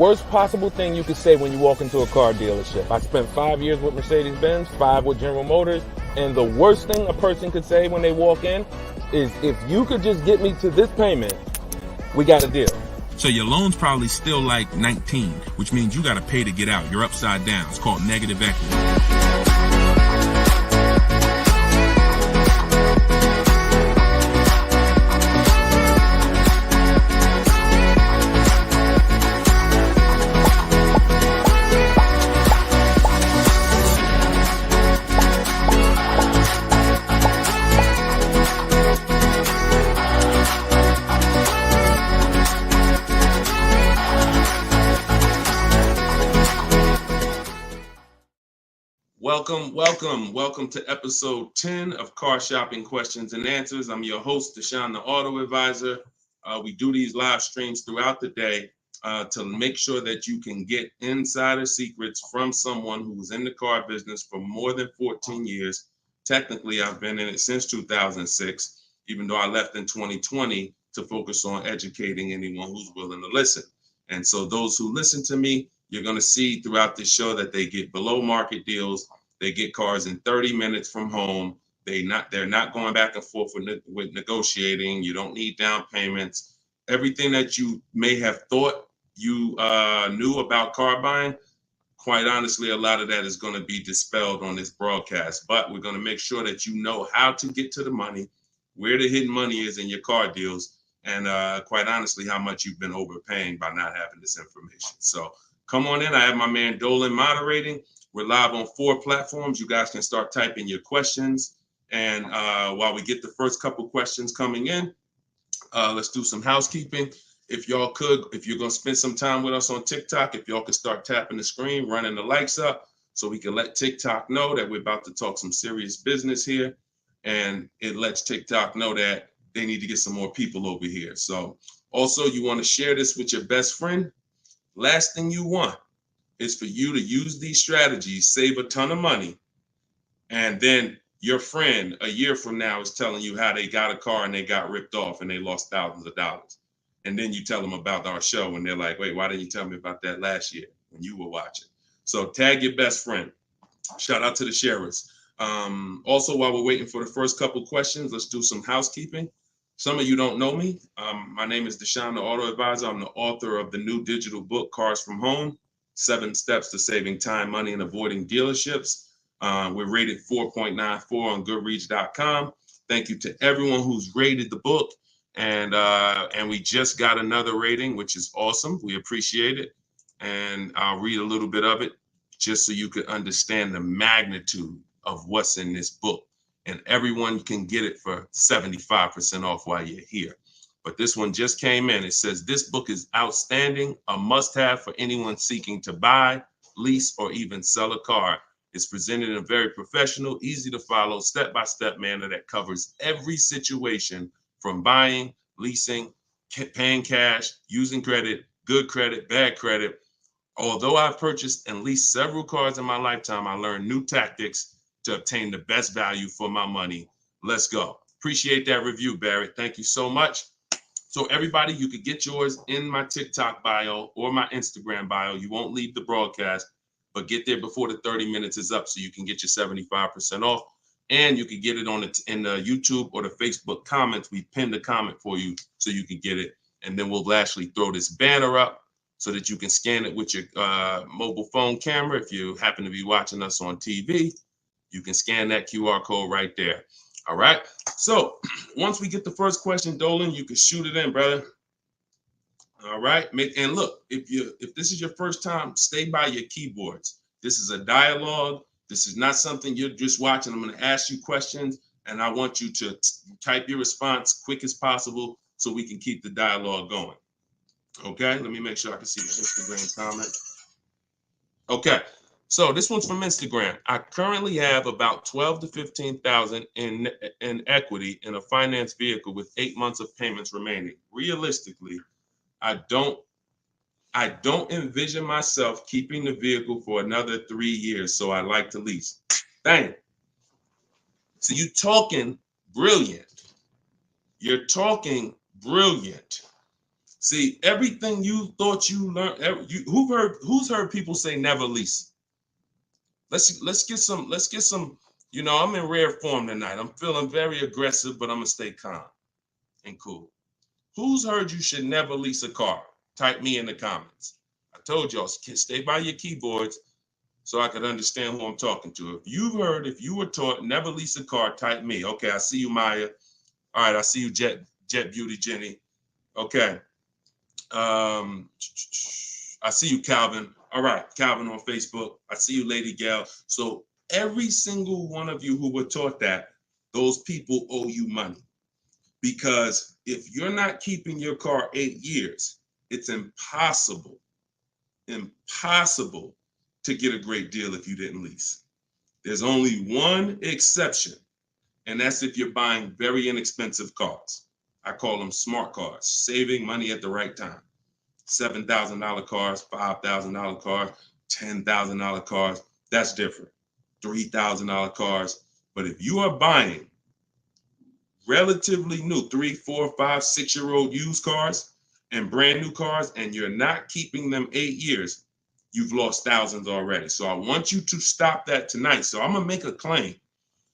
worst possible thing you could say when you walk into a car dealership. I spent 5 years with Mercedes-Benz, 5 with General Motors, and the worst thing a person could say when they walk in is, if you could just get me to this payment, we got a deal. So your loan's probably still like 19, which means you got to pay to get out. You're upside down. It's called negative equity. Welcome to episode 10 of Car Shopping Questions and Answers. I'm your host, Deshone the Auto Advisor. We do these live streams throughout the day to make sure that you can get insider secrets from someone who was in the car business for more than 14 years. Technically, I've been in it since 2006, even though I left in 2020 to focus on educating anyone who's willing to listen. And so those who listen to me, you're going to see throughout this show that they get below market deals. They get cars in 30 minutes from home. They're not going back and forth with negotiating. You don't need down payments. Everything that you may have thought you knew about car buying, quite honestly, a lot of that is going to be dispelled on this broadcast. But we're going to make sure that you know how to get to the money, where the hidden money is in your car deals, and quite honestly, how much you've been overpaying by not having this information. So come on in. I have my man Dolan moderating. We're live on 4 platforms. You guys can start typing your questions. And while we get the first couple questions coming in, let's do some housekeeping. If you're going to spend some time with us on TikTok, if y'all could start tapping the screen, running the likes up so we can let TikTok know that we're about to talk some serious business here. And it lets TikTok know that they need to get some more people over here. So also, you want to share this with your best friend. Last thing you want is for you to use these strategies, save a ton of money, and then your friend a year from now is telling you how they got a car and they got ripped off and they lost thousands of dollars. And then you tell them about our show and they're like, wait, why didn't you tell me about that last year when you were watching? So tag your best friend. Shout out to the sharers. Also, while we're waiting for the first couple questions, let's do some housekeeping. Some of you don't know me. My name is Deshone the Auto Advisor. I'm the author of the new digital book, Cars from Home, 7 Steps to Saving Time, Money, and Avoiding Dealerships. We're rated 4.94 on Goodreads.com. Thank you to everyone who's rated the book. And we just got another rating, which is awesome. We appreciate it. And I'll read a little bit of it just so you can understand the magnitude of what's in this book. And everyone can get it for 75% off while you're here. But this one just came in. It says, this book is outstanding, a must-have for anyone seeking to buy, lease, or even sell a car. It's presented in a very professional, easy-to-follow, step-by-step manner that covers every situation from buying, leasing, paying cash, using credit, good credit, bad credit. Although I've purchased and leased several cars in my lifetime, I learned new tactics to obtain the best value for my money. Let's go. Appreciate that review, Barrett. Thank you so much. So everybody, you could get yours in my TikTok bio or my Instagram bio. You won't leave the broadcast, but get there before the 30 minutes is up so you can get your 75% off. And you can get it in the YouTube or the Facebook comments. We pinned a comment for you so you can get it. And then we'll actually throw this banner up so that you can scan it with your mobile phone camera. If you happen to be watching us on TV, you can scan that QR code right there. All right. So once we get the first question, Dolan, you can shoot it in, brother. All right. And look, if this is your first time, stay by your keyboards. This is a dialogue. This is not something you're just watching. I'm going to ask you questions, and I want you to type your response quick as possible so we can keep the dialogue going. Okay. Let me make sure I can see the Instagram comment. Okay. So this one's from Instagram. I currently have about 12 to 15,000 in equity in a finance vehicle with 8 months of payments remaining. Realistically, I don't envision myself keeping the vehicle for another 3 years, so I like to lease. Dang. So you're talking brilliant. You're talking brilliant. See, everything you thought you learned, who's heard people say never lease? Let's get some, I'm in rare form tonight. I'm feeling very aggressive, but I'm gonna stay calm and cool. Who's heard you should never lease a car? Type me in the comments. I told y'all, stay by your keyboards so I could understand who I'm talking to. If you were taught never lease a car, type me. Okay, I see you, Maya. All right, I see you, Jet Beauty Jenny. Okay. I see you, Calvin. All right, Calvin on Facebook. I see you, Lady Gal. So every single one of you who were taught that, those people owe you money. Because if you're not keeping your car 8 years, it's impossible to get a great deal if you didn't lease. There's only one exception, and that's if you're buying very inexpensive cars. I call them smart cars, saving money at the right time. $7,000 cars, $5,000 cars, $10,000 cars, that's different. $3,000 cars. But if you are buying relatively new 3, 4, 5, 6-year-old used cars and brand new cars, and you're not keeping them 8 years, you've lost thousands already. So I want you to stop that tonight. So I'm gonna make a claim.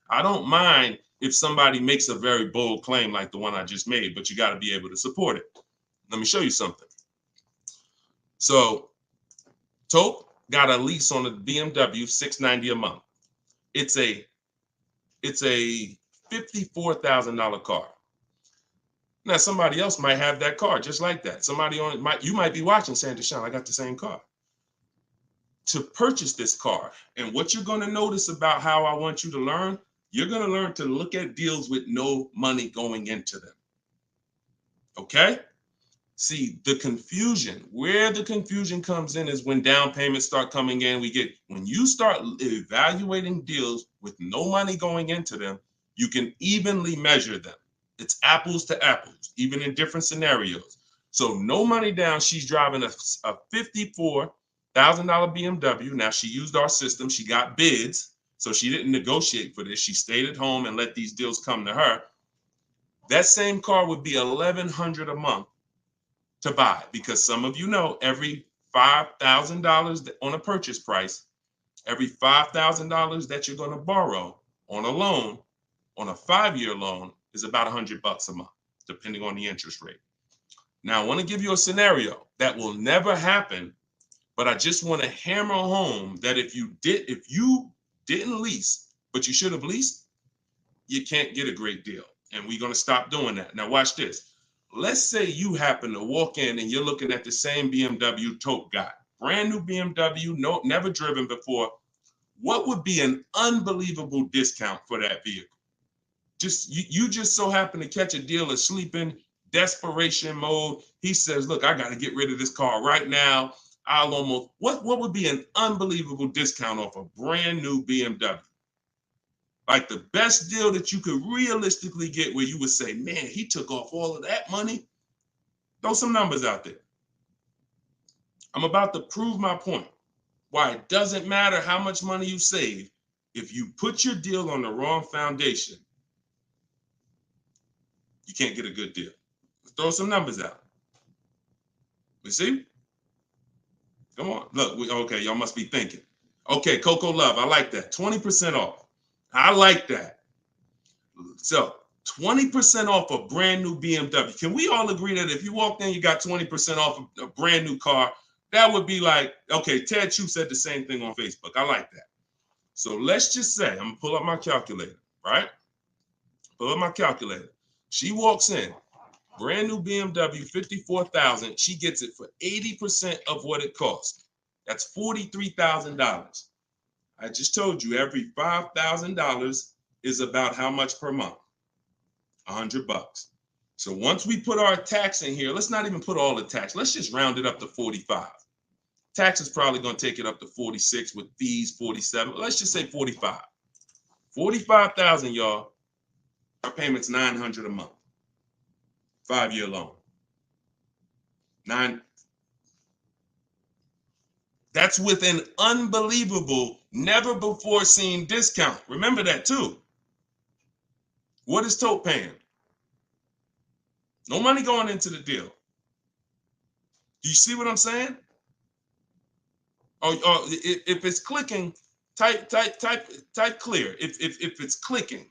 I don't mind if somebody makes a very bold claim like the one I just made, but you got to be able to support it. Let me show you something. So Tope got a lease on a BMW $690 a month. It's a $54,000 car. Now somebody else might have that car just like that. You might be watching saying, Deshone, I got the same car. To purchase this car, and what you're going to notice about how I want you to learn, you're going to learn to look at deals with no money going into them. Okay? See, where the confusion comes in is when down payments start coming in. When you start evaluating deals with no money going into them, you can evenly measure them. It's apples to apples, even in different scenarios. So no money down, she's driving a $54,000 BMW. Now she used our system, she got bids, so she didn't negotiate for this. She stayed at home and let these deals come to her. That same car would be $1,100 a month to buy, because some of you know every $5,000 on a purchase price, every $5,000 that you're going to borrow on a loan, on a 5-year loan, is about $100 a month, depending on the interest rate. Now, I want to give you a scenario that will never happen, but I just want to hammer home that if you didn't lease, but you should have leased, you can't get a great deal. And we're going to stop doing that. Now, watch this. Let's say you happen to walk in and you're looking at the same BMW Tope got. Brand new BMW, never driven before. What would be an unbelievable discount for that vehicle? You just so happen to catch a deal asleep in desperation mode. He says, look, I got to get rid of this car right now. What would be an unbelievable discount off a brand new BMW? Like the best deal that you could realistically get, where you would say, man, he took off all of that money. Throw some numbers out there. I'm about to prove my point. Why it doesn't matter how much money you save, if you put your deal on the wrong foundation, you can't get a good deal. Let's throw some numbers out. You see? Come on. Look, okay, y'all must be thinking. Okay, Coco Love, I like that. 20% off. I like that. So 20% off a brand new BMW. Can we all agree that if you walked in, you got 20% off a brand new car? That would be like, okay, Ted Chu said the same thing on Facebook. I like that. So let's just say, I'm gonna pull up my calculator, right? Pull up my calculator. She walks in, brand new BMW, $54,000. She gets it for 80% of what it costs. That's $43,000. I just told you every $5,000 is about how much per month? $100. So once we put our tax in here, let's not even put all the tax. Let's just round it up to 45. Tax is probably going to take it up to 46 with fees, 47. Let's just say 45. 45,000, y'all. Our payment's $900 a month. 5-year loan. That's with an unbelievable, never before seen discount. Remember that too. What is Tope paying? No money going into the deal. Do you see what I'm saying? Or if it's clicking, type clear. If it's clicking,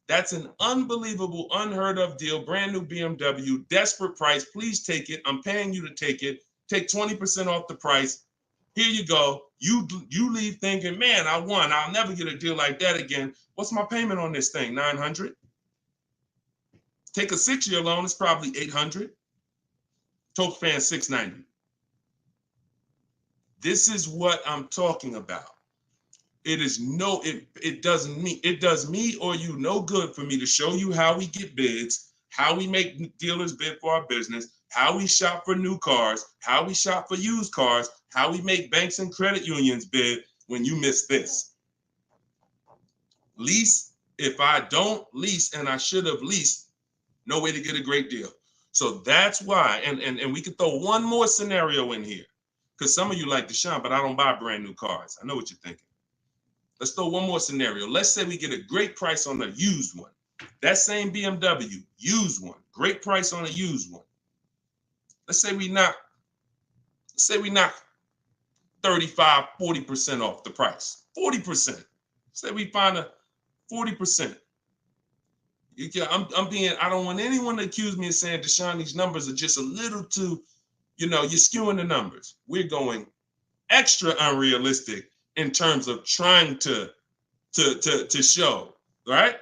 that's an unbelievable, unheard of deal. Brand new BMW, desperate price. Please take it. I'm paying you to take it. Take 20% off the price. Here you go. You leave thinking, man, I won. I'll never get a deal like that again. What's my payment on this thing? $900. Take a 6-year loan. It's probably $800. Toke paying $690. This is what I'm talking about. It does me or you no good for me to show you how we get bids, how we make dealers bid for our business, how we shop for new cars, how we shop for used cars, how we make banks and credit unions bid when you miss this. Lease, if I don't lease and I should have leased, no way to get a great deal. So that's why, and we could throw one more scenario in here, because some of you like Deshone, but I don't buy brand new cars. I know what you're thinking. Let's throw one more scenario. Let's say we get a great price on a used one. That same BMW, used one, great price on a used one. Let's say we knock 35, 40% off the price. 40%. Say we find a 40%. I don't want anyone to accuse me of saying, Deshone, these numbers are just a little too, you're skewing the numbers. We're going extra unrealistic in terms of trying to show, right?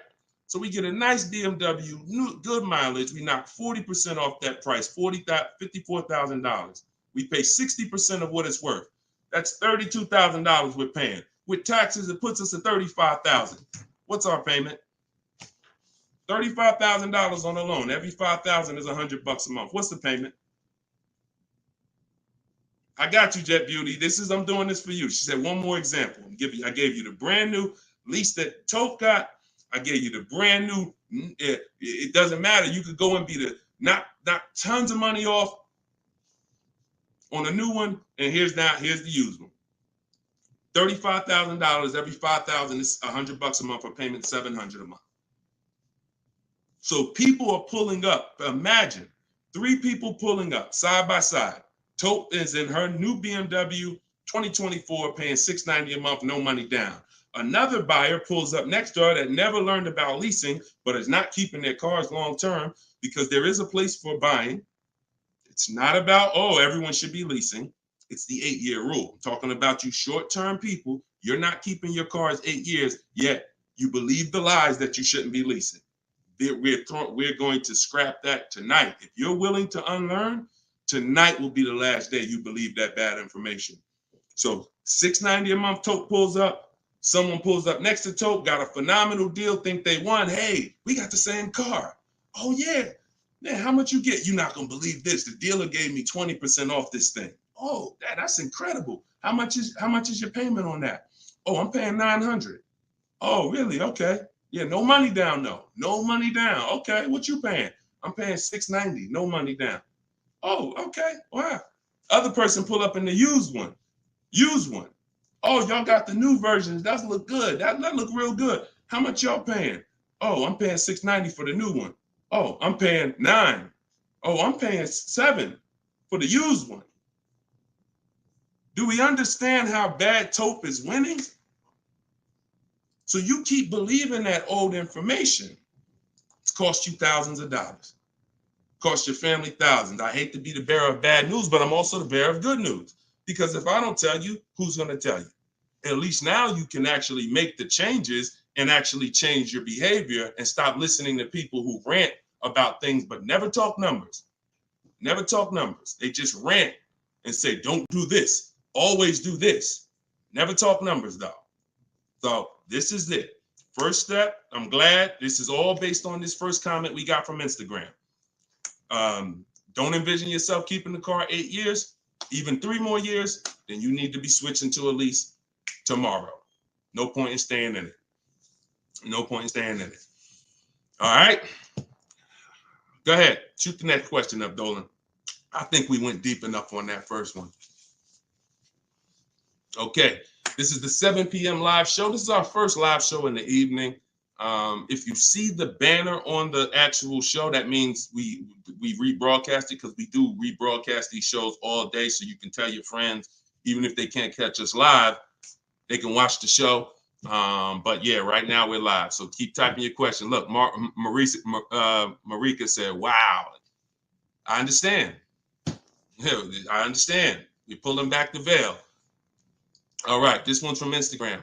So we get a nice BMW, new, good mileage. We knock 40% off that price, $54,000. We pay 60% of what it's worth. That's $32,000 we're paying. With taxes, it puts us at $35,000. What's our payment? $35,000 on a loan. Every $5,000 is $100 a month. What's the payment? I got you, Jet Beauty. I'm doing this for you. She said, one more example. I gave you the brand new lease that Toke got. I gave you the brand new. It doesn't matter. You could go and be knock tons of money off on a new one. And here's the used one. $35,000. Every $5,000 is $100 a month. A payment $700 a month. So people are pulling up. Imagine 3 people pulling up side by side. Toke is in her new BMW 2024, paying $690 a month, no money down. Another buyer pulls up next door that never learned about leasing, but is not keeping their cars long term, because there is a place for buying. It's not about, everyone should be leasing. It's the 8-year rule. I'm talking about you short-term people. You're not keeping your cars 8 years, yet you believe the lies that you shouldn't be leasing. We're going to scrap that tonight. If you're willing to unlearn, tonight will be the last day you believe that bad information. So $690 a month, Toke pulls up. Someone pulls up next to Toke, got a phenomenal deal, think they won. Hey, we got the same car. Oh yeah, man, how much you get? You're not gonna believe this. The dealer gave me 20% off this thing. Oh, that's incredible. How much is your payment on that? Oh, I'm paying $900. Oh, really? Okay. Yeah, no money down though. No money down. Okay, what you paying? I'm paying $690. No money down. Oh, okay. Wow. Other person pull up in the used one. Oh, y'all got the new versions. That look good. That look real good. How much y'all paying? Oh, I'm paying $690 for the new one. Oh, I'm paying $9. Oh, I'm paying $7 for the used one. Do we understand how bad Tope is winning? So you keep believing that old information. It's cost you thousands of dollars. Cost your family thousands. I hate to be the bearer of bad news, but I'm also the bearer of good news. Because if I don't tell you, who's going to tell you? At least now you can actually make the changes and actually change your behavior and stop listening to people who rant about things but never talk numbers. Never talk numbers. They just rant and say, don't do this. Always do this. Never talk numbers though. So this is it. First step, I'm glad this is all based on this first comment we got from Instagram. Don't envision yourself keeping the car 8 years, even 3 more years, then you need to be switching to a lease tomorrow. No point in staying in it. No point in staying in it. All right. Go ahead. Shoot the next question up, Dolan. I think we went deep enough on that first one. Okay. This is the 7 p.m. live show. This is our first live show in the evening. If you see the banner on the actual show, that means we rebroadcast it, because we do rebroadcast these shows all day, so you can tell your friends, even if they can't catch us live, they can watch the show. But yeah, right now we're live, so keep typing your question. Look, Marika said, "Wow, I understand. Yeah, I understand. You're pulling back the veil." All right, this one's from Instagram.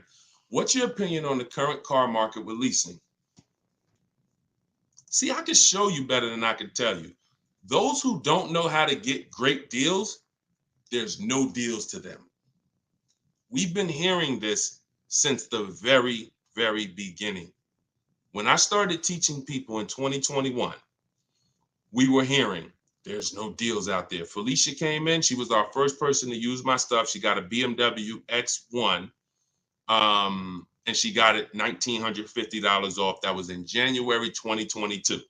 What's your opinion on the current car market with leasing? See, I can show you better than I can tell you. Those who don't know how to get great deals, there's no deals to them. We've been hearing this since the very, very beginning. When I started teaching people in 2021, we were hearing there's no deals out there. Felicia came in. She was our first person to use my stuff. She got a BMW X1, and she got it $1,950 off. That was in January 2022,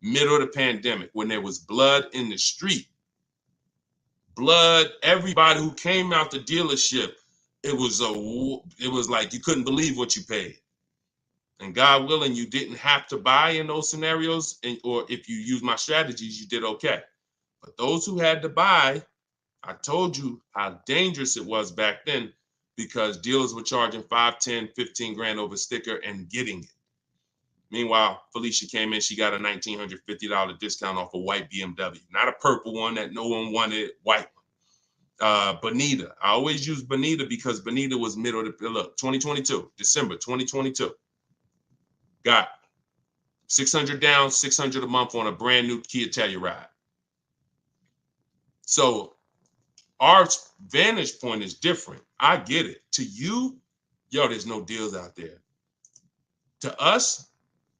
middle of the pandemic, when there was blood in the street. Blood, everybody who came out the dealership, it was like you couldn't believe what you paid. And God willing, you didn't have to buy in those scenarios, or if you use my strategies, you did okay. But those who had to buy, I told you how dangerous it was back then, because dealers were charging 5, 10, 15 grand over sticker and getting it. Meanwhile, Felicia came in, she got a $1,950 discount off a white BMW, not a purple one that no one wanted, white one. Bonita, I always use Bonita because Bonita was middle of the, look, 2022, December 2022. Got 600 down, 600 a month on a brand new Kia Telluride. So our vantage point is different. I get it. To you, yo, there's no deals out there. To us,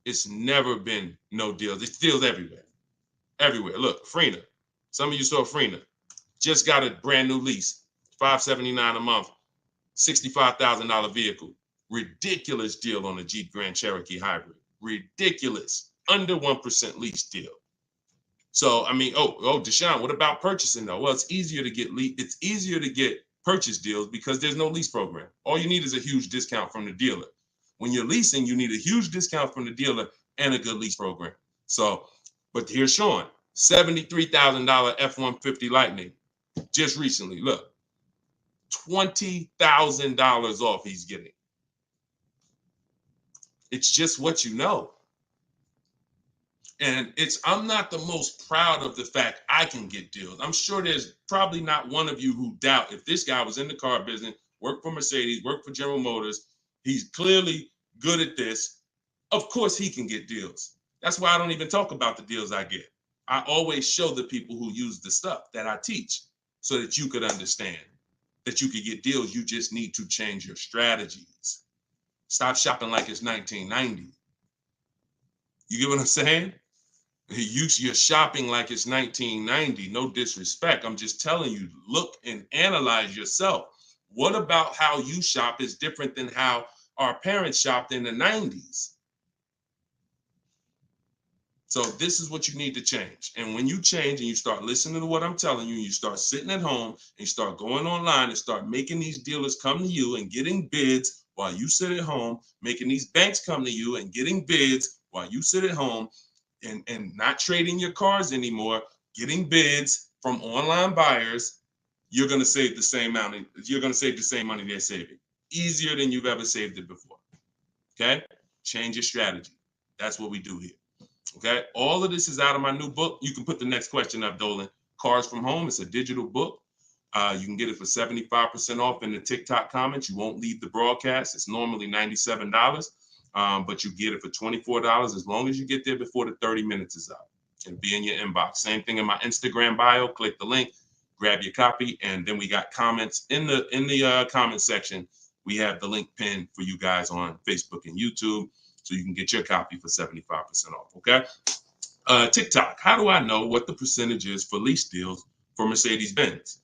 it's never been no deals. It's deals everywhere. Everywhere. Look, Frena. Some of you saw Frena. Just got a brand new lease. $579 a month. $65,000 vehicle. Ridiculous deal on the Jeep Grand Cherokee Hybrid. Ridiculous. Under 1% lease deal. So, I mean, Deshone, what about purchasing though? Well, it's easier to get purchase deals because there's no lease program. All you need is a huge discount from the dealer. When you're leasing, you need a huge discount from the dealer and a good lease program. So, but here's Sean, $73,000 F-150 Lightning just recently. Look, $20,000 off he's getting. It's just what you know. And I'm not the most proud of the fact I can get deals. I'm sure there's probably not one of you who doubt if this guy was in the car business, worked for Mercedes, worked for General Motors, he's clearly good at this. Of course he can get deals. That's why I don't even talk about the deals I get. I always show the people who use the stuff that I teach so that you could understand that you could get deals. You just need to change your strategies. Stop shopping like it's 1990. You get what I'm saying? You're shopping like it's 1990. No disrespect. I'm just telling you, look and analyze yourself. What about how you shop is different than how our parents shopped in the 90s? So this is what you need to change. And when you change and you start listening to what I'm telling you, you start sitting at home and you start going online and start making these dealers come to you and getting bids while you sit at home, making these banks come to you and getting bids while you sit at home, and not trading your cars anymore, getting bids from online buyers, you're going to save the same money. You're going to save the same money they're saving. Easier than you've ever saved it before. Okay? Change your strategy. That's what we do here. Okay? All of this is out of my new book. You can put the next question up, Dolan. Cars from Home. It's a digital book. You can get it for 75% off in the TikTok comments. You won't leave the broadcast. It's normally $97. But you get it for $24 as long as you get there before the 30 minutes is up. It'll be in your inbox. Same thing in my Instagram bio. Click the link, grab your copy, and then we got comments in the comment section. We have the link pinned for you guys on Facebook and YouTube, so you can get your copy for 75% off. Okay. TikTok. How do I know what the percentage is for lease deals for Mercedes-Benz?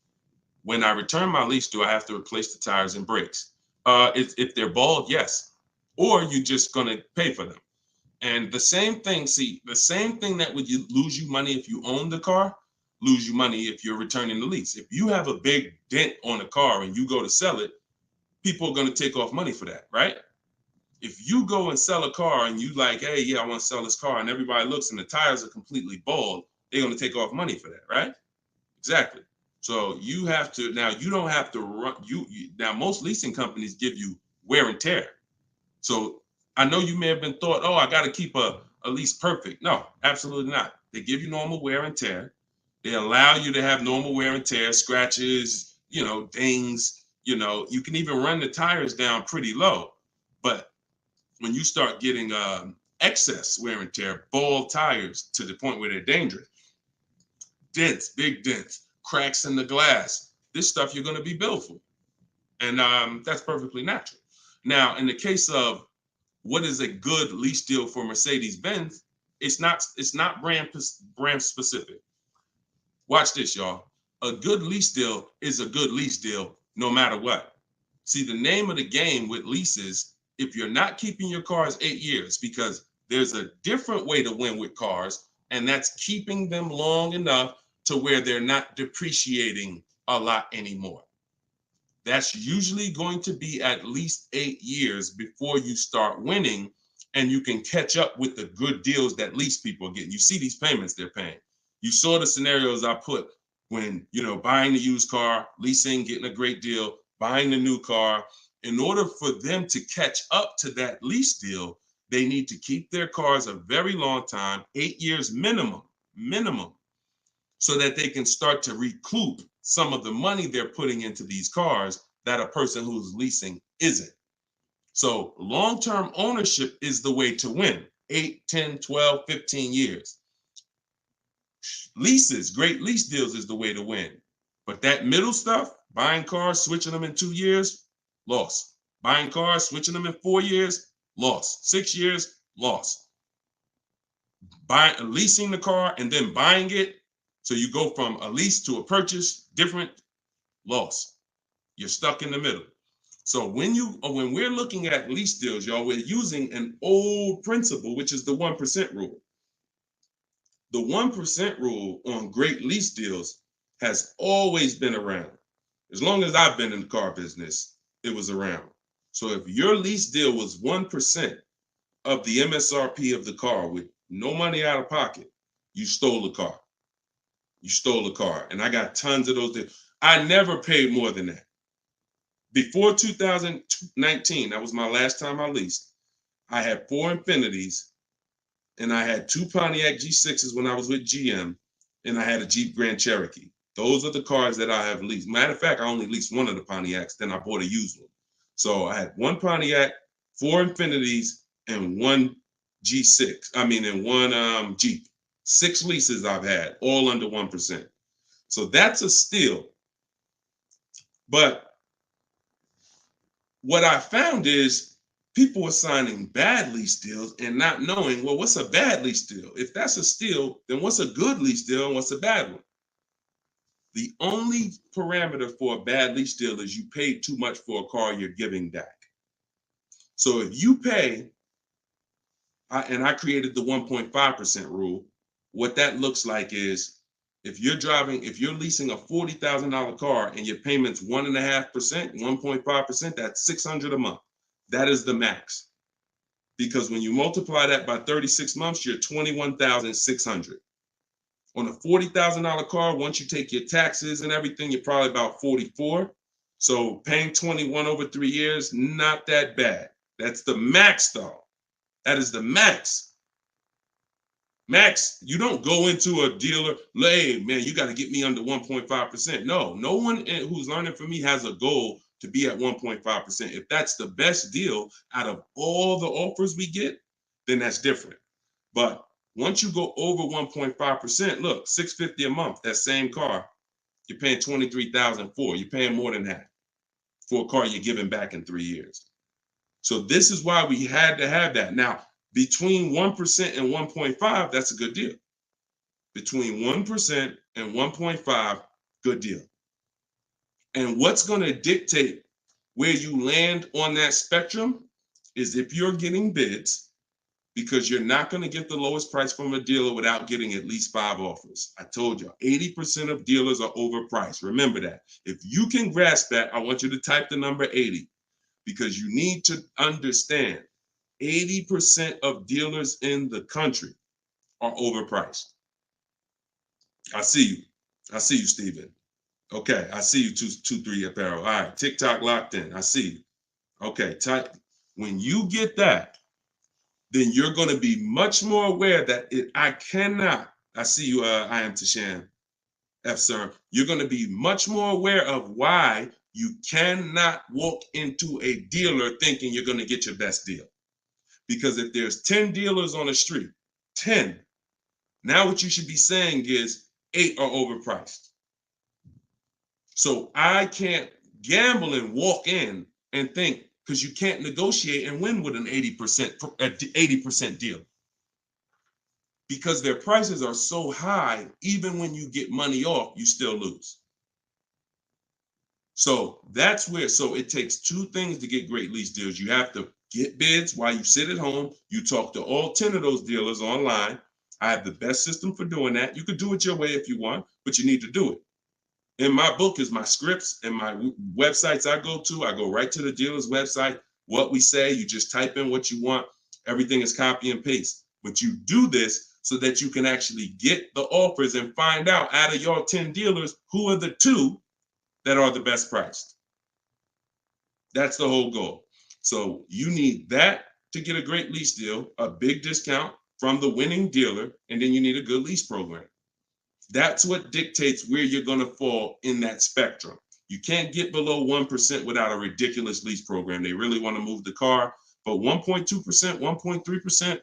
When I return my lease, do I have to replace the tires and brakes? If they're bald, yes. Or you're just going to pay for them. And the same thing that would lose you money if you own the car, lose you money if you're returning the lease. If you have a big dent on a car and you go to sell it, people are going to take off money for that, right? If you go and sell a car and you like, hey, yeah, I want to sell this car, and everybody looks and the tires are completely bald, they're going to take off money for that, right? Exactly. So you have to, now you don't have to run, now most leasing companies give you wear and tear. So I know you may have been thought, oh, I got to keep a lease perfect. No, absolutely not. They give you normal wear and tear. They allow you to have normal wear and tear, scratches, dings, you can even run the tires down pretty low. But when you start getting excess wear and tear, bald tires to the point where they're dangerous, dents, big dents, cracks in the glass, this stuff you're going to be billed for. And that's perfectly natural. Now, in the case of what is a good lease deal for Mercedes-Benz, it's not brand specific. Watch this, y'all. A good lease deal is a good lease deal no matter what. See, the name of the game with leases, if you're not keeping your cars 8 years, because there's a different way to win with cars, and that's keeping them long enough to where they're not depreciating a lot anymore. That's usually going to be at least 8 years before you start winning, and you can catch up with the good deals that lease people are getting. You see these payments they're paying. You saw the scenarios I put when, buying the used car, leasing, getting a great deal, buying the new car. In order for them to catch up to that lease deal, they need to keep their cars a very long time, 8 years minimum, so that they can start to recoup some of the money they're putting into these cars that a person who's leasing isn't. So long-term ownership is the way to win. 8, 10, 12, 15 years. Leases, great lease deals is the way to win. But that middle stuff, buying cars, switching them in 2 years, loss. Buying cars, switching them in 4 years, loss. 6 years, loss. Leasing the car and then buying it, so you go from a lease to a purchase, different, loss. You're stuck in the middle. So when we're looking at lease deals, y'all, we're using an old principle, which is the 1% rule. The 1% rule on great lease deals has always been around. As long as I've been in the car business, it was around. So if your lease deal was 1% of the MSRP of the car with no money out of pocket, you stole the car. You stole a car. And I got tons of those deals. I never paid more than that. Before 2019, that was my last time I leased, I had 4 Infinities, and I had 2 Pontiac G6s when I was with GM, and I had a Jeep Grand Cherokee. Those are the cars that I have leased. Matter of fact, I only leased one of the Pontiacs, then I bought a used one. So I had 1 Pontiac, 4 Infinities, and 1 G6. And 1 Jeep. 6 leases I've had, all under 1%. So that's a steal. But what I found is people were signing bad lease deals and not knowing, well, what's a bad lease deal? If that's a steal, then what's a good lease deal and what's a bad one? The only parameter for a bad lease deal is you paid too much for a car you're giving back. So if you pay, and I created the 1.5% rule, what that looks like is if you're leasing a $40,000 car and your payment's 1.5%, 1.5%, that's $600 a month. That is the max. Because when you multiply that by 36 months, you're $21,600. On a $40,000 car, once you take your taxes and everything, you're probably about 44. So paying 21 over 3 years, not that bad. That's the max though. That is the max. Max, you don't go into a dealer, hey, man, you got to get me under 1.5%. No one who's learning from me has a goal to be at 1.5%. If that's the best deal out of all the offers we get, then that's different. But once you go over 1.5%, look, $650 a month, that same car, you're paying $23,000 for. You're paying more than that for a car you're giving back in 3 years. So this is why we had to have that. Now, between 1% and 1.5, that's a good deal. Between 1% and 1.5, good deal. And what's going to dictate where you land on that spectrum is if you're getting bids, because you're not going to get the lowest price from a dealer without getting at least 5 offers. I told you, 80% of dealers are overpriced. Remember that. If you can grasp that, I want you to type the number 80, because you need to understand 80% of dealers in the country are overpriced. I see you. I see you, Steven. Okay, I see you, 223 apparel. All right, TikTok locked in. I see you. Okay, type. When you get that, then you're going to be much more aware that I cannot. I see you. I am Tashan F. Sir. You're going to be much more aware of why you cannot walk into a dealer thinking you're going to get your best deal. Because if there's 10 dealers on the street, 10, now what you should be saying is 8 are overpriced. So I can't gamble and walk in and think, because you can't negotiate and win with an 80% deal. Because their prices are so high, even when you get money off, you still lose. So that's where, so it takes two things to get great lease deals. You have to get bids while you sit at home. You talk to all 10 of those dealers online. I have the best system for doing that. You could do it your way if you want, but you need to do it. In my book is my scripts and my websites I go right to the dealer's website. What we say, you just type in what you want. Everything is copy and paste. But you do this so that you can actually get the offers and find out of your 10 dealers, who are the 2 that are the best priced. That's the whole goal. So you need that to get a great lease deal, a big discount from the winning dealer, and then you need a good lease program. That's what dictates where you're going to fall in that spectrum. You can't get below 1% without a ridiculous lease program. They really want to move the car, but 1.2%, 1.3%,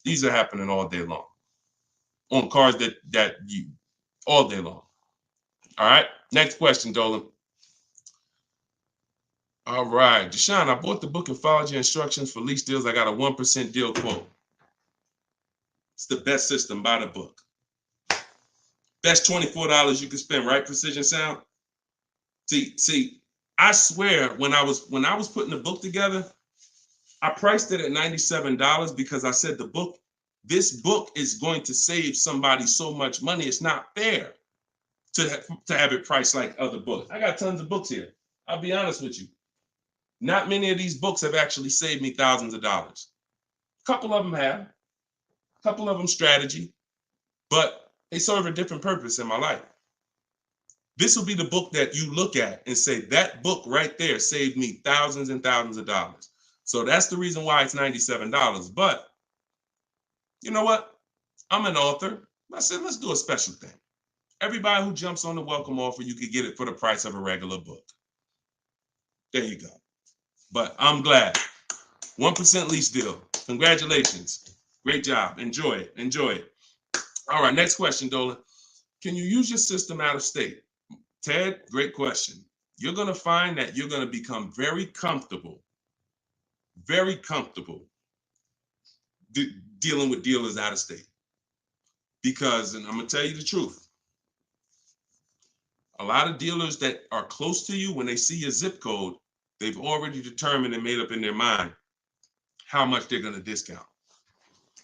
these are happening all day long on cars that you all day long. All right, next question, Dolan. All right, Deshaun, I bought the book and followed your instructions for lease deals. I got a 1% deal quote. It's the best system. Buy the book. Best $24 you can spend, right? Precision Sound. See, I swear when I was putting the book together, I priced it at $97 because I said this book is going to save somebody so much money. It's not fair to have it priced like other books. I got tons of books here. I'll be honest with you. Not many of these books have actually saved me thousands of dollars. A couple of them have. A couple of them strategy, but they serve a different purpose in my life. This will be the book that you look at and say, that book right there saved me thousands and thousands of dollars. So that's the reason why it's $97. But you know what? I'm an author. I said, let's do a special thing. Everybody who jumps on the welcome offer, you could get it for the price of a regular book. There you go. But I'm glad. 1% lease deal. Congratulations. Great job. Enjoy it. Enjoy it. All right, next question, Dolan. Can you use your system out of state? Ted, great question. You're going to find that you're going to become very comfortable dealing with dealers out of state. Because, and I'm going to tell you the truth, a lot of dealers that are close to you, when they see your zip code, they've already determined and made up in their mind how much they're going to discount,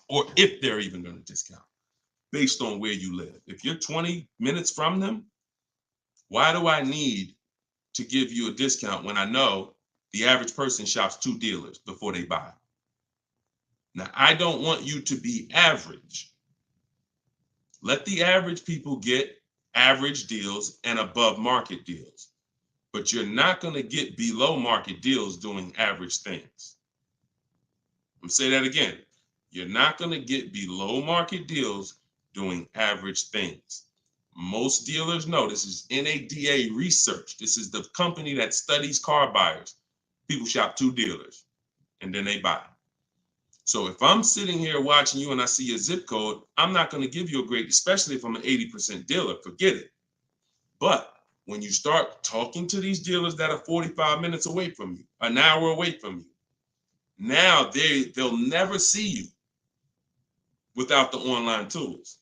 or if they're even going to discount, based on where you live. If you're 20 minutes from them, why do I need to give you a discount when I know the average person shops 2 dealers before they buy? Now, I don't want you to be average. Let the average people get average deals and above market deals, but you're not going to get below market deals doing average things. I'm going to say that again. You're not going to get below market deals doing average things. Most dealers know, this is NADA research. This is the company that studies car buyers. People shop 2 dealers and then they buy. So if I'm sitting here watching you and I see your zip code, I'm not going to give you a great, especially if I'm an 80% dealer, forget it. But when you start talking to these dealers that are 45 minutes away from you, an hour away from you, now they'll never see you without the online tools.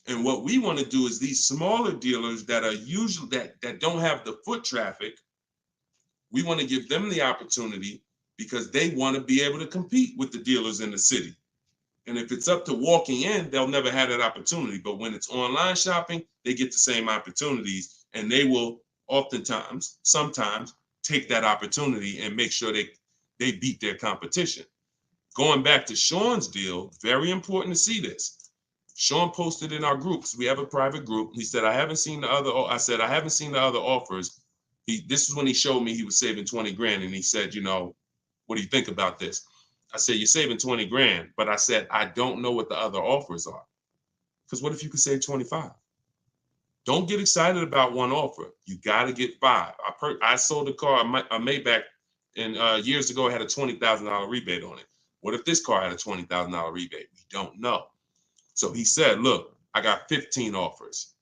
And what we want to do is these smaller dealers that are usually that don't have the foot traffic, we want to give them the opportunity because they want to be able to compete with the dealers in the city. And if it's up to walking in, they'll never have that opportunity. But when it's online shopping, they get the same opportunities, and they will sometimes take that opportunity and make sure they beat their competition. going back to Sean's deal, very important to see this. Sean posted in our groups. We have a private group. He said, I haven't seen the other. I said, I haven't seen the other offers. This is when he showed me he was saving 20 grand. And he said, you know, what do you think about this? I said, you're saving 20 grand. But I said, I don't know what the other offers are. Because what if you could save 25? Don't get excited about one offer. You got to get 5. I sold a car, a Maybach, and years ago, it had a $20,000 rebate on it. What if this car had a $20,000 rebate? We don't know. So he said, look, I got 15 offers.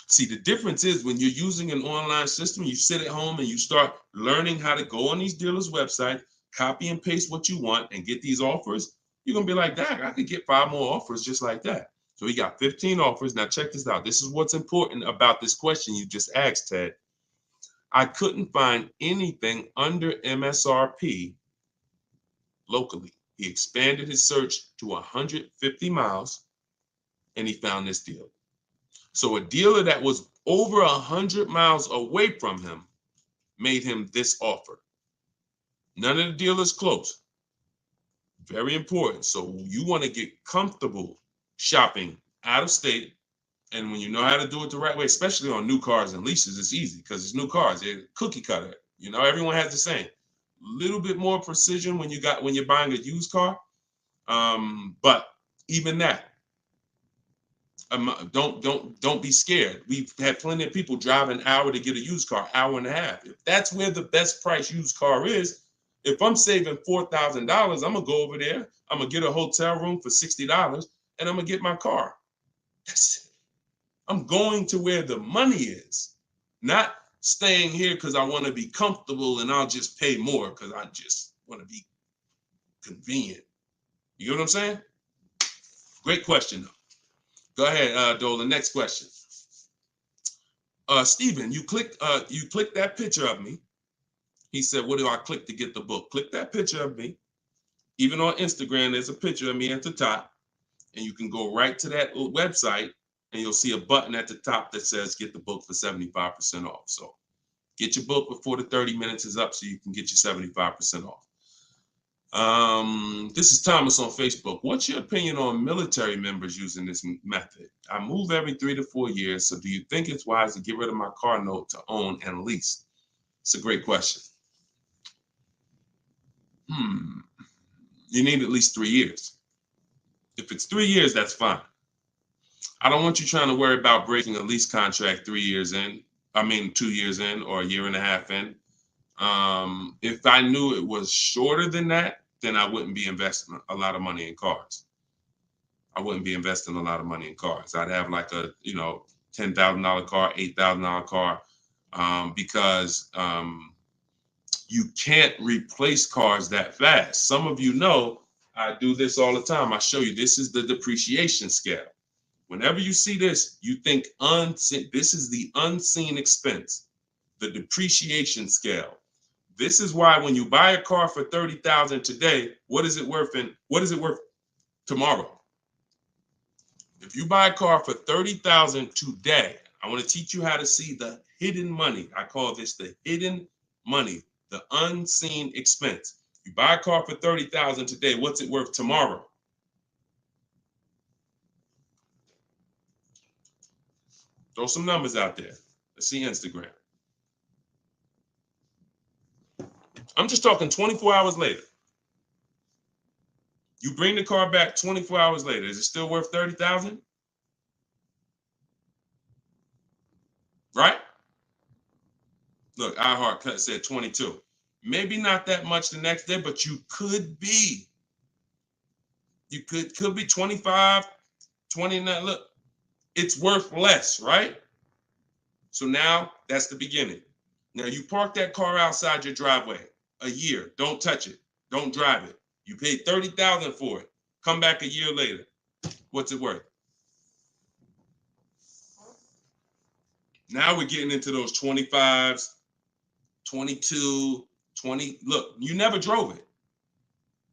See, the difference is when you're using an online system, you sit at home and you start learning how to go on these dealers' website, copy and paste what you want and get these offers. You're going to be like, dang, I could get 5 more offers just like that. So he got 15 offers. Now check this out. This is what's important about this question you just asked, Ted. I couldn't find anything under MSRP locally. He expanded his search to 150 miles and he found this deal. So a dealer that was over 100 miles away from him made him this offer. None of the dealers close. Very important. So you want to get comfortable shopping out of state. And when you know how to do it the right way, especially on new cars and leases, it's easy because it's new cars. They're cookie cutter. You know, everyone has the same. Little bit more precision when you're buying a used car. But even that, don't be scared. We've had plenty of people drive an hour to get a used car, hour and a half. If that's where the best price used car is, if I'm saving $4,000, I'm gonna go over there. I'm gonna get a hotel room for $60, and I'm gonna get my car. I'm going to where the money is, not staying here because I want to be comfortable and I'll just pay more because I just want to be convenient. You know what I'm saying? Great question, though. Go ahead, Dolan. Next question. Steven, you clicked that picture of me. He said, what do I click to get the book? Click that picture of me. Even on Instagram, there's a picture of me at the top. And you can go right to that website and you'll see a button at the top that says get the book for 75% off. So get your book before the 30 minutes is up so you can get your 75% off. This is Thomas on Facebook. What's your opinion on military members using this method? I move every 3 to 4 years. So do you think it's wise to get rid of my car note to own and lease? It's a great question. You need at least 3 years. If it's 3 years, that's fine. I don't want you trying to worry about breaking a lease contract 2 years in, or a year and a half in. If I knew it was shorter than that, then I wouldn't be investing a lot of money in cars. I'd have like a, $10,000 car, $8,000 car, because you can't replace cars that fast. Some of you know I do this all the time. I show you, this is the depreciation scale. Whenever you see this, you think unseen. This is the unseen expense, the depreciation scale. This is why when you buy a car for $30,000 today, what is it worth tomorrow? If you buy a car for $30,000 today, I want to teach you how to see the hidden money. I call this the hidden money, the unseen expense. You buy a car for $30,000 today, what's it worth tomorrow? Throw some numbers out there. Let's see Instagram. I'm just talking 24 hours later. You bring the car back 24 hours later. Is it still worth $30,000? Right? Look, iHeart said 22. Maybe not that much the next day, but you could be. You could be 25, 29. Look, it's worth less, right? So now that's the beginning. Now you park that car outside your driveway a year. Don't touch it. Don't drive it. You paid $30,000 for it. Come back a year later. What's it worth? Now we're getting into those 25s, 22, 20. Look, you never drove it.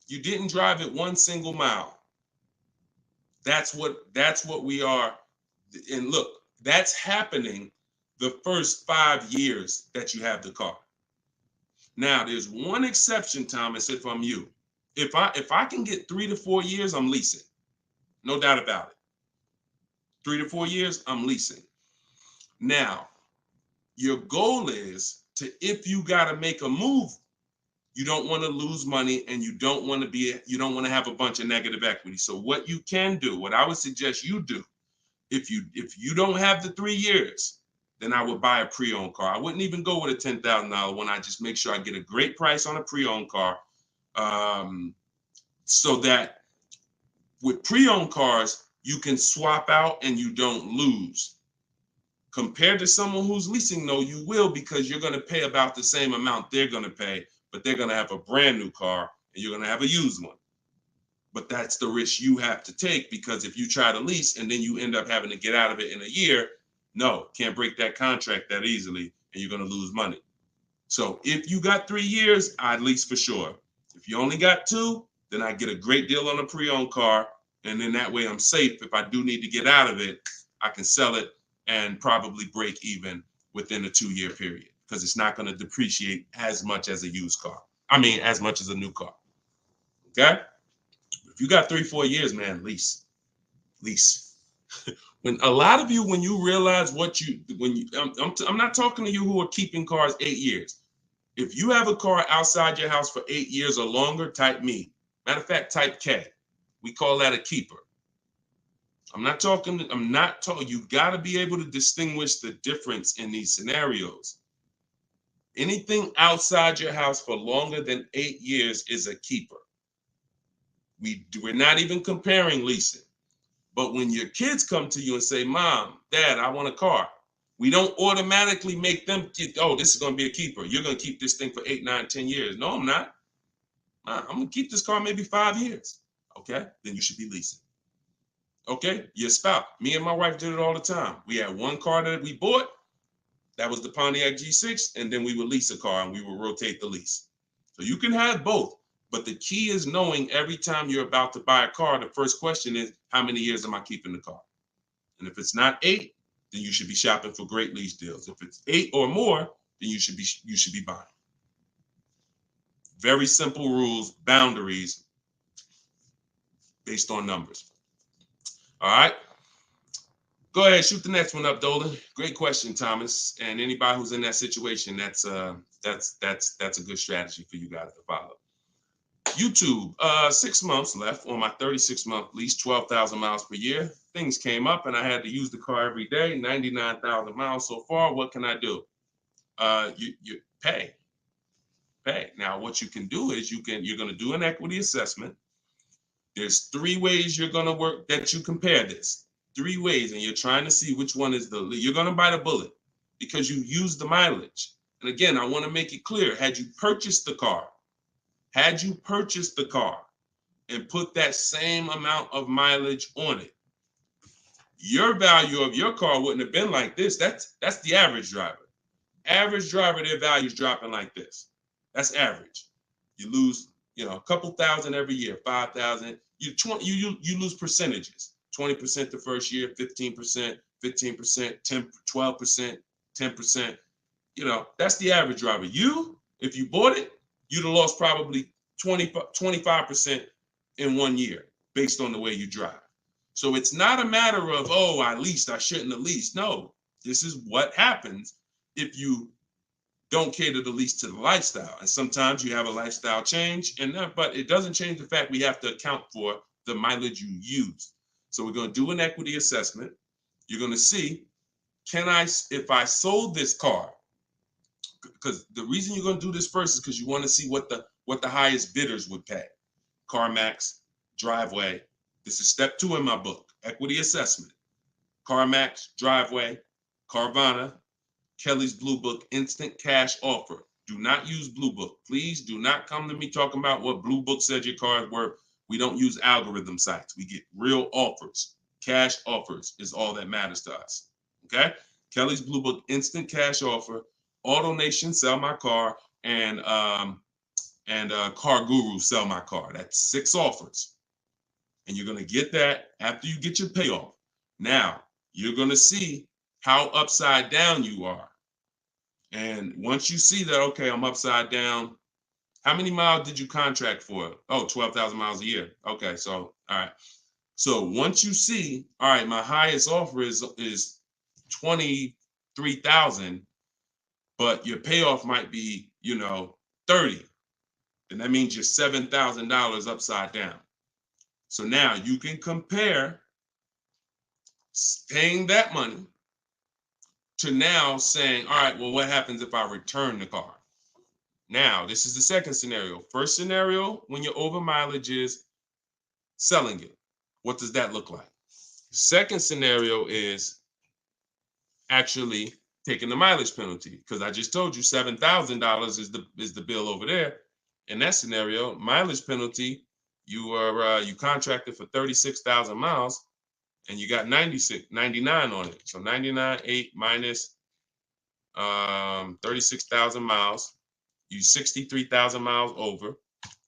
You didn't drive it one single mile. That's what we are. And look, that's happening the first 5 years that you have the car. Now, there's one exception, Thomas, if I'm you. if I can get 3 to 4 years, I'm leasing. No doubt about it. 3 to 4 years, I'm leasing. Now, your goal is to, if you got to make a move, you don't want to lose money and you don't want to have a bunch of negative equity. So what you can do, what I would suggest you do, if you don't have the 3 years, then I would buy a pre-owned car. I wouldn't even go with a $10,000 one. I just make sure I get a great price on a pre-owned car, so that with pre-owned cars, you can swap out and you don't lose. Compared to someone who's leasing, though, you will, because you're going to pay about the same amount they're going to pay, but they're going to have a brand new car and you're going to have a used one. But that's the risk you have to take, because if you try to lease and then you end up having to get out of it in a year, no, can't break that contract that easily and you're going to lose money. So if you got 3 years, I'd lease for sure. If you only got 2, then I get a great deal on a pre-owned car. And then that way I'm safe. If I do need to get out of it, I can sell it and probably break even within a 2-year period, because it's not going to depreciate as much as a used car. I mean, as much as a new car. Okay? If you got 3-4 years, man, lease. When a lot of you, when you realize I'm not talking to you who are keeping cars 8 years. If you have a car outside your house for 8 years or longer, type me. Matter of fact, type K. We call that a keeper. You got to be able to distinguish the difference in these scenarios. Anything outside your house for longer than 8 years is a keeper. We're not even comparing leasing. But when your kids come to you and say, Mom, Dad, I want a car, we don't automatically make them this is going to be a keeper. You're going to keep this thing for 8, 9, 10 years. No, I'm not. I'm going to keep this car maybe 5 years. Okay, then you should be leasing. Okay, your spouse. Me and my wife did it all the time. We had one car that we bought. That was the Pontiac G6. And then we would lease a car and we would rotate the lease. So you can have both. But the key is knowing every time you're about to buy a car, the first question is, how many years am I keeping the car? And if it's not 8, then you should be shopping for great lease deals. If it's 8 or more, then you should be buying. Very simple rules, boundaries based on numbers. All right. Go ahead, shoot the next one up, Dolan. Great question, Thomas. And anybody who's in that situation, that's a good strategy for you guys to follow. YouTube, 6 months left on my 36-month lease, 12,000 miles per year. Things came up and I had to use the car every day, 99,000 miles so far. What can I do? You pay. Now, what you can do is you're going to do an equity assessment. There's 3 ways you're going to work that you compare this. 3 ways, and you're trying to see which one is you're going to bite a bullet because you use the mileage. And again, I want to make it clear, had you purchased the car and put that same amount of mileage on it, your value of your car wouldn't have been like this. That's the average driver. Average driver, their value's dropping like this. That's average. You lose, a couple thousand every year, 5,000. You lose percentages. 20% the first year, 15%, 10%, 12%, 10%. That's the average driver. If you bought it, you'd have lost probably 25% in 1 year based on the way you drive. So it's not a matter of, I leased, I shouldn't have leased. No, this is what happens if you don't cater the lease to the lifestyle. And sometimes you have a lifestyle change, but it doesn't change the fact we have to account for the mileage you use. So we're going to do an equity assessment. You're going to see, if I sold this car, because the reason you're going to do this first is because you want to see what the highest bidders would pay. CarMax, Driveway. This is step 2 in my book, equity assessment. CarMax, Driveway, Carvana, Kelly's Blue Book, instant cash offer. Do not use Blue Book. Please do not come to me talking about what Blue Book said your car is worth. We don't use algorithm sites. We get real offers. Cash offers is all that matters to us. Okay? Kelly's Blue Book, instant cash offer. AutoNation, sell my car, and Car Guru, sell my car. That's 6 offers. And you're going to get that after you get your payoff. Now, you're going to see how upside down you are. And once you see that, okay, I'm upside down, How many miles did you contract for? Oh, 12,000 miles a year. Okay, so all right. So once you see, all right, my highest offer is 23,000, but your payoff might be, 30. Then that means you're $7,000 upside down. So now you can compare paying that money to now saying, all right, well, what happens if I return the car? Now, this is the second scenario. First scenario, when your over mileage is selling it. What does that look like? Second scenario is actually taking the mileage penalty, because I just told you $7,000 is the bill over there. In that scenario, mileage penalty, you contracted for 36,000 miles and you got 99 on it. So 99.8 minus 36,000 miles, you 63,000 miles over,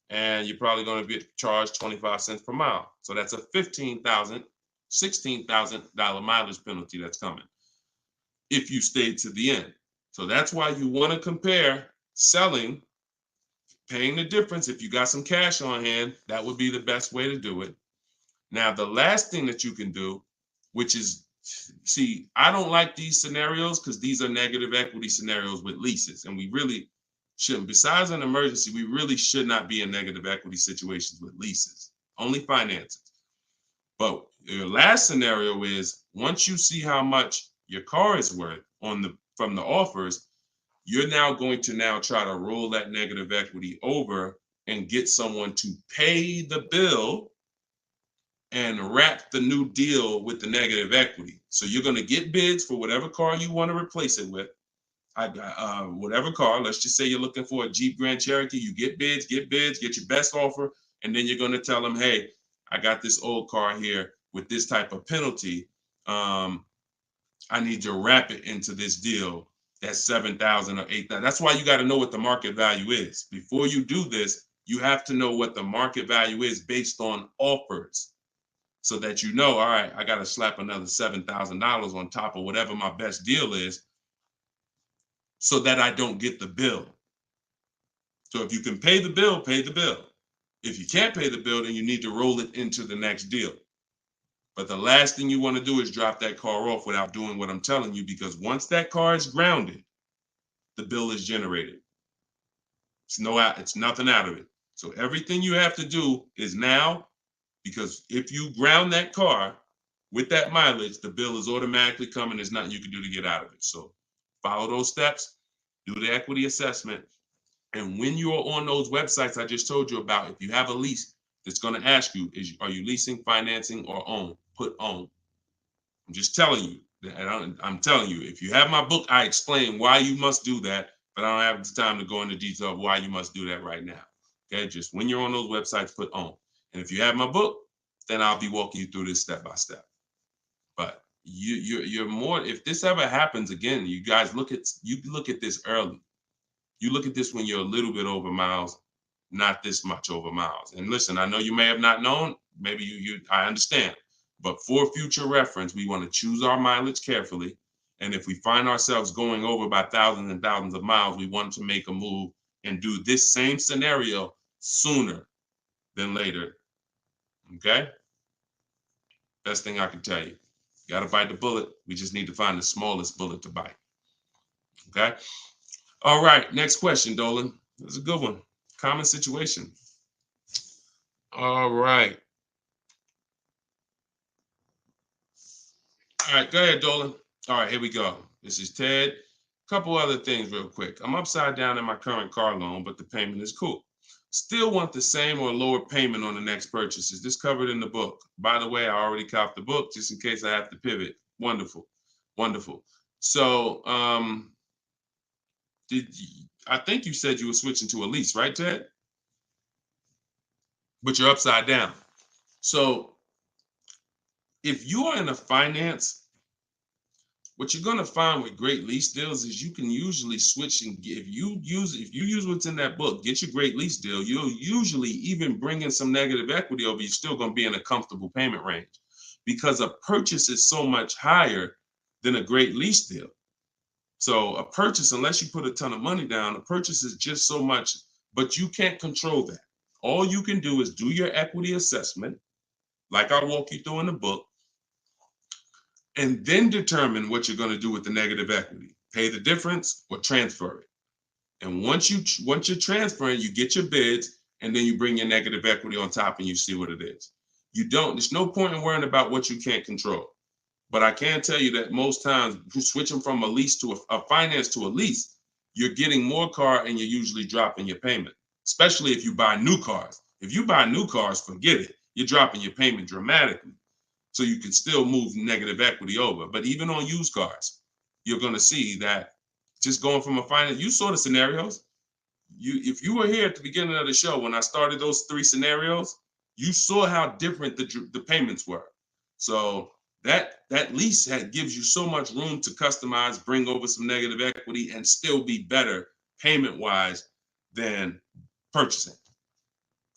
and you're probably going to be charged 25 cents per mile. So that's a $16,000 mileage penalty that's coming if you stayed to the end. So that's why you want to compare selling, paying the difference. If you got some cash on hand, that would be the best way to do it. Now, the last thing that you can do, which is, see, I don't like these scenarios because these are negative equity scenarios with leases, and we really shouldn't. Besides an emergency, we really should not be in negative equity situations with leases, only finances. But your last scenario is, once you see how much your car is worth from the offers, you're now going to try to roll that negative equity over and get someone to pay the bill and wrap the new deal with the negative equity. So you're going to get bids for whatever car you want to replace it with. Whatever car, let's just say you're looking for a Jeep Grand Cherokee, you get bids, get your best offer, and then you're going to tell them, hey, I got this old car here with this type of penalty. I need to wrap it into this deal that's 7,000 or 8,000. That's why you got to know what the market value is. Before you do this, you have to know what the market value is based on offers, so that you know, all right, I got to slap another $7,000 on top of whatever my best deal is, so that I don't get the bill. So if you can pay the bill, pay the bill. If you can't pay the bill, then you need to roll it into the next deal. But the last thing you want to do is drop that car off without doing what I'm telling you, because once that car is grounded, the bill is generated. It's nothing out of it. So everything you have to do is now, because if you ground that car with that mileage, the bill is automatically coming. There's nothing you can do to get out of it. So follow those steps, do the equity assessment. And when you're on those websites I just told you about, if you have a lease, that's going to ask you, are you leasing, financing, or own? Put own. I'm just telling you. And I'm telling you, if you have my book, I explain why you must do that, but I don't have the time to go into detail of why you must do that right now. Okay, just when you're on those websites, put own. And if you have my book, then I'll be walking you through this step by step. But you're more, if this ever happens again, you guys look at this early. You look at this when you're a little bit over miles, not this much over miles. And listen, I know you may have not known, maybe I understand, but for future reference, we want to choose our mileage carefully. And if we find ourselves going over by thousands and thousands of miles, we want to make a move and do this same scenario sooner than later. Okay? Best thing I can tell you. You got to bite the bullet. We just need to find the smallest bullet to bite. Okay? All right, next question, Dolan. That's a good one. Common situation. All right. All right, go ahead, Dolan. All right, here we go. This is Ted. A couple other things real quick. I'm upside down in my current car loan, but the payment is cool. Still want the same or lower payment on the next purchase. Is this covered in the book? By the way, I already copied the book just in case I have to pivot. Wonderful, wonderful. So, I think you said you were switching to a lease, right, Ted? But you're upside down. So if you are in a finance, what you're going to find with great lease deals is you can usually switch, and if you use what's in that book, get your great lease deal, you'll usually even bring in some negative equity over, you're still going to be in a comfortable payment range, because a purchase is so much higher than a great lease deal. So a purchase, unless you put a ton of money down, a purchase is just so much but you can't control that. All you can do is do your equity assessment, like I walk you through in the book, and then determine what you're going to do with the negative equity. Pay the difference or transfer it. And once you're transferring, you get your bids, and then you bring your negative equity on top and you see what it is. There's no point in worrying about what you can't control. But I can tell you that most times switching from a lease to a finance to a lease, you're getting more car and you're usually dropping your payment, especially if you buy new cars. If you buy new cars, forget it. You're dropping your payment dramatically. So you can still move negative equity over. But even on used cars, you're going to see that just going from a finance, you saw the scenarios. If you were here at the beginning of the show when I started those 3 scenarios, you saw how different the payments were. So that lease gives you so much room to customize, bring over some negative equity, and still be better payment-wise than purchasing.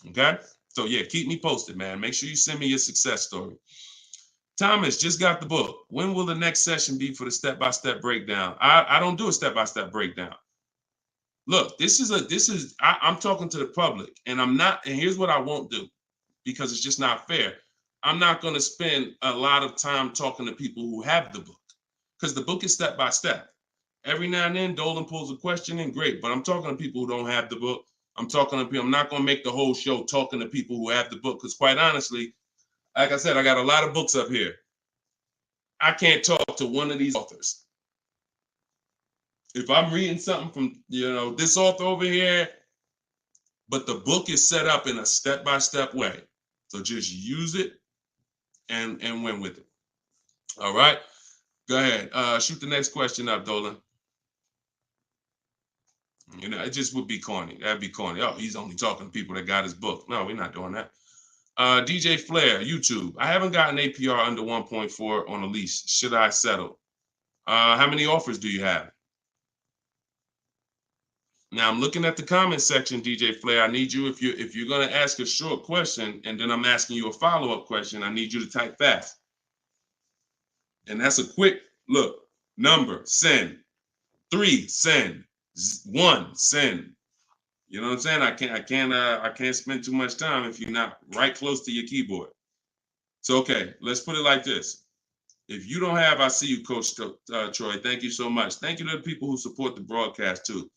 Okay? So yeah, keep me posted, man. Make sure you send me your success story. Thomas just got the book. When will the next session be for the step-by-step breakdown? I don't do a step-by-step breakdown. Look, I'm talking to the public, and here's what I won't do, because it's just not fair. I'm not going to spend a lot of time talking to people who have the book, because the book is step by step. Every now and then, Dolan pulls a question in, great, but I'm talking to people who don't have the book. I'm not going to make the whole show talking to people who have the book, because quite honestly, like I said, I got a lot of books up here. I can't talk to one of these authors. If I'm reading something from, this author over here, but the book is set up in a step-by-step way. So just use it and win with it. All right. Go ahead. Shoot the next question up, Dolan. It just would be corny. That'd be corny. Oh, he's only talking to people that got his book. No, we're not doing that. DJ Flair, YouTube. I haven't gotten APR under 1.4 on a lease. Should I settle? How many offers do you have? Now I'm looking at the comment section, DJ Flair. I need you, if you're going to ask a short question and then I'm asking you a follow-up question, I need you to type fast. And that's a quick look. Number, send. 3, send. 1, send. You know what I'm saying? I can't spend too much time if you're not right close to your keyboard. So okay, let's put it like this. If you don't have, I see you, Coach Troy. Thank you so much. Thank you to the people who support the broadcast too.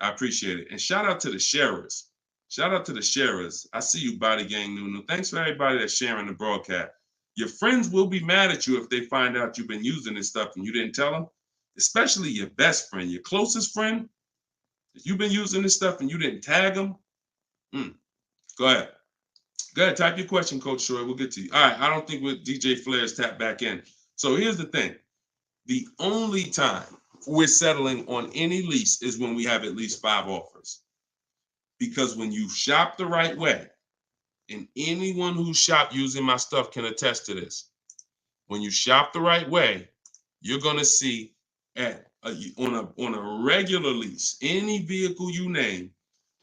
I appreciate it. And shout out to the sharers. Shout out to the sharers. I see you, Body Gang Nunu. Thanks for everybody that's sharing the broadcast. Your friends will be mad at you if they find out you've been using this stuff and you didn't tell them, especially your best friend, your closest friend. If you've been using this stuff and you didn't tag them, go ahead. Go ahead, type your question, Coach Troy. We'll get to you. All right, I don't think DJ Flair's tapped back in. So here's the thing. The only time we're settling on any lease is when we have at least 5 offers. Because when you shop the right way, and anyone who shopped using my stuff can attest to this, when you shop the right way, you're going to see on a regular lease, any vehicle you name,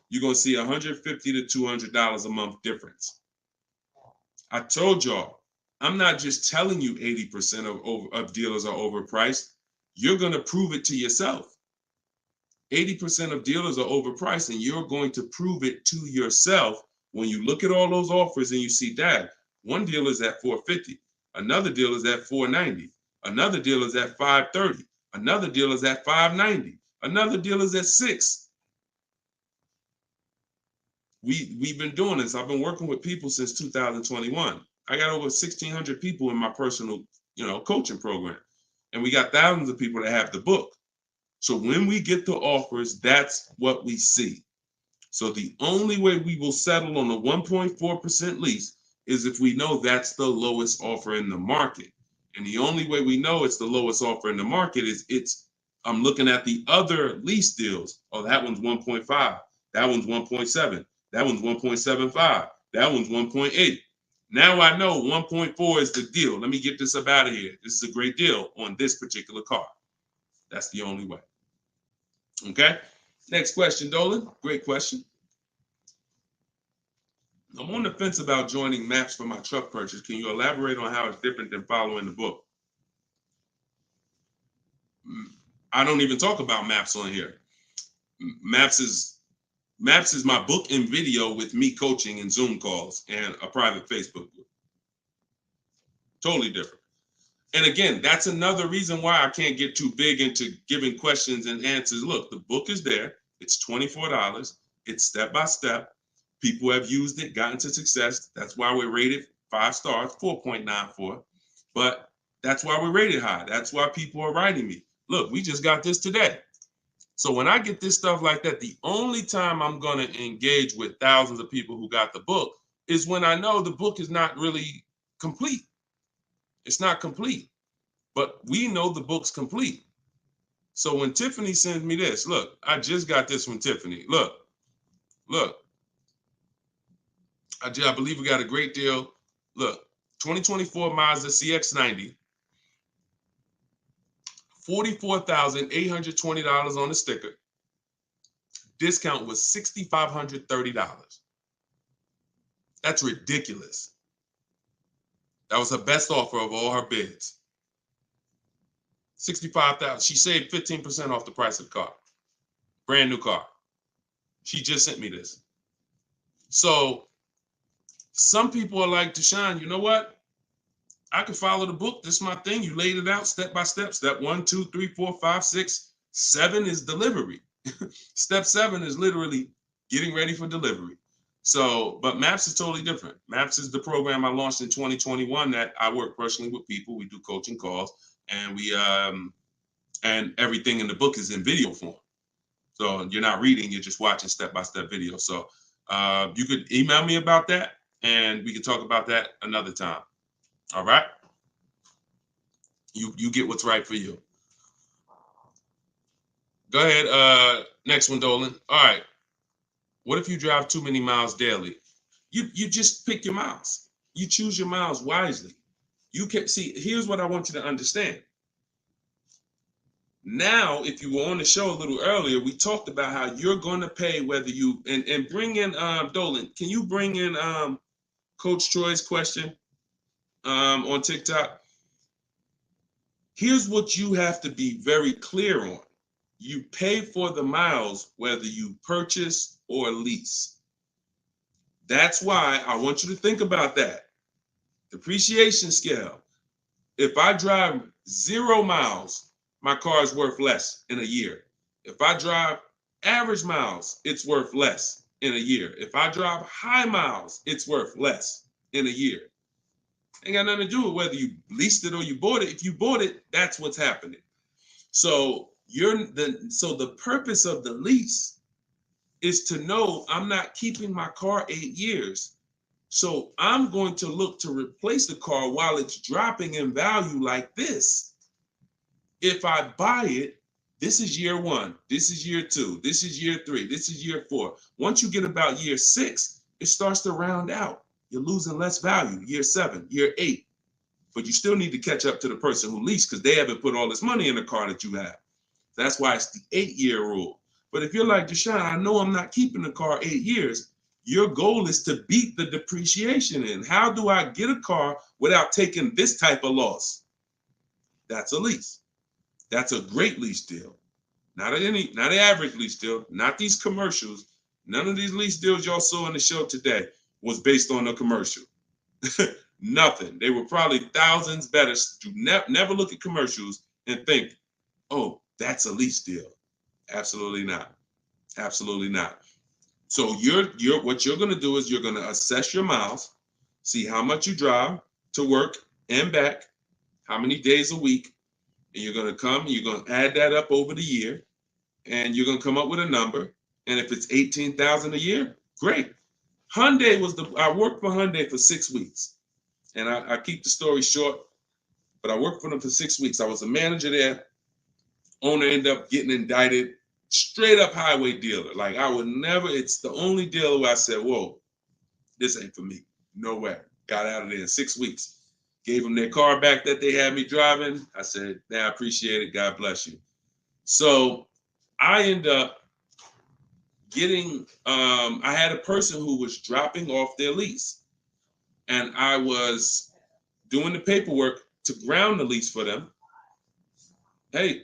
you're going to see $150 to $200 a month difference. I told y'all, I'm not just telling you 80% of dealers are overpriced. You're going to prove it to yourself. 80% of dealers are overpriced, and you're going to prove it to yourself when you look at all those offers and you see that one dealer is at $450, another dealer is at $490, another dealer is at $530, another dealer is at $590, another dealer is at $6. We've been doing this. I've been working with people since 2021. I got over 1,600 people in my personal, coaching program, and we got thousands of people that have the book. So when we get the offers, that's what we see. So the only way we will settle on a 1.4% lease is if we know that's the lowest offer in the market. And the only way we know it's the lowest offer in the market is I'm looking at the other lease deals. Oh, that one's 1.5. That one's 1.7. That one's 1.75. That one's 1.8. Now I know 1.4 is the deal. Let me get this up out of here. This is a great deal on this particular car. That's the only way. Okay. Next question, Dolan. Great question. I'm on the fence about joining maps for my truck purchase. Can you elaborate on how it's different than following the book? I don't even talk about maps on here. Maps is Maps is my book and video with me coaching and Zoom calls and a private Facebook group. Totally different. And again, that's another reason why I can't get too big into giving questions and answers. Look, the book is there. It's $24. It's step by step. People have used it, gotten to success. That's why we're rated 5 stars, 4.94. But that's why we're rated high. That's why people are writing me. Look, we just got this today. So when I get this stuff like that, the only time I'm going to engage with thousands of people who got the book is when I know the book is not really complete. It's not complete, but we know the book's complete. So when Tiffany sends me this, look, I just got this from Tiffany. Look. I believe we got a great deal. Look, 2024 Mazda CX-90, $44,820 on the sticker. Discount was $6,530. That's ridiculous. That was her best offer of all her bids. $65,000. She saved 15% off the price of the car. Brand new car. She just sent me this. So some people are like, Deshone, you know what? I can follow the book. This is my thing. You laid it out step by step. Step 1, 2, 3, 4, 5, 6, 7 is delivery. Step 7 is literally getting ready for delivery. So, but Maps is totally different. Maps is the program I launched in 2021 that I work personally with people. We do coaching calls, and we and everything in the book is in video form. So you're not reading, you're just watching step-by-step video. So you could email me about that, and we could talk about that another time. All right? You get what's right for you. Go ahead. Next one, Dolan. All right. What if you drive too many miles daily? You just pick your miles. You choose your miles wisely. You can see, here's what I want you to understand. Now, if you were on the show a little earlier, we talked about how you're going to pay whether you, and bring in, Dolan, can you bring in Coach Troy's question on TikTok? Here's what you have to be very clear on. You pay for the miles whether you purchase or lease. That's why I want you to think about that. Depreciation scale. If I drive 0 miles, my car is worth less in a year. If I drive average miles, it's worth less in a year. If I drive high miles, it's worth less in a year. Ain't got nothing to do with whether you leased it or you bought it. If you bought it, that's what's happening. So the purpose of the lease is to know I'm not keeping my car 8 years. So I'm going to look to replace the car while it's dropping in value like this. If I buy it, this is year 1, this is year 2, this is year 3, this is year 4. Once you get about year 6, it starts to round out. You're losing less value, year 7, year 8. But you still need to catch up to the person who leased because they haven't put all this money in the car that you have. That's why it's the 8-year rule. But if you're like, Deshone, I know I'm not keeping the car 8 years. Your goal is to beat the depreciation in. How do I get a car without taking this type of loss? That's a lease. That's a great lease deal. Not an average lease deal, not these commercials. None of these lease deals y'all saw in the show today was based on a commercial. Nothing. They were probably thousands better. Do never look at commercials and think, oh, that's a lease deal. Absolutely not. Absolutely not. So what you're going to do is you're going to assess your miles, see how much you drive to work and back, how many days a week, and you're going to add that up over the year, and you're going to come up with a number. And if it's $18,000 a year, great. I worked for Hyundai for 6 weeks, and I keep the story short, but I worked for them for 6 weeks. I was a manager there. Owner ended up getting indicted. Straight up highway dealer. Like I would never, it's the only dealer where I said, whoa, this ain't for me. No way. Got out of there in 6 weeks. Gave them their car back that they had me driving. I said, I appreciate it. God bless you. So I end up getting, I had a person who was dropping off their lease. And I was doing the paperwork to ground the lease for them. Hey,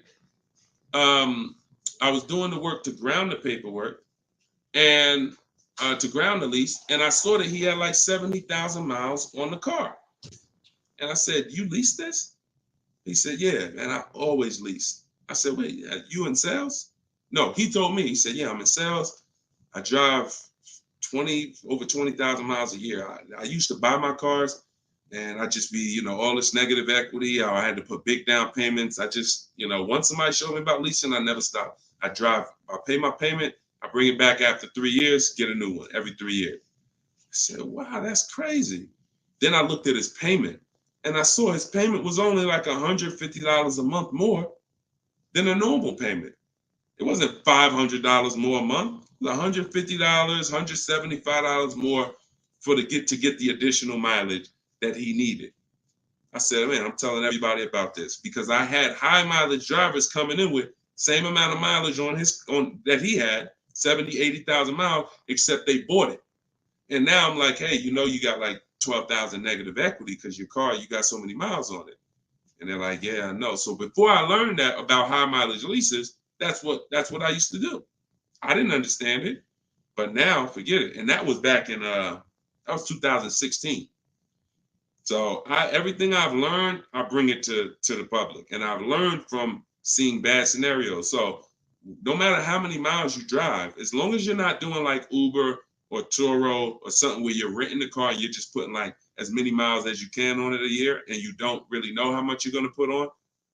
I was doing the work to ground the paperwork, and to ground the lease, and I saw that he had like 70,000 miles on the car. And I said, "You lease this?" He said, "Yeah, man, I always lease." I said, "Wait, you in sales?" No, he told me. He said, "Yeah, I'm in sales. I drive over 20,000 miles a year. I used to buy my cars, and I just be, all this negative equity. I had to put big down payments. I just, once somebody showed me about leasing, I never stop. I pay my payment, I bring it back after 3 years, get a new one every 3 years." I said, "Wow, that's crazy." Then I looked at his payment, and I saw his payment was only like $150 a month more than a normal payment. It wasn't $500 more a month. It was $150, $175 more to get the additional mileage that he needed. I said, "Man, I'm telling everybody about this," because I had high mileage drivers coming in with same amount of mileage on that he had, 70, 80,000 miles, except they bought it. And now I'm like, "Hey, you got like 12,000 negative equity because your car, you got so many miles on it." And they're like, "Yeah, I know." So before I learned that about high mileage leases, that's what I used to do. I didn't understand it, but now forget it. And that was back in that was 2016. So everything I've learned, I bring it to the public, and I've learned from seeing bad scenarios. So no matter how many miles you drive, as long as you're not doing like Uber or Turo or something where you're renting the car, you're just putting like as many miles as you can on it a year, and you don't really know how much you're going to put on.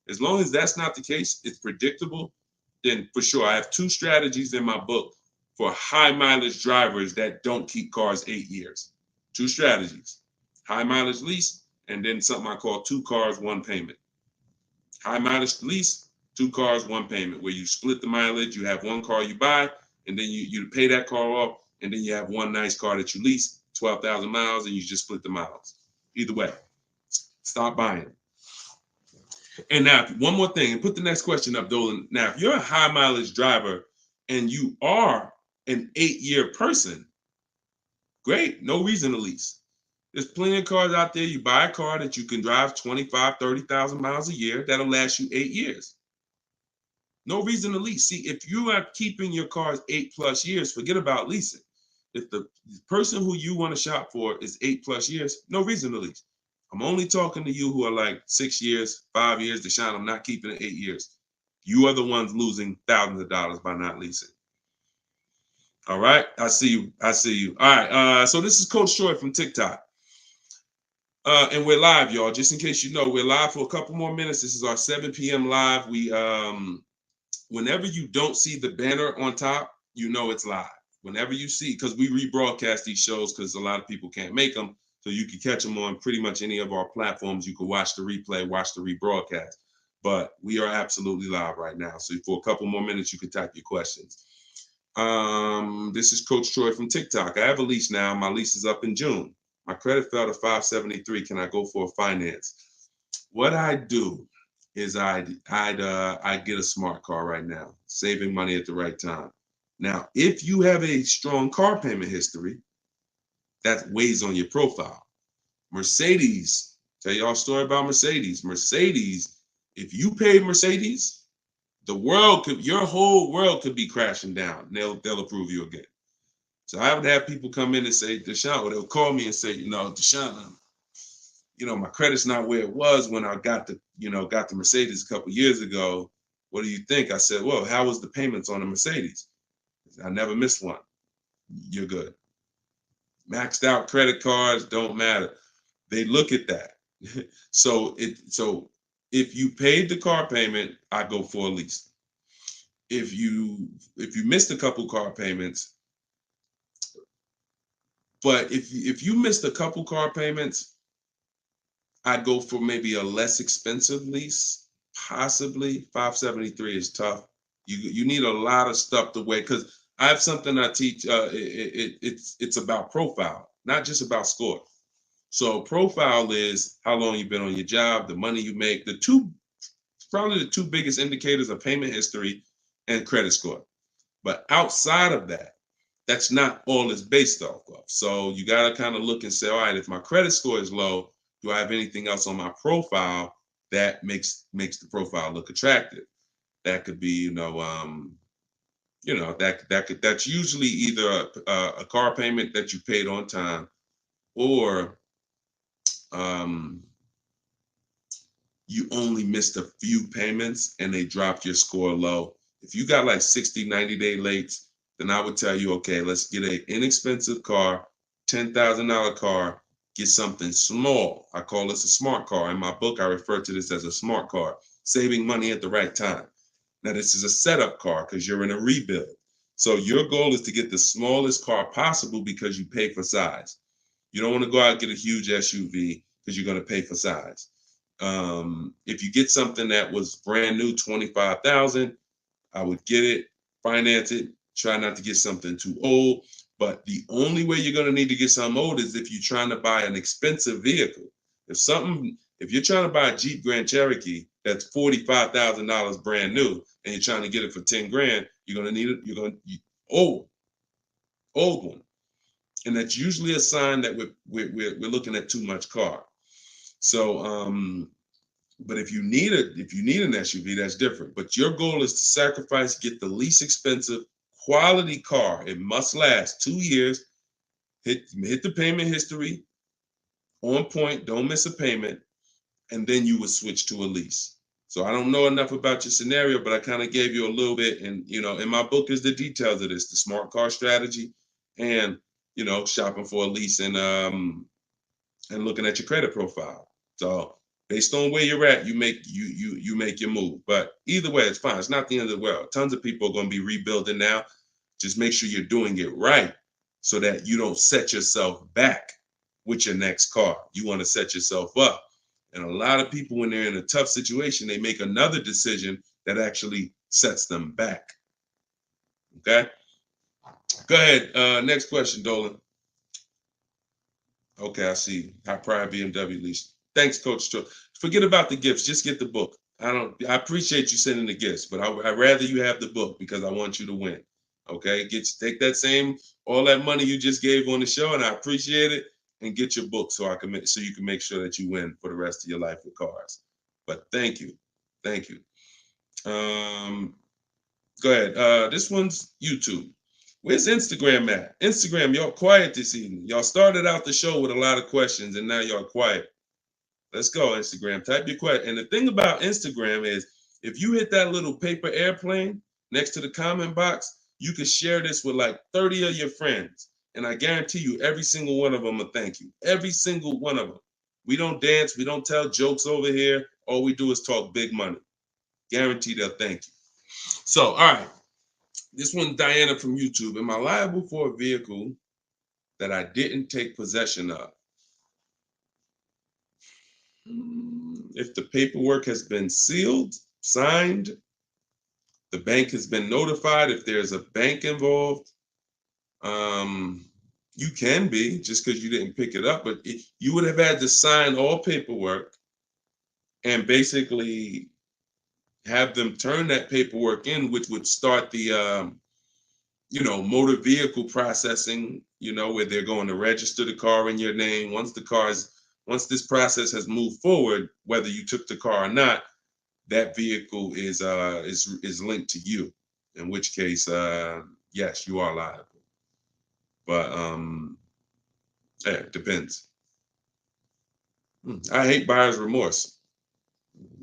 As long as that's not the case, it's predictable, then for sure. I have 2 strategies in my book for high mileage drivers that don't keep cars 8 years. 2 strategies: high mileage lease, and then something I call 2 cars, 1 payment. High mileage lease, 2 cars, 1 payment, where you split the mileage. You have 1 car you buy, and then you pay that car off, and then you have 1 nice car that you lease, 12,000 miles, and you just split the miles. Either way, stop buying. And now, one more thing, and put the next question up, Dolan. Now, if you're a high mileage driver and you are an 8-year person, great, no reason to lease. There's plenty of cars out there. You buy a car that you can drive 25, 30,000 miles a year. That'll last you 8 years. No reason to lease. See, if you are keeping your cars 8+ years, forget about leasing. If the person who you want to shop for is 8+ years, no reason to lease. I'm only talking to you who are like 6 years, 5 years. Deshone, I'm not keeping it 8 years. You are the ones losing thousands of dollars by not leasing. All right, I see you. All right, so this is Coach Troy from TikTok. And we're live, y'all. Just in case you know, we're live for a couple more minutes. This is our 7 p.m. live. We whenever you don't see the banner on top, you know it's live. Whenever you see, because we rebroadcast these shows because a lot of people can't make them, so you can catch them on pretty much any of our platforms. You can watch the replay, watch the rebroadcast. But we are absolutely live right now. So for a couple more minutes, you can type your questions. This is Coach Troy from TikTok. I have a lease now. My lease is up in June. My credit fell to 573. Can I go for a finance? What I do is I'd get a smart car right now, saving money at the right time. Now, if you have a strong car payment history, that weighs on your profile. Mercedes, tell y'all a story about Mercedes. Mercedes, if you paid Mercedes, your whole world could be crashing down. They'll approve you again. So I would have people come in and say, Deshone, or they'll call me and say, Deshone, my credit's not where it was when I got the Mercedes a couple years ago. What do you think? I said, well, how was the payments on the Mercedes? I never missed one. You're good. Maxed out credit cards don't matter. They look at that. So if you paid the car payment, I go for a lease. If you missed a couple car payments, but if you missed a couple car payments, I'd go for maybe a less expensive lease. Possibly 573 is tough. You need a lot of stuff to weigh, because I have something I teach. It's about profile, not just about score. So profile is how long you've been on your job, the money you make. Probably the 2 biggest indicators are payment history and credit score. But outside of that, that's not all it's based off of. So you got to kind of look and say, all right, if my credit score is low, do I have anything else on my profile that makes the profile look attractive? That could be, you know, that's usually either a car payment that you paid on time, or um, you only missed a few payments and they dropped your score low. If you got like 60, 90-day late, then I would tell you, okay, let's get an inexpensive car, $10,000 car, get something small. I call this a smart car. In my book, I refer to this as a smart car, saving money at the right time. Now, this is a setup car because you're in a rebuild. So your goal is to get the smallest car possible because you pay for size. You don't want to go out and get a huge SUV because you're going to pay for size. If you get something that was brand new, 25,000, I would get it, finance it, try not to get something too old. But the only way you're going to need to get something old is if you're trying to buy an expensive vehicle. If you're trying to buy a Jeep Grand Cherokee that's $45,000 brand new and you're trying to get it for 10 grand, you're going to need it. Old one, and that's usually a sign that we're looking at too much car. So, but if you need an SUV, that's different. But your goal is to sacrifice, get the least expensive quality car. It must last 2 years. Hit the payment history on point. Don't miss a payment, and then you would switch to a lease. So I don't know enough about your scenario, but I kind of gave you a little bit. And in my book is the details of this, the smart car strategy, and shopping for a lease, and looking at your credit profile. So based on where you're at, you make your move. But either way, it's fine. It's not the end of the world. Tons of people are going to be rebuilding now. Just make sure you're doing it right so that you don't set yourself back with your next car. You want to set yourself up. And a lot of people, when they're in a tough situation, they make another decision that actually sets them back. Okay? Go ahead. Next question, Dolan. Okay, I see. High pride BMW lease. Thanks, Coach Cho. Forget about the gifts. Just get the book. I appreciate you sending the gifts, but I'd rather you have the book because I want you to win. Okay, take all that money you just gave on the show, and I appreciate it, and get your book so you can make sure that you win for the rest of your life with cars. But thank you. Go ahead. This one's YouTube. Where's Instagram at? Instagram, y'all quiet this evening. Y'all started out the show with a lot of questions, and now y'all quiet. Let's go, Instagram. Type your question. And the thing about Instagram is, if you hit that little paper airplane next to the comment box, you can share this with like 30 of your friends. And I guarantee you, every single one of them will thank you. Every single one of them. We don't dance. We don't tell jokes over here. All we do is talk big money. Guarantee they'll thank you. So, all right. This one, Diana from YouTube. Am I liable for a vehicle that I didn't take possession of? If the paperwork has been sealed, signed, the bank has been notified, if there's a bank involved, you can be, just because you didn't pick it up, but you would have had to sign all paperwork and basically have them turn that paperwork in, which would start the motor vehicle processing, where they're going to register the car in your name. Once this process has moved forward, whether you took the car or not, that vehicle is linked to you. In which case, yes, you are liable. But yeah, it depends. I hate buyer's remorse.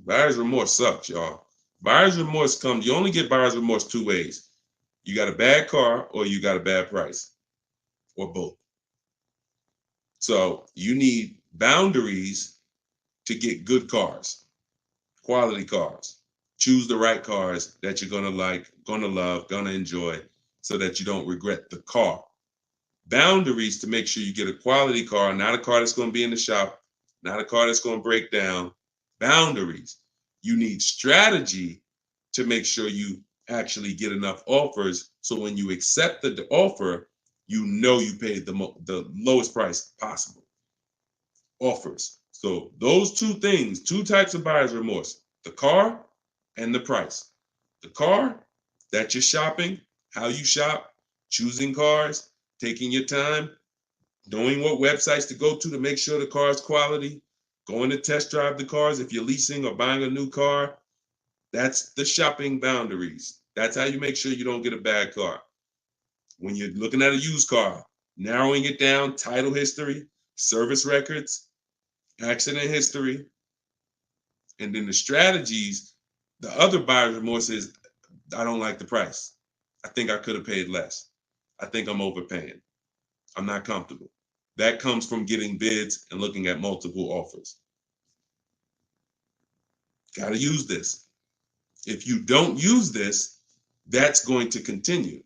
Buyer's remorse sucks, y'all. Buyer's remorse comes. You only get buyer's remorse two ways. You got a bad car or you got a bad price, or both. So you need boundaries to get good cars, quality cars. Choose the right cars that you're gonna like, gonna love, gonna enjoy, so that you don't regret the car. Boundaries to make sure you get a quality car, not a car that's gonna be in the shop, not a car that's gonna break down. Boundaries. You need strategy to make sure you actually get enough offers, so when you accept the offer, you paid the lowest price possible. Offers. So those two things, two types of buyer's remorse: the car and the price. The car, that you're shopping, how you shop, choosing cars, taking your time, knowing what websites to go to make sure the car is quality, going to test drive the cars if you're leasing or buying a new car. That's the shopping boundaries. That's how you make sure you don't get a bad car. When you're looking at a used car, narrowing it down, title history, service records, accident history, and then the strategies. The other buyer's remorse is, I don't like the price. I think I could have paid less. I think I'm overpaying. I'm not comfortable. That comes from getting bids and looking at multiple offers. Got to use this. If you don't use this, that's going to continue.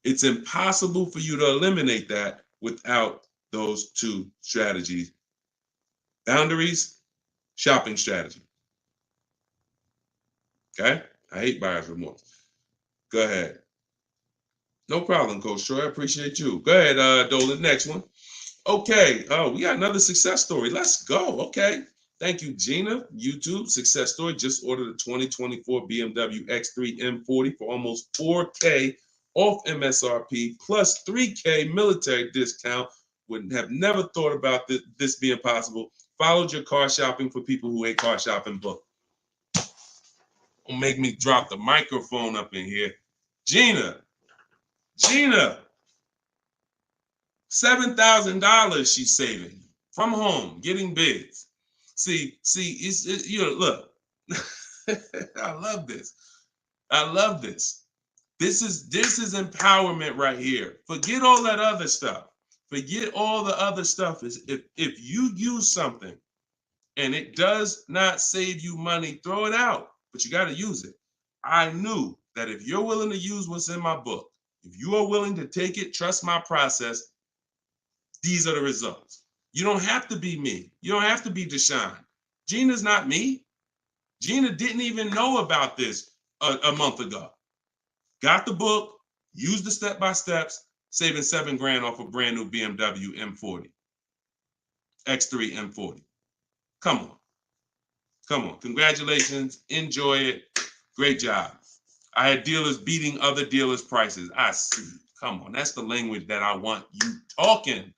It's impossible for you to eliminate that without those two strategies. Boundaries, shopping strategy. Okay? I hate buyer's remorse. Go ahead. No problem, Coach Troy. I appreciate you. Go ahead, Dolan. Next one. Okay. Oh, we got another success story. Let's go. Okay. Thank you, Gina. YouTube success story. Just ordered a 2024 BMW X3 M40 for almost $4K off MSRP plus $3K military discount. Would have never thought about this being possible. Followed your car shopping for people who hate car shopping book. Don't make me drop the microphone up in here. Gina, $7,000 she's saving from home, getting bids. See, look, I love this. I love this. This is empowerment right here. Forget all that other stuff. Forget all the other stuff. Is if you use something and it does not save you money, throw it out. But you got to use it. I knew that if you're willing to use what's in my book, if you are willing to take it, trust my process, these are the results. You don't have to be me. You don't have to be Deshone. Gina's not me. Gina didn't even know about this a month ago. Got the book, used the step-by-steps, saving $7,000 off a brand new BMW M40. X3 M40. Come on. Come on. Congratulations. Enjoy it. Great job. I had dealers beating other dealers' prices. I see. Come on. That's the language that I want you talking.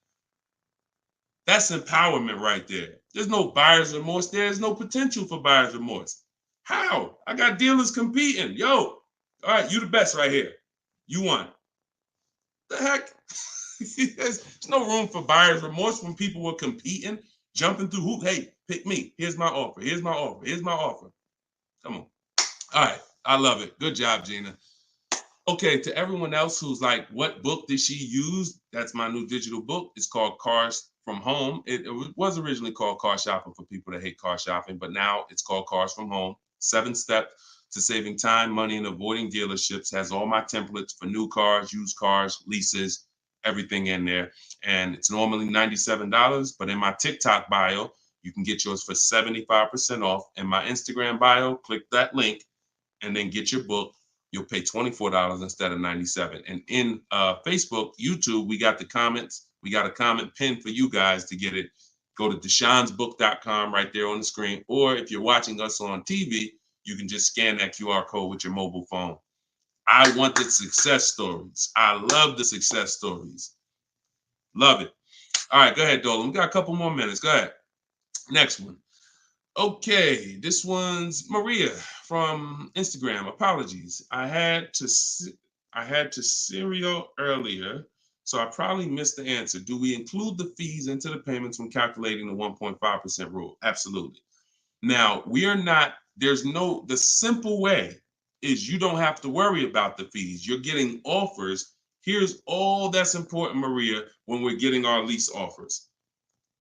That's empowerment right there. There's no buyer's remorse. There's no potential for buyer's remorse. How? I got dealers competing. Yo, all right, you the best right here. You won. The heck? There's no room for buyer's remorse when people were competing, jumping through hoops. Hey, pick me. Here's my offer. Here's my offer. Here's my offer. Come on. All right. I love it. Good job, Gina. Okay, to everyone else who's like, what book did she use? That's my new digital book. It's called Cars from Home. It was originally called Car Shopping for people that hate car shopping, but now it's called Cars from Home. 7 steps to saving time, money, and avoiding dealerships. Has all my templates for new cars, used cars, leases, everything in there. And it's normally $97, but in my TikTok bio, you can get yours for 75% off. In my Instagram bio, click that link and then get your book. You'll pay $24 instead of $97. And in Facebook, YouTube, we got the comments. We got a comment pinned for you guys to get it. Go to deshonsbook.com right there on the screen. Or if you're watching us on TV, you can just scan that QR code with your mobile phone. I want the success stories. I love the success stories. Love it. All right, go ahead, Dolan. We got a couple more minutes. Go ahead. Next one. Okay, this one's Maria from Instagram. Apologies. I had to serial earlier, so I probably missed the answer. Do we include the fees into the payments when calculating the 1.5% rule? Absolutely. Now, the simple way is you don't have to worry about the fees. You're getting offers. Here's all that's important, Maria, when we're getting our lease offers.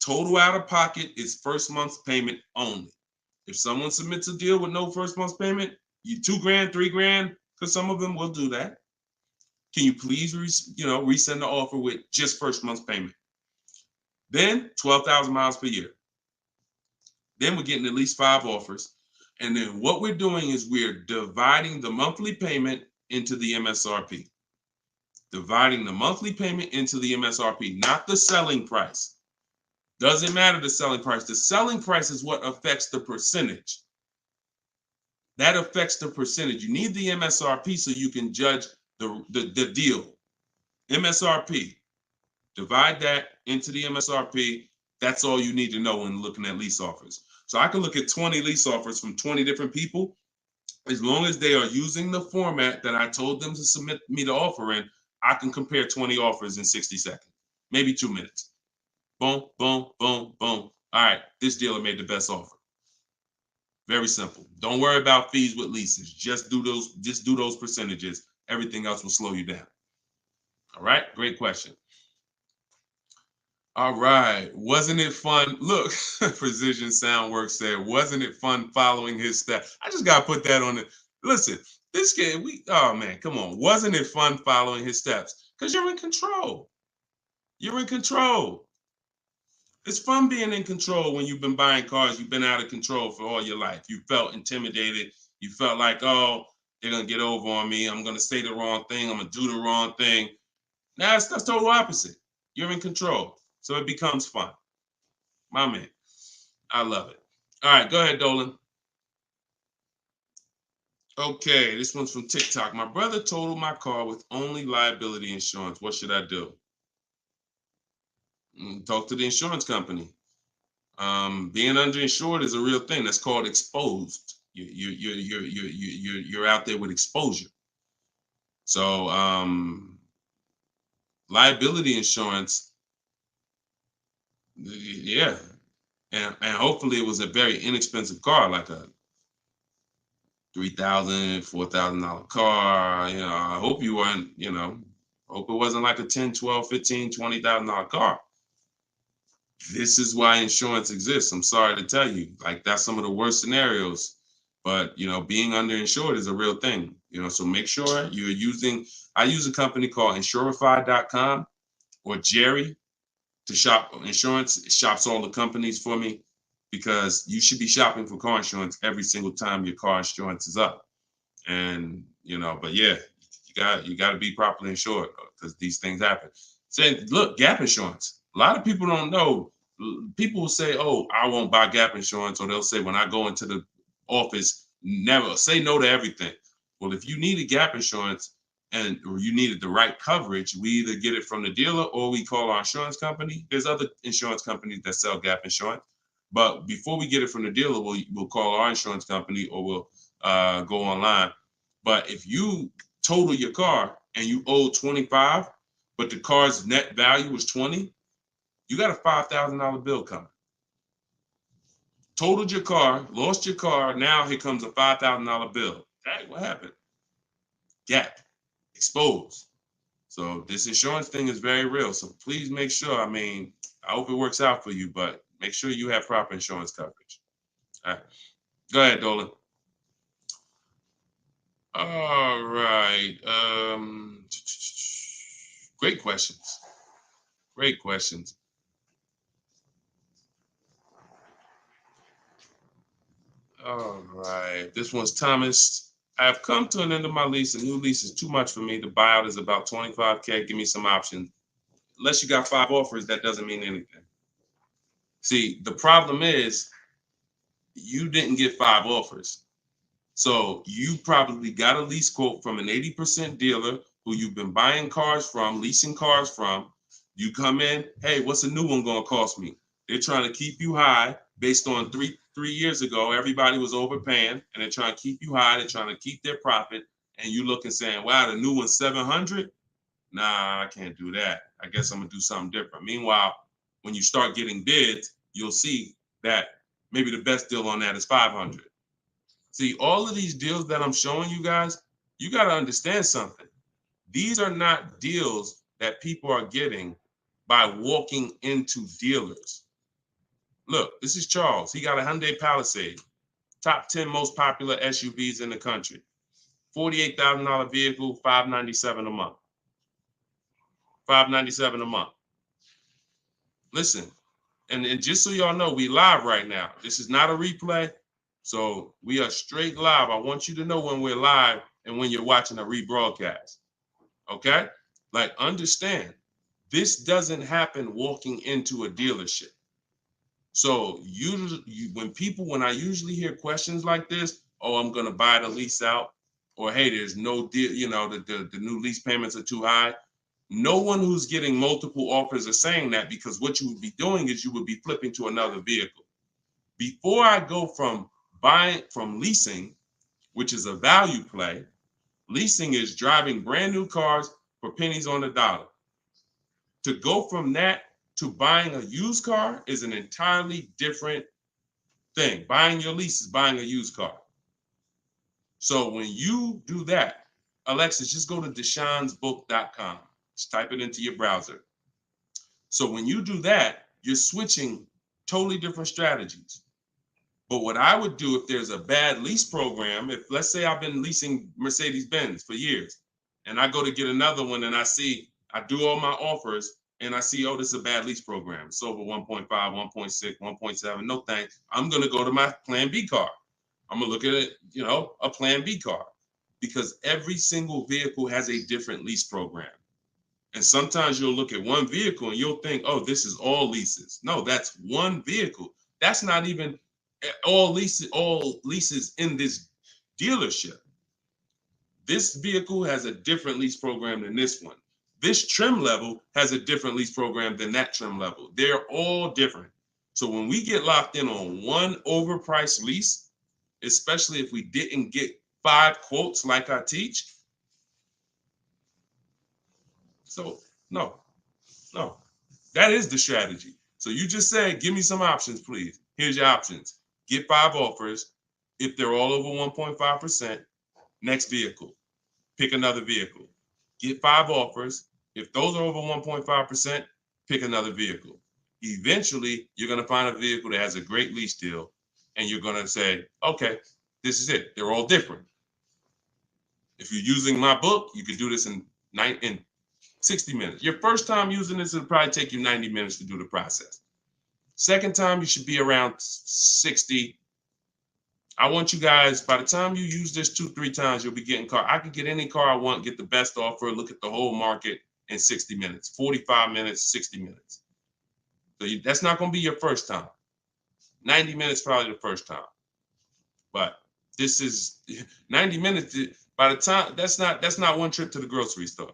Total out of pocket is first month's payment only. If someone submits a deal with no first month's payment, you $2,000, $3,000, because some of them will do that. Can you please, resend the offer with just first month's payment? Then 12,000 miles per year. Then we're getting at least 5 offers. And then what we're doing is we're dividing the monthly payment into the MSRP. Dividing the monthly payment into the MSRP, not the selling price. Doesn't matter the selling price. The selling price is what affects the percentage. That affects the percentage. You need the MSRP so you can judge the deal. MSRP. Divide that into the MSRP. That's all you need to know when looking at lease offers. So I can look at 20 lease offers from 20 different people, As long as they are using the format that I told them to submit me the offer in, I can compare 20 offers in 60 seconds, maybe 2 minutes. Boom, boom, boom, boom. All right, this dealer made the best offer. Very simple. Don't worry about fees with leases. Just do those percentages. Everything else will slow you down. All right, great question. All right, wasn't it fun? Look, Precision Soundworks said, wasn't it fun following his steps? I just gotta put that on it. Listen, this game, oh man, come on. Wasn't it fun following his steps? Because you're in control. You're in control. It's fun being in control when you've been buying cars. You've been out of control for all your life. You felt intimidated. You felt like, oh, they're gonna get over on me. I'm gonna say the wrong thing. I'm gonna do the wrong thing. Now it's the total opposite. You're in control. So it becomes fun. My man. I love it. All right, go ahead, Dolan. Okay, this one's from TikTok. My brother totaled my car with only liability insurance. What should I do? Talk to the insurance company. Being underinsured is a real thing. That's called exposed. You're out there with exposure. So liability insurance, yeah, and hopefully it was a very inexpensive car, like a $3,000, $4,000 car. You know, I hope you weren't. You know, hope it wasn't like a $10,000, $12,000, $15,000, $20,000 car. This is why insurance exists. I'm sorry to tell you, like that's some of the worst scenarios. But you know, being underinsured is a real thing. You know, so make sure you're using. I use a company called Insurify.com or Jerry to shop insurance. It shops all the companies for me because you should be shopping for car insurance every single time your car insurance is up. And you know, but yeah, you got to be properly insured because these things happen. Say, look, gap insurance. A lot of people don't know. People will say, "Oh, I won't buy gap insurance," or they'll say, "When I go into the office, never say no to everything." Well, if you needed gap insurance or you needed the right coverage, we either get it from the dealer or we call our insurance company. There's other insurance companies that sell gap insurance, but before we get it from the dealer, we'll call our insurance company or we'll go online. But if you total your car and you owe 25, but the car's net value was 20, you got a $5,000 bill coming. Totaled your car, lost your car. Now here comes a $5,000 bill. Hey, what happened? Gap, exposed. So this insurance thing is very real. So please make sure. I mean, I hope it works out for you, but make sure you have proper insurance coverage. All right, go ahead, Dolan. All right. Great questions. Great questions. All right. This one's Thomas. I have come to an end of my lease. A new lease is too much for me. The buyout is about 25K. Give me some options. Unless you got 5 offers, that doesn't mean anything. See, the problem is you didn't get 5 offers. So you probably got a lease quote from an 80% dealer who you've been buying cars from, leasing cars from. You come in, hey, what's a new one going to cost me? They're trying to keep you high based on three years ago. Everybody was overpaying and they're trying to keep you high. They're trying to keep their profit. And you look and saying, wow, the new one's 700. Nah, I can't do that. I guess I'm going to do something different. Meanwhile, when you start getting bids, you'll see that maybe the best deal on that is 500. See, all of these deals that I'm showing you guys, you got to understand something. These are not deals that people are getting by walking into dealers. Look, this is Charles. He got a Hyundai Palisade, top 10 most popular SUVs in the country. $48,000 vehicle, $597 a month. $597 a month. Listen, and just so y'all know, we live right now. This is not a replay. So we are straight live. I want you to know when we're live and when you're watching a rebroadcast. Okay? Like, understand, this doesn't happen walking into a dealership. So when I usually hear questions like this, oh, I'm gonna buy the lease out, or hey, there's no deal, you know, the new lease payments are too high. No one who's getting multiple offers are saying that, because what you would be doing is you would be flipping to another vehicle. Before I go from leasing, which is a value play. Leasing is driving brand new cars for pennies on the dollar. To go from that to buying a used car is an entirely different thing. Buying your lease is buying a used car. So when you do that, Alexis, just go to deshonesbook.com. Just type it into your browser. So when you do that, you're switching totally different strategies. But what I would do if there's a bad lease program, if let's say I've been leasing Mercedes-Benz for years and I go to get another one and I do all my offers and I see, oh, this is a bad lease program. It's over 1.5, 1.6, 1.7. No thanks. I'm going to go to my plan B car. I'm going to look at it, a plan B car, because every single vehicle has a different lease program. And sometimes you'll look at one vehicle and you'll think, oh, this is all leases. No, that's one vehicle. That's not even all leases in this dealership. This vehicle has a different lease program than this one. This trim level has a different lease program than that trim level. They're all different. So when we get locked in on one overpriced lease, especially if we didn't get 5 quotes like I teach, so no, that is the strategy. So you just say, give me some options, please. Here's your options. Get 5 offers. If they're all over 1.5%, next vehicle, pick another vehicle. Get 5 offers. If those are over 1.5%, pick another vehicle. Eventually, you're going to find a vehicle that has a great lease deal, and you're going to say, okay, this is it. They're all different. If you're using my book, you can do this in 60 minutes. Your first time using this, it'll probably take you 90 minutes to do the process. Second time, you should be around 60. I want you guys, by the time you use this 2-3 times, you'll be getting car. I can get any car I want, get the best offer, look at the whole market in 60 minutes, 45 minutes, 60 minutes. So that's not going to be your first time. 90 minutes probably the first time. But this is 90 minutes. By the time, that's not one trip to the grocery store.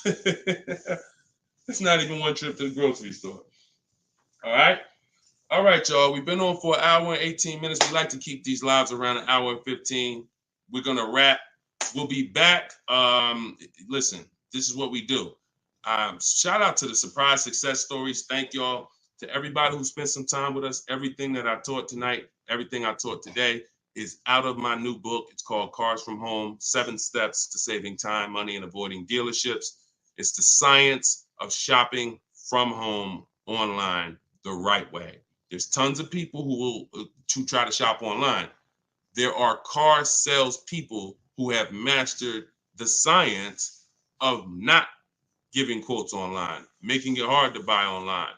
It's not even one trip to the grocery store. All right, y'all. We've been on for an hour and 18 minutes. We like to keep these lives around an hour and 15. We're gonna wrap. We'll be back. Listen, this is what we do. Shout out to the surprise success stories. Thank y'all to everybody who spent some time with us. Everything that I taught tonight, everything I taught today is out of my new book. It's called Cars from Home, 7 Steps to Saving Time, Money, and Avoiding Dealerships. It's the science of shopping from home online the right way. There's tons of people who try to shop online. There are car sales people who have mastered the science of not giving quotes online, making it hard to buy online.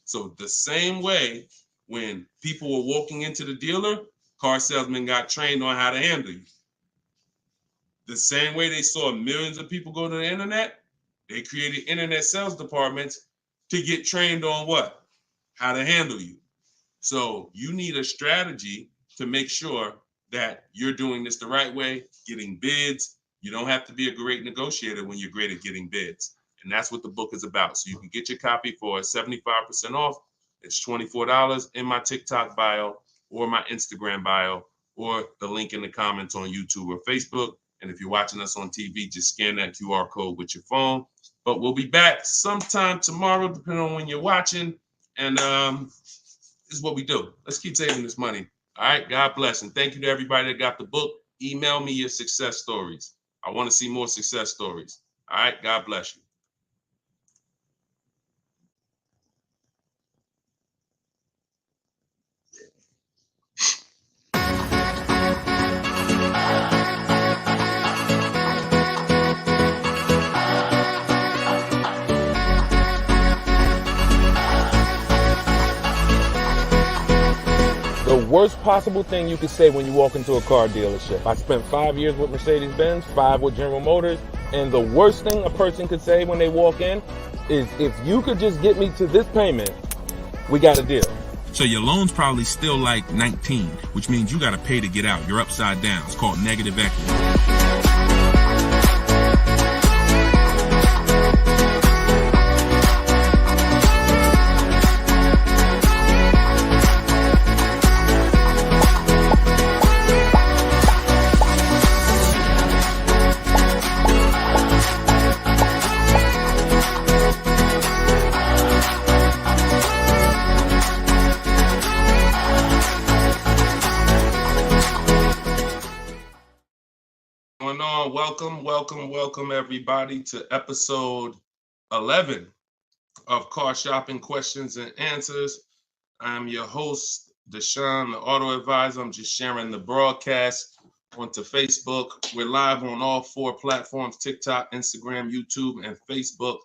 So the same way when people were walking into the dealer, car salesmen got trained on how to handle you. The same way they saw millions of people go to the internet, they created internet sales departments to get trained on what? How to handle you. So you need a strategy to make sure that you're doing this the right way, getting bids. You don't have to be a great negotiator when you're great at getting bids. And that's what the book is about. So you can get your copy for 75% off. It's $24 in my TikTok bio or my Instagram bio or the link in the comments on YouTube or Facebook. And if you're watching us on TV, just scan that QR code with your phone. But we'll be back sometime tomorrow, depending on when you're watching. And this is what we do. Let's keep saving this money. All right. God bless. And thank you to everybody that got the book. Email me your success stories. I want to see more success stories. All right. God bless you. The worst possible thing you could say when you walk into a car dealership. I spent 5 years with Mercedes-Benz, 5 with General Motors, and the worst thing a person could say when they walk in is, if you could just get me to this payment, we got a deal. So your loan's probably still like 19, which means you got to pay to get out. You're upside down. It's called negative equity. Welcome everybody to episode 11 of Car Shopping Questions and Answers. I'm your host, Deshone the Auto Advisor. I'm just sharing the broadcast onto Facebook. We're live on all 4 platforms: TikTok, Instagram, YouTube, and Facebook.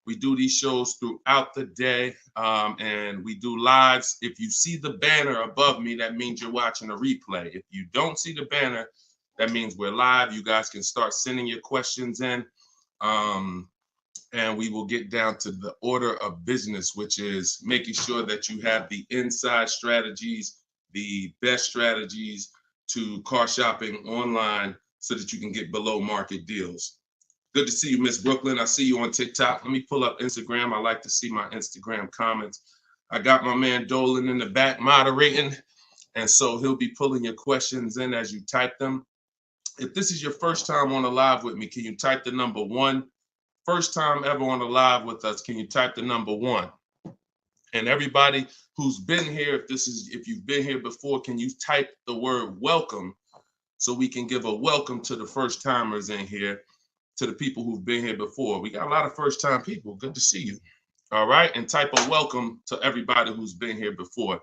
We do these shows throughout the day, and we do lives. If you see the banner above me, that means you're watching a replay. If you don't see the banner, that means we're live. You guys can start sending your questions in, and we will get down to the order of business, which is making sure that you have the inside strategies, the best strategies to car shopping online so that you can get below market deals. Good to see you, Miss Brooklyn. I see you on TikTok. Let me pull up Instagram. I like to see my Instagram comments. I got my man Dolan in the back moderating, and so he'll be pulling your questions in as you type them. If this is your first time on a live with me, can you type the number 1? First time ever on a live with us, can you type the number 1? And everybody who's been here, if you've been here before, can you type the word welcome so we can give a welcome to the first timers in here, to the people who've been here before. We got a lot of first time people. Good to see you. All right. And type a welcome to everybody who's been here before.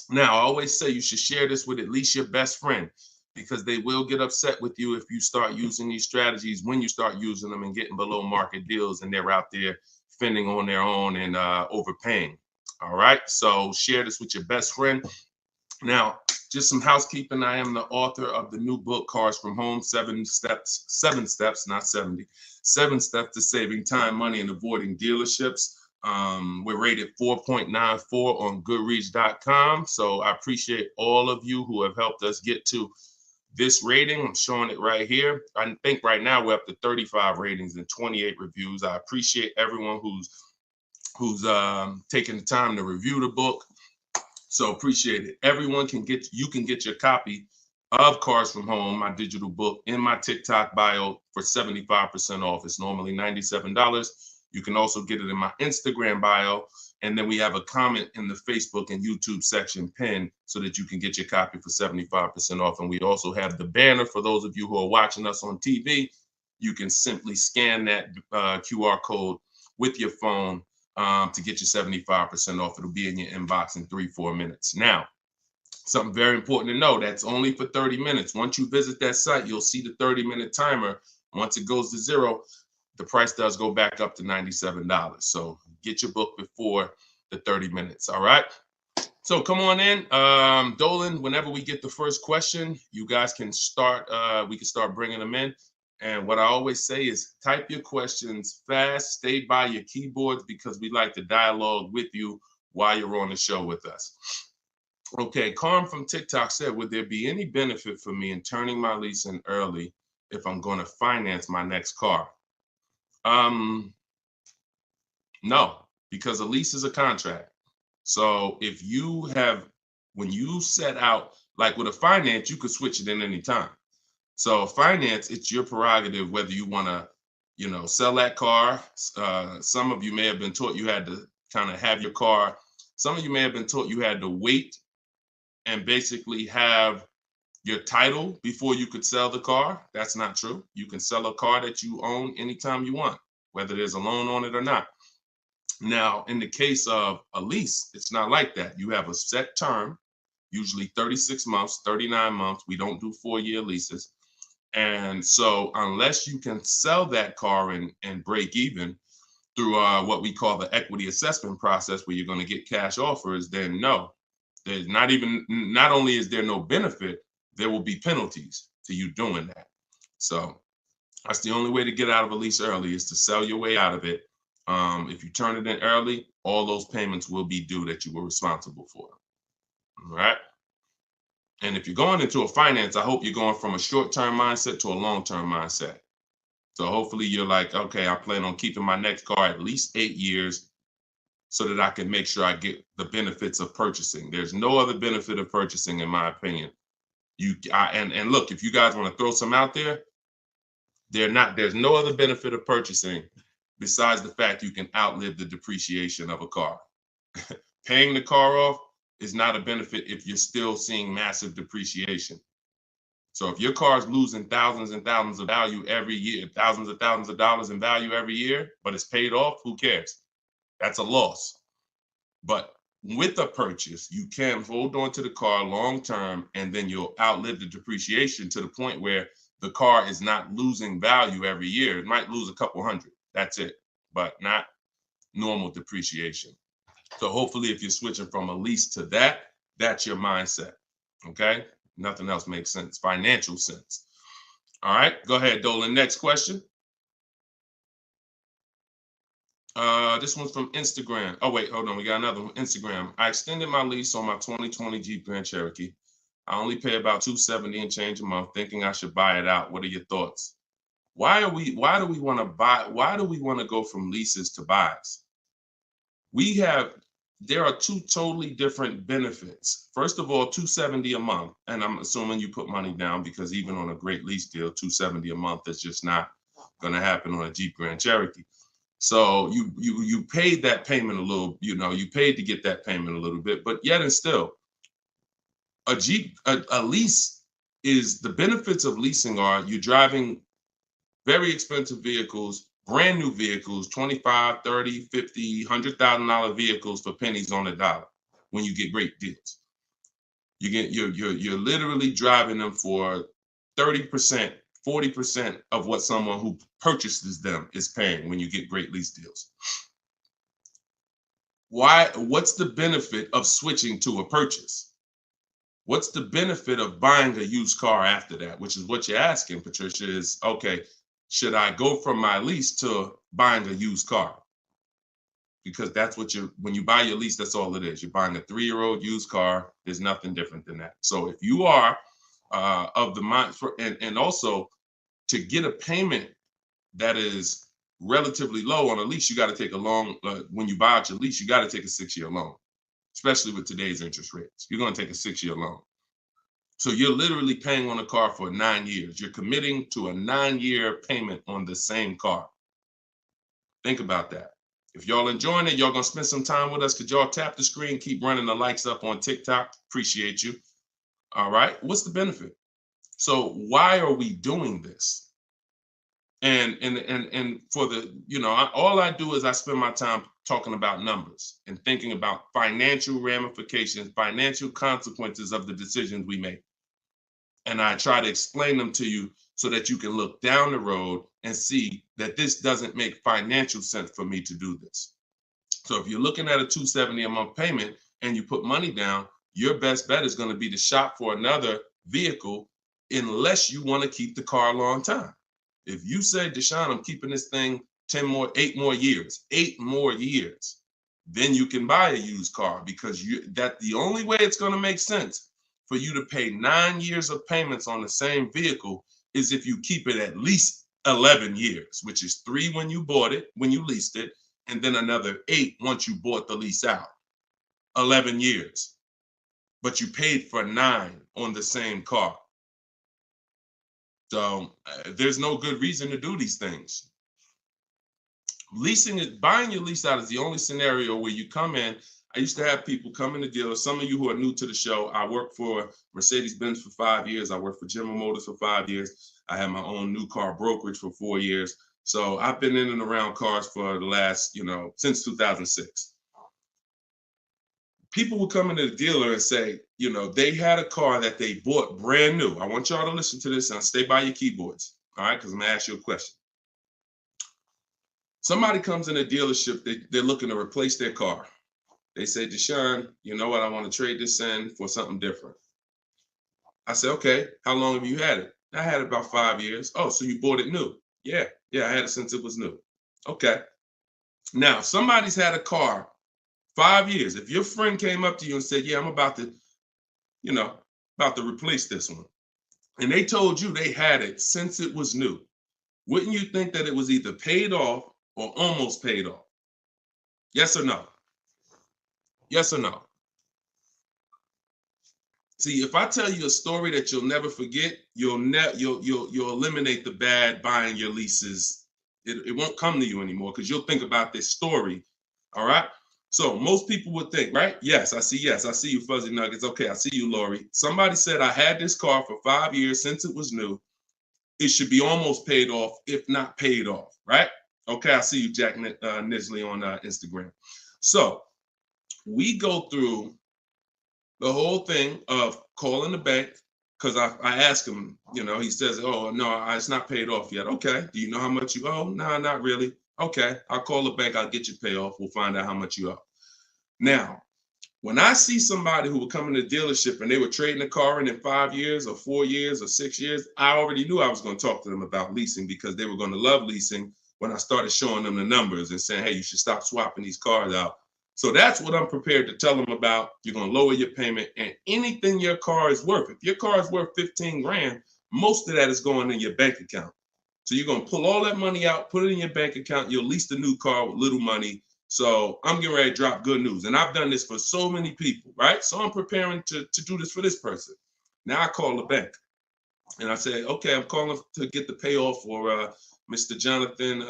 Now, I always say you should share this with at least your best friend, because they will get upset with you if you start using these strategies, when you start using them and getting below market deals and they're out there fending on their own and overpaying. All right. So share this with your best friend. Now, just some housekeeping. I am the author of the new book, Cars from Home, 7 steps, not 70, 7 steps to saving time, money, and avoiding dealerships. We're rated 4.94 on Goodreads.com. So I appreciate all of you who have helped us get to this rating. I'm showing it right here. I think right now we're up to 35 ratings and 28 reviews. I appreciate everyone who's taking the time to review the book. So appreciate it. Everyone can get your copy of Cars from Home, my digital book, in my TikTok bio for 75% off. It's normally $97. You can also get it in my Instagram bio. And then we have a comment in the Facebook and YouTube section pinned so that you can get your copy for 75% off. And we also have the banner for those of you who are watching us on TV. You can simply scan that QR code with your phone to get your 75% off. It'll be in your inbox in 3-4 minutes. Now, something very important to know, that's only for 30 minutes. Once you visit that site, you'll see the 30-minute timer. Once it goes to 0, the price does go back up to $97. So get your book before the 30 minutes. All right. So come on in. Dolan, whenever we get the first question, you guys can start. We can start bringing them in. And what I always say is type your questions fast, stay by your keyboards, because we like to dialogue with you while you're on the show with us. Okay, Carm from TikTok said, would there be any benefit for me in turning my lease in early if I'm going to finance my next car? No, because a lease is a contract. So if when you set out, like with a finance, you could switch it in any time. So finance, it's your prerogative whether you want to, sell that car. Some of you may have been taught you had to kind of have your car. Some of you may have been taught you had to wait and basically have your title before you could sell the car. That's not true. You can sell a car that you own anytime you want, whether there's a loan on it or not. Now, in the case of a lease, it's not like that. You have a set term, usually 36 months, 39 months. We don't do 4-year leases. And so unless you can sell that car and break even through what we call the equity assessment process, where you're going to get cash offers, then no, there's not only is there no benefit, there will be penalties to you doing that. So that's the only way to get out of a lease early, is to sell your way out of it. If you turn it in early, all those payments will be due that you were responsible for. All right. And if you're going into a finance, I hope you're going from a short-term mindset to a long-term mindset. So hopefully you're like, okay, I plan on keeping my next car at least 8 years so that I can make sure I get the benefits of purchasing. There's no other benefit of purchasing, in my opinion. And look, if you guys want to throw some out there, there's no other benefit of purchasing besides the fact you can outlive the depreciation of a car. Paying the car off is not a benefit if you're still seeing massive depreciation. So if your car is losing thousands and thousands of value every year, thousands of dollars in value every year, but it's paid off, who cares? That's a loss. But with a purchase, you can hold on to the car long term, and then you'll outlive the depreciation to the point where the car is not losing value every year. It might lose a couple hundred. That's it, but not normal depreciation. So hopefully if you're switching from a lease to that, that's your mindset. Okay? Nothing else makes sense. Financial sense. All right, go ahead, Dolan. Next question. This one's from Instagram. Oh, wait, hold on. We got another one. Instagram. I extended my lease on my 2020 Jeep Grand Cherokee. I only pay about $270 and change a month, thinking I should buy it out. What are your thoughts? Why do we want to go from leases to buys? There are two totally different benefits. First of all, $270 a month, and I'm assuming you put money down, because even on a great lease deal, $270 a month is just not going to happen on a Jeep Grand Cherokee. So you paid that payment a little, you paid to get that payment a little bit, but yet and still, a lease is, the benefits of leasing are you're driving very expensive vehicles, brand new vehicles, $25,000, $30,000, $50,000, $100,000 vehicles for pennies on the dollar when you get great deals. You're literally driving them for 30%, 40% of what someone who purchases them is paying when you get great lease deals. What's the benefit of switching to a purchase? What's the benefit of buying a used car after that? Which is what you're asking, Patricia, is, okay, should I go from my lease to buying a used car? Because that's what when you buy your lease, that's all it is. You're buying a 3-year-old used car. There's nothing different than that. So if you are of the mind, and also to get a payment that is relatively low on a lease, you got to take a long, when you buy out your lease, you got to take a 6-year loan, especially with today's interest rates. You're going to take a 6-year loan. So you're literally paying on a car for 9 years. You're committing to a 9-year payment on the same car. Think about that. If y'all enjoying it, y'all going to spend some time with us. Could y'all tap the screen, keep running the likes up on TikTok? Appreciate you. All right. What's the benefit? So why are we doing this? And for the, all I do is I spend my time talking about numbers and thinking about financial ramifications, financial consequences of the decisions we make. And I try to explain them to you so that you can look down the road and see that this doesn't make financial sense for me to do this. So if you're looking at a $270 a month payment and you put money down, your best bet is going to be to shop for another vehicle, unless you want to keep the car a long time. If you say, Deshone, I'm keeping this thing 8 more years, then you can buy a used car, because the only way it's going to make sense for you to pay 9 years of payments on the same vehicle is if you keep it at least 11 years, which is 3 when you bought it, when you leased it, and then another 8 once you bought the lease out. 11 years. But you paid for 9 on the same car. So there's no good reason to do these things. Buying your lease out is the only scenario where you come in. I used to have people come in the dealer. Some of you who are new to the show, I worked for Mercedes-Benz for 5 years. I worked for General Motors for 5 years. I had my own new car brokerage for 4 years. So I've been in and around cars for the last, since 2006. People would come into the dealer and say, they had a car that they bought brand new. I want y'all to listen to this and stay by your keyboards, all right? Because I'm going to ask you a question. Somebody comes in a dealership, they're looking to replace their car. They say, Deshone, you know what? I want to trade this in for something different. I say, okay, how long have you had it? I had it about 5 years. Oh, so you bought it new? Yeah, I had it since it was new. Okay. Now, somebody's had a car 5 years. If your friend came up to you and said, yeah, I'm about to replace this one, and they told you they had it since it was new, wouldn't you think that it was either paid off or almost paid off? Yes or no? Yes or no? See, if I tell you a story that you'll never forget, you'll eliminate the bad buying your leases. It won't come to you anymore, because you'll think about this story. All right. So most people would think, right? Yes, I see you, Fuzzy Nuggets. Okay, I see you, Lori. Somebody said I had this car for 5 years since it was new. It should be almost paid off, if not paid off, right? Okay, I see you, Jack Nisley on Instagram. So we go through the whole thing of calling the bank, because I ask him, he says, oh, no, it's not paid off yet. Okay, do you know how much you owe? No, not really. Okay, I'll call the bank, I'll get you pay off. We'll find out how much you owe. Now, when I see somebody who would come in the dealership and they were trading the car in 5 years or 4 years or 6 years, I already knew I was going to talk to them about leasing, because they were going to love leasing when I started showing them the numbers and saying, hey, you should stop swapping these cars out. So that's what I'm prepared to tell them about. You're going to lower your payment, and anything your car is worth. If your car is worth 15 grand, most of that is going in your bank account. So you're going to pull all that money out, put it in your bank account. You'll lease the new car with little money. So I'm getting ready to drop good news. And I've done this for so many people, right? So I'm preparing to do this for this person. Now I call the bank and I say, okay, I'm calling to get the payoff for Mr. Jonathan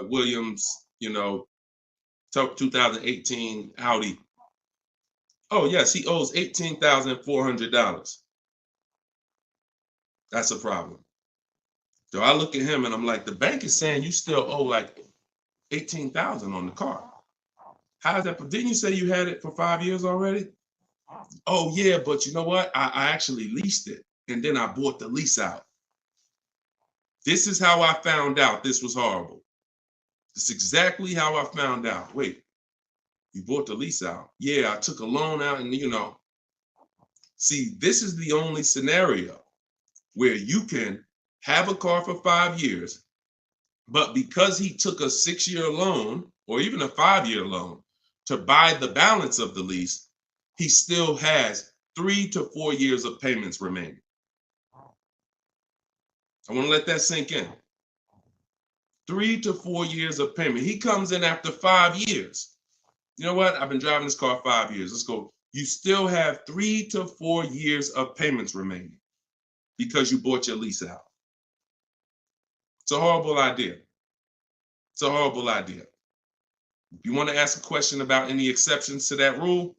Williams, 2018 Audi. Oh, yes, he owes $18,400. That's a problem. So I look at him and I'm like, the bank is saying you still owe like $18,000 on the car. How is that? Didn't you say you had it for 5 years already? Oh, yeah, but you know what? I actually leased it, and then I bought the lease out. This is how I found out this was horrible. It's exactly how I found out. Wait, you bought the lease out? Yeah, I took a loan out, and See, this is the only scenario where you can have a car for 5 years, but because he took a 6-year loan or even a 5-year loan to buy the balance of the lease, he still has 3 to 4 years of payments remaining. I want to let that sink in. 3 to 4 years of payment. He comes in after 5 years. You know what? I've been driving this car 5 years. Let's go. You still have 3 to 4 years of payments remaining because you bought your lease out. It's a horrible idea. It's a horrible idea. If you want to ask a question about any exceptions to that rule,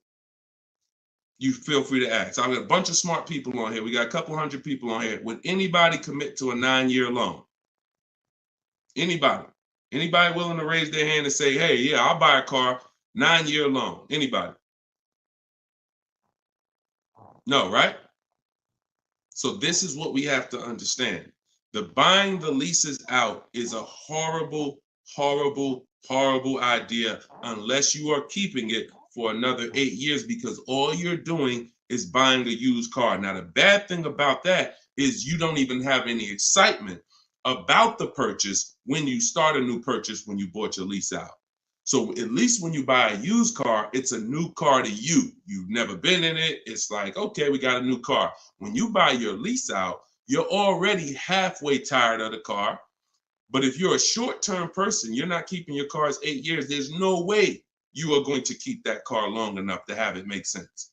you feel free to ask. I've got a bunch of smart people on here. We got a couple hundred people on here. Would anybody commit to a 9-year loan? Anybody? Anybody willing to raise their hand and say, hey, yeah, I'll buy a car, 9-year loan? Anybody? No, right? So this is what we have to understand. The buying the leases out is a horrible, horrible, horrible idea unless you are keeping it for another 8 years, because all you're doing is buying a used car. Now, the bad thing about that is you don't even have any excitement about the purchase when you start a new purchase, when you bought your lease out. So at least when you buy a used car, it's a new car to you. You've never been in it. It's like, okay, we got a new car. When you buy your lease out, you're already halfway tired of the car. But if you're a short-term person, you're not keeping your cars 8 years, there's no way you are going to keep that car long enough to have it make sense.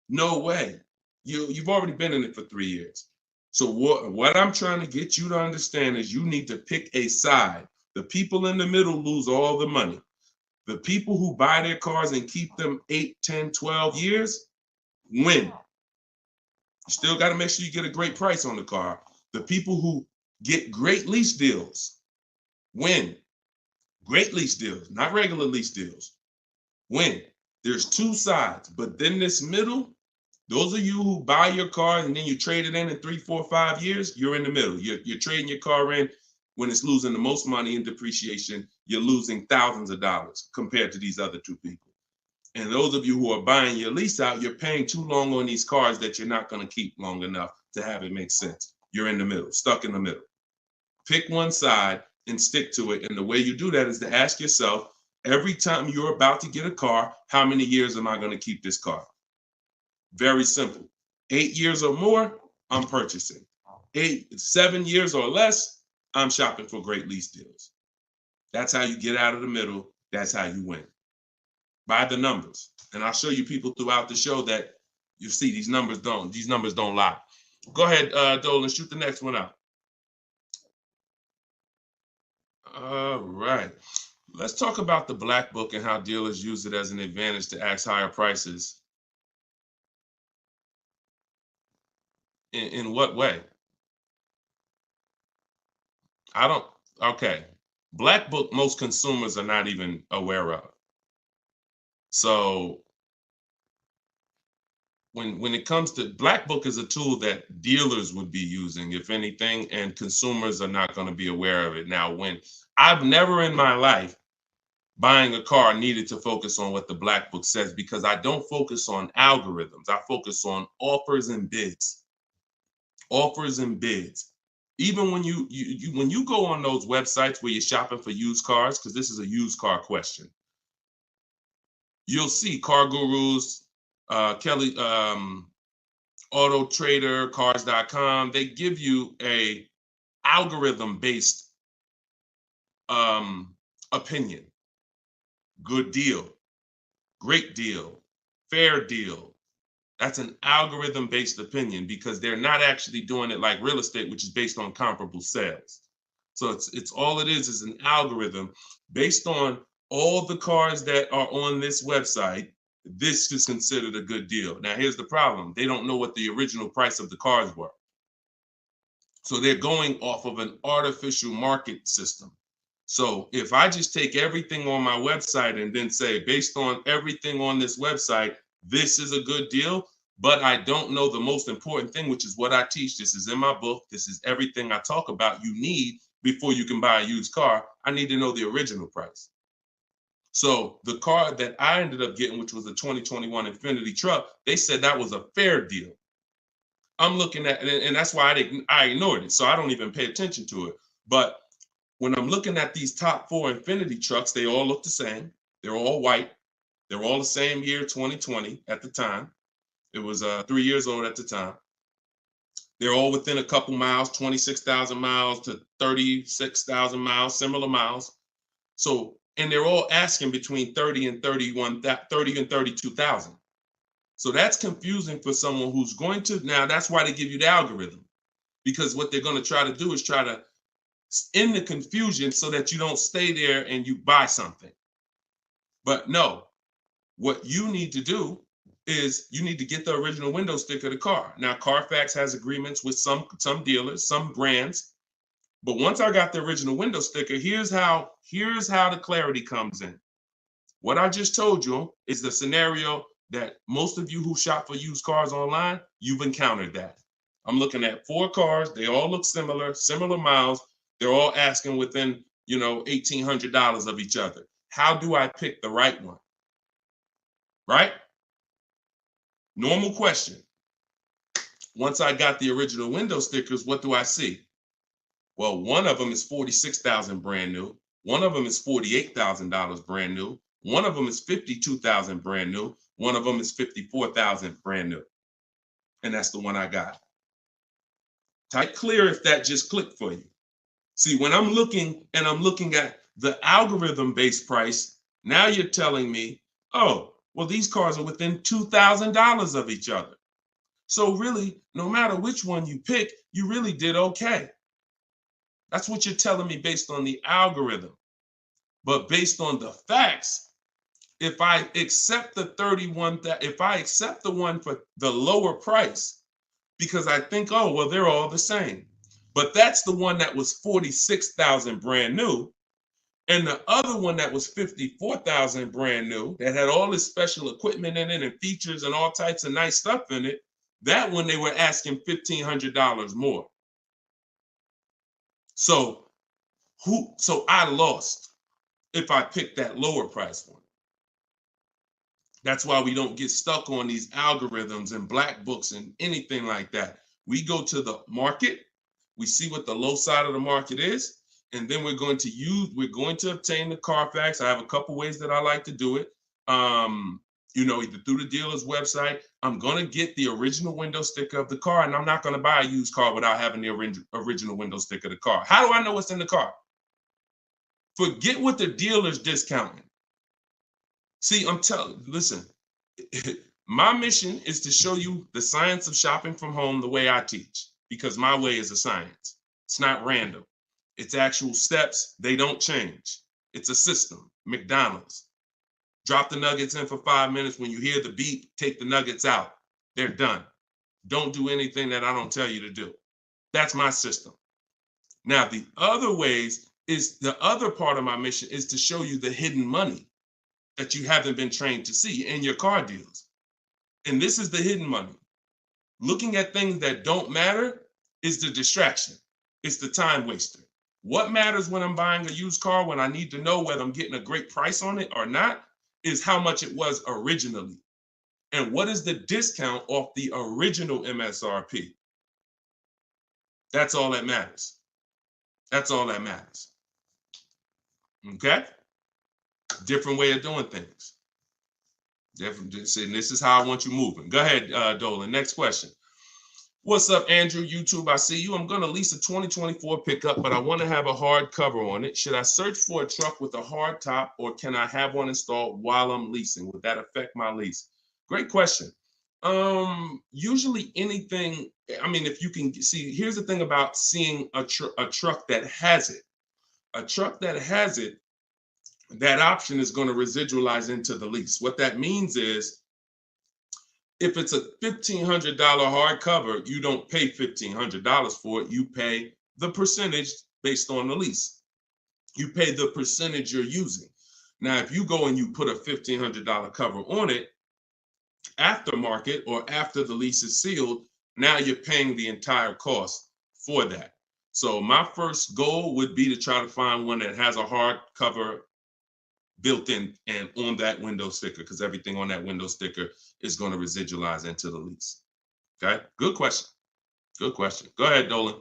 No way. You've already been in it for 3 years. So what I'm trying to get you to understand is you need to pick a side. The people in the middle lose all the money. The people who buy their cars and keep them 8, 10, 12 years win. You still got to make sure you get a great price on the car. The people who get great lease deals win. Great lease deals, not regular lease deals. Win. There's two sides, but then this middle, those of you who buy your car and then you trade it in 3, 4, 5 years, you're in the middle. You're trading your car in when it's losing the most money in depreciation. You're losing thousands of dollars compared to these other two people. And those of you who are buying your lease out, you're paying too long on these cars that you're not going to keep long enough to have it make sense. You're in the middle, stuck in the middle. Pick one side and stick to it. And the way you do that is to ask yourself, every time you're about to get a car, how many years am I going to keep this car? Very simple. 8 years or more, I'm purchasing. 7 years or less, I'm shopping for great lease deals. That's how you get out of the middle. That's how you win. By the numbers. And I'll show you people throughout the show that you see these numbers don't lie. Go ahead, Dolan, shoot the next one out. All right. Let's talk about the black book and how dealers use it as an advantage to ask higher prices. In what way? Okay. Black book, most consumers are not even aware of. So when it comes to black book is a tool that dealers would be using, if anything, and consumers are not going to be aware of it. Now, when I've never in my life buying a car needed to focus on what the black book says, because I don't focus on algorithms. I focus on offers and bids. Offers and bids. Even when you go on those websites where you're shopping for used cars, because this is a used car question, you'll see Car Gurus, Kelly, Auto Trader, Cars.com. They give you a algorithm-based opinion. Good deal, great deal, fair deal. That's an algorithm-based opinion because they're not actually doing it like real estate, which is based on comparable sales. So it's all it is an algorithm based on all the cars that are on this website. This is considered a good deal. Now, here's the problem. They don't know what the original price of the cars were. So they're going off of an artificial market system. So if I just take everything on my website and then say, based on everything on this website, this is a good deal, but I don't know the most important thing, which is what I teach. This is in my book. This is everything I talk about you need before you can buy a used car. I need to know the original price. So the car that I ended up getting, which was a 2021 Infiniti truck, they said that was a fair deal. I'm looking at it, and that's why I ignored it. So I don't even pay attention to it. But when I'm looking at these top 4 Infiniti trucks, they all look the same. They're all white. They're all the same year, 2020 at the time. It was 3 years old at the time. They're all within a couple miles, 26,000 miles to 36,000 miles, similar miles. So, and they're all asking between 30 and 32,000. So that's confusing for someone who's going to, now that's why they give you the algorithm, because what they're going to try to do is try to end the confusion so that you don't stay there and you buy something. But no, what you need to do is you need to get the original window sticker of the car. Now, Carfax has agreements with some dealers, some brands. But once I got the original window sticker, here's how the clarity comes in. What I just told you is the scenario that most of you who shop for used cars online, you've encountered that. I'm looking at 4 cars. They all look similar miles. They're all asking within, $1,800 of each other. How do I pick the right one? Right? Normal question. Once I got the original window stickers, what do I see? Well, one of them is $46,000 brand new. One of them is $48,000 brand new. One of them is $52,000 brand new. One of them is $54,000 brand new. And that's the one I got. Type clear if that just clicked for you. See, when I'm looking at the algorithm-based price, now you're telling me, oh, well, these cars are within $2,000 of each other. So really, no matter which one you pick, you really did okay. That's what you're telling me based on the algorithm. But based on the facts, if I accept the one for the lower price, because I think, oh, well, they're all the same. But that's the one that was $46,000 brand new. And the other one that was $54,000 brand new, that had all this special equipment in it and features and all types of nice stuff in it, that one they were asking $1,500 more. So I lost if I picked that lower price one. That's why we don't get stuck on these algorithms and black books and anything like that. We go to the market, we see what the low side of the market is, and then we're going to obtain the Carfax. I have a couple ways that I like to do it. Either through the dealer's website. I'm going to get the original window sticker of the car, and I'm not going to buy a used car without having the original window sticker of the car. How do I know what's in the car? Forget what the dealer's discounting. See, listen, my mission is to show you the science of shopping from home the way I teach, because my way is a science. It's not random. It's actual steps. They don't change. It's a system. McDonald's. Drop the nuggets in for 5 minutes. When you hear the beep, take the nuggets out. They're done. Don't do anything that I don't tell you to do. That's my system. Now, the other ways is the other part of my mission is to show you the hidden money that you haven't been trained to see in your car deals. And this is the hidden money. Looking at things that don't matter is the distraction. It's the time waster. What matters when I'm buying a used car, when I need to know whether I'm getting a great price on it or not, is how much it was originally. And what is the discount off the original MSRP? That's all that matters. That's all that matters. Okay? Different way of doing things. Different. And this is how I want you moving. Go ahead, Dolan. Next question. What's up, Andrew? YouTube, I see you. I'm going to lease a 2024 pickup, but I want to have a hard cover on it. Should I search for a truck with a hard top, or can I have one installed while I'm leasing? Would that affect my lease? Great question. Usually anything, I mean, if you can see, here's the thing about seeing a truck that has it. A truck that has it, that option is going to residualize into the lease. What that means is, if it's a $1,500 hardcover, you don't pay $1,500 for it. You pay the percentage based on the lease. You pay the percentage you're using. Now, if you go and you put a $1,500 cover on it, aftermarket or after the lease is sealed, now you're paying the entire cost for that. So my first goal would be to try to find one that has a hard cover built in and on that window sticker, because everything on that window sticker is going to residualize into the lease. Okay, good question. Good question. Go ahead, Dolan.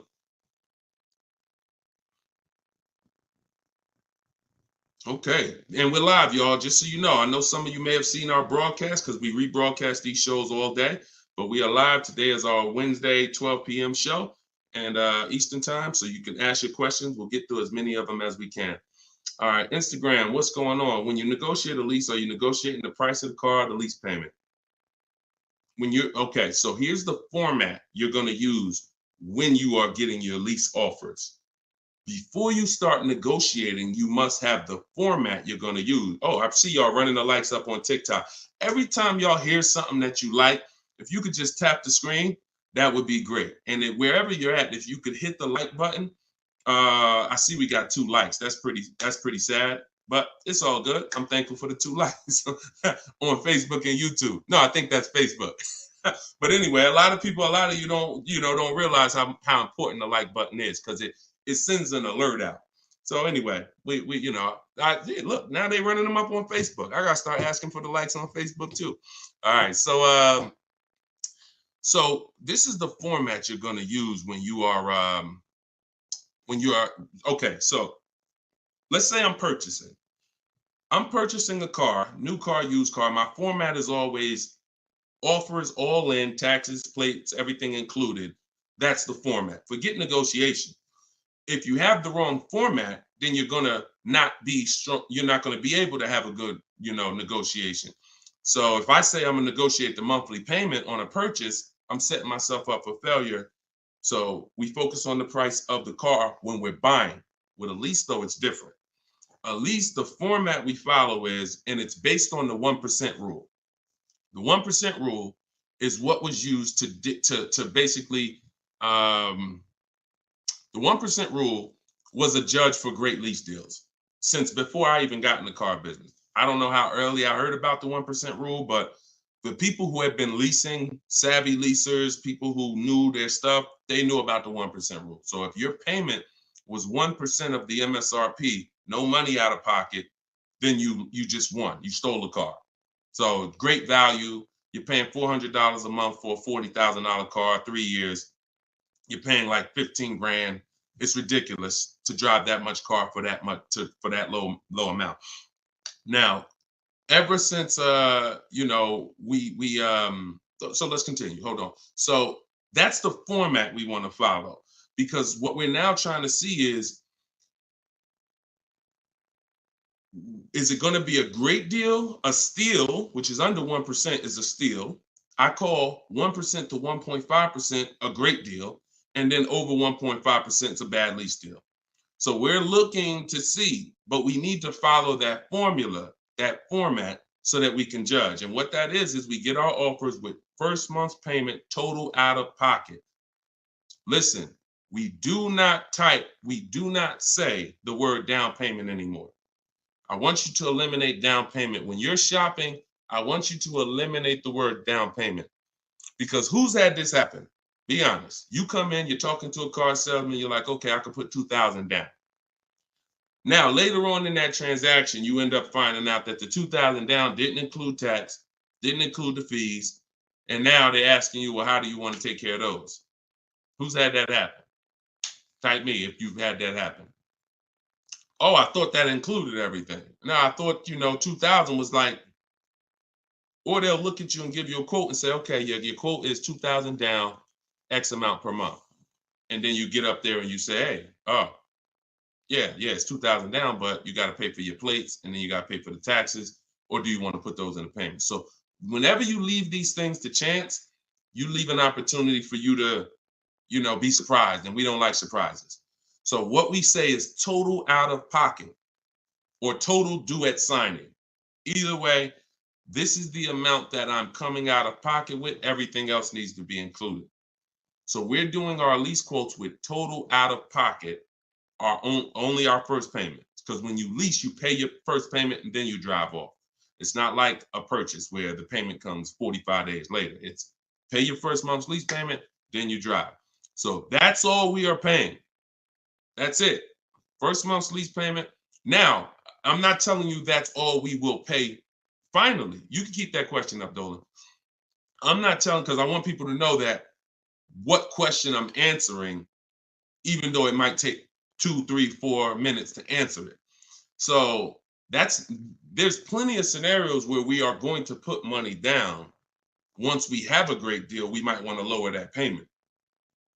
Okay, and we're live, y'all. Just so you know, I know some of you may have seen our broadcast because we rebroadcast these shows all day, but we are live. Today is our Wednesday 12 p.m. show and Eastern time, so you can ask your questions. We'll get through as many of them as we can. All right, Instagram, what's going on? When you negotiate a lease, are you negotiating the price of the car or the lease payment? Okay, so here's the format you're going to use when you are getting your lease offers. Before you start negotiating, you must have the format you're going to use. Oh, I see y'all running the likes up on TikTok. Every time y'all hear something that you like, if you could just tap the screen, that would be great. And then wherever you're at, if you could hit the like button, I see we got 2 likes. That's pretty sad, but it's all good. I'm thankful for the 2 likes on Facebook and YouTube. No, I think that's Facebook. But anyway, a lot of you don't realize how important the like button is, because it sends an alert out. So anyway, we look, now they're running them up on Facebook. I gotta start asking for the likes on Facebook too. All right, so this is the format you're gonna use when you are okay. So let's say I'm purchasing a car, new car, used car. My format is always offers all in, taxes, plates, everything included. That's the format. Forget negotiation. If you have the wrong format, then you're gonna not be strong. You're not gonna be able to have a good, negotiation. So if I say I'm gonna negotiate the monthly payment on a purchase, I'm setting myself up for failure. So we focus on the price of the car when we're buying. With a lease, though, it's different. A lease, the format we follow is, and it's based on the 1% rule. The 1% rule is what was used to basically, the 1% rule was a judge for great lease deals since before I even got in the car business. I don't know how early I heard about the 1% rule, but the people who had been leasing, savvy leasers, people who knew their stuff, they knew about the 1% rule. So if your payment was 1% of the MSRP, no money out of pocket, then you just won. You stole the car. So great value. You're paying $400 a month for a $40,000 car, 3 years. You're paying like 15 grand. It's ridiculous to drive that much car for that low amount. Now, ever since so let's continue. Hold on. So that's the format we want to follow, because what we're now trying to see is it going to be a great deal? A steal, which is under 1%, is a steal. I call 1% to 1.5% a great deal, and then over 1.5% is a bad lease deal. So we're looking to see, but we need to follow that formula, that format, so that we can judge. And what that is we get our offers with first month's payment total out of pocket. Listen, we do not say the word down payment anymore. I want you to eliminate down payment. When you're shopping, I want you to eliminate the word down payment. Because who's had this happen? Be honest. You come in, you're talking to a car salesman, you're like, okay, I can put $2,000 down. Now, later on in that transaction, you end up finding out that the $2,000 down didn't include tax, didn't include the fees, and now they're asking you, well, how do you want to take care of those? Who's had that happen? Type me if you've had that happen. Oh, I thought that included everything. Now, I thought, 2,000 was like, or they'll look at you and give you a quote and say, okay, yeah, your quote is 2,000 down, X amount per month. And then you get up there and you say, hey, oh, yeah, it's 2,000 down, but you got to pay for your plates and then you got to pay for the taxes, or do you want to put those in the payment? So whenever you leave these things to chance, you leave an opportunity for you to, be surprised, and we don't like surprises. So what we say is total out of pocket or total due at signing. Either way, this is the amount that I'm coming out of pocket with. Everything else needs to be included. So we're doing our lease quotes with total out of pocket, only our first payment. Because when you lease, you pay your first payment and then you drive off. It's not like a purchase where the payment comes 45 days later. It's pay your first month's lease payment, then you drive. So that's all we are paying. That's it. First month's lease payment. Now, I'm not telling you that's all we will pay finally. You can keep that question up, Dolan. I'm not telling, because I want people to know that what question I'm answering, even though it might take 2, 3, 4 minutes to answer it. So there's plenty of scenarios where we are going to put money down. Once we have a great deal, we might want to lower that payment.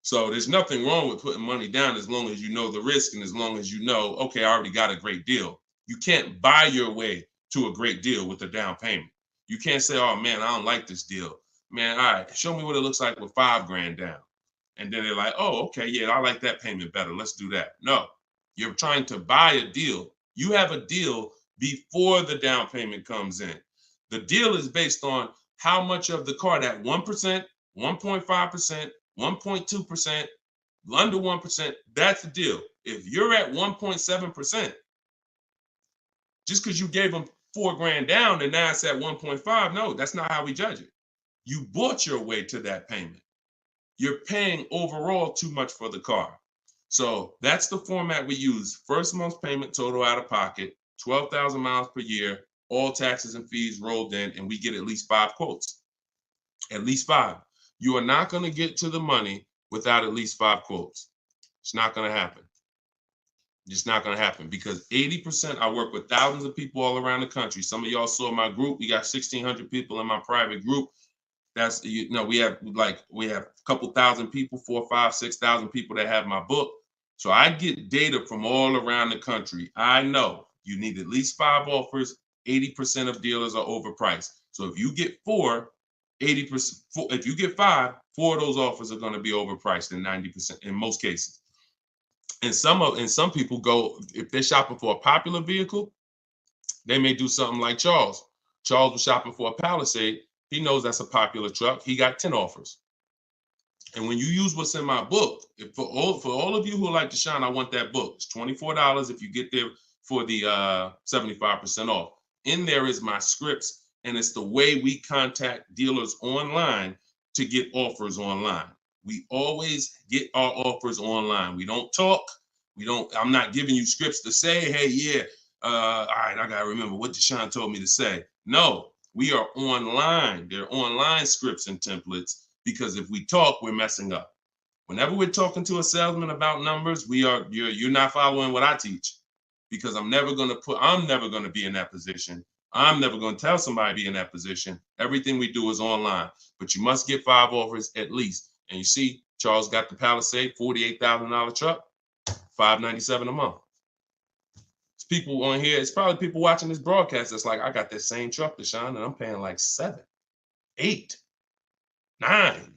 So there's nothing wrong with putting money down as long as you know the risk and as long as you know, okay, I already got a great deal. You can't buy your way to a great deal with a down payment. You can't say, oh man, I don't like this deal. Man, all right, show me what it looks like with $5,000 down. And then they're like, oh, okay, yeah, I like that payment better. Let's do that. No, you're trying to buy a deal. You have a deal before the down payment comes in. The deal is based on how much of the car, that 1%, 1.5%, 1.2%, under 1%, that's the deal. If you're at 1.7%, just because you gave them $4,000 down and now it's at 1.5, no, that's not how we judge it. You bought your way to that payment. You're paying overall too much for the car. So that's the format we use. First month's payment total out of pocket, 12,000 miles per year, all taxes and fees rolled in, and we get at least 5 quotes. At least 5. You are not going to get to the money without at least 5 quotes. It's not going to happen. It's not going to happen because 80%, I work with thousands of people all around the country. Some of y'all saw my group. We got 1,600 people in my private group. That's, we have a couple thousand people, 4,000, 5,000, 6,000 people that have my book. So I get data from all around the country. I know you need at least 5 offers. 80% of dealers are overpriced. So if you get 4, 80%, if you get 5, 4 of those offers are going to be overpriced in 90% in most cases. And some people go, if they're shopping for a popular vehicle, they may do something like Charles. Charles was shopping for a Palisade. He knows that's a popular truck. He got 10 offers. And when you use what's in my book, for all of you who like Deshone, I want that book. It's $24 if you get there for the 75% off. In there is my scripts, and it's the way we contact dealers online to get offers online. We always get our offers online. We don't talk. I'm not giving you scripts to say, hey, yeah, all right, I gotta remember what Deshone told me to say. No, we are online. They're online scripts and templates, because if we talk, we're messing up. Whenever we're talking to a salesman about numbers, you're not following what I teach, because I'm never gonna be in that position. I'm never gonna tell somebody to be in that position. Everything we do is online, but you must get 5 offers at least. And you see, Charles got the Palisade, $48,000 truck, $597 a month. It's people on here. It's probably people watching this broadcast that's like, I got that same truck, Deshone, and I'm paying like 7, 8, 9.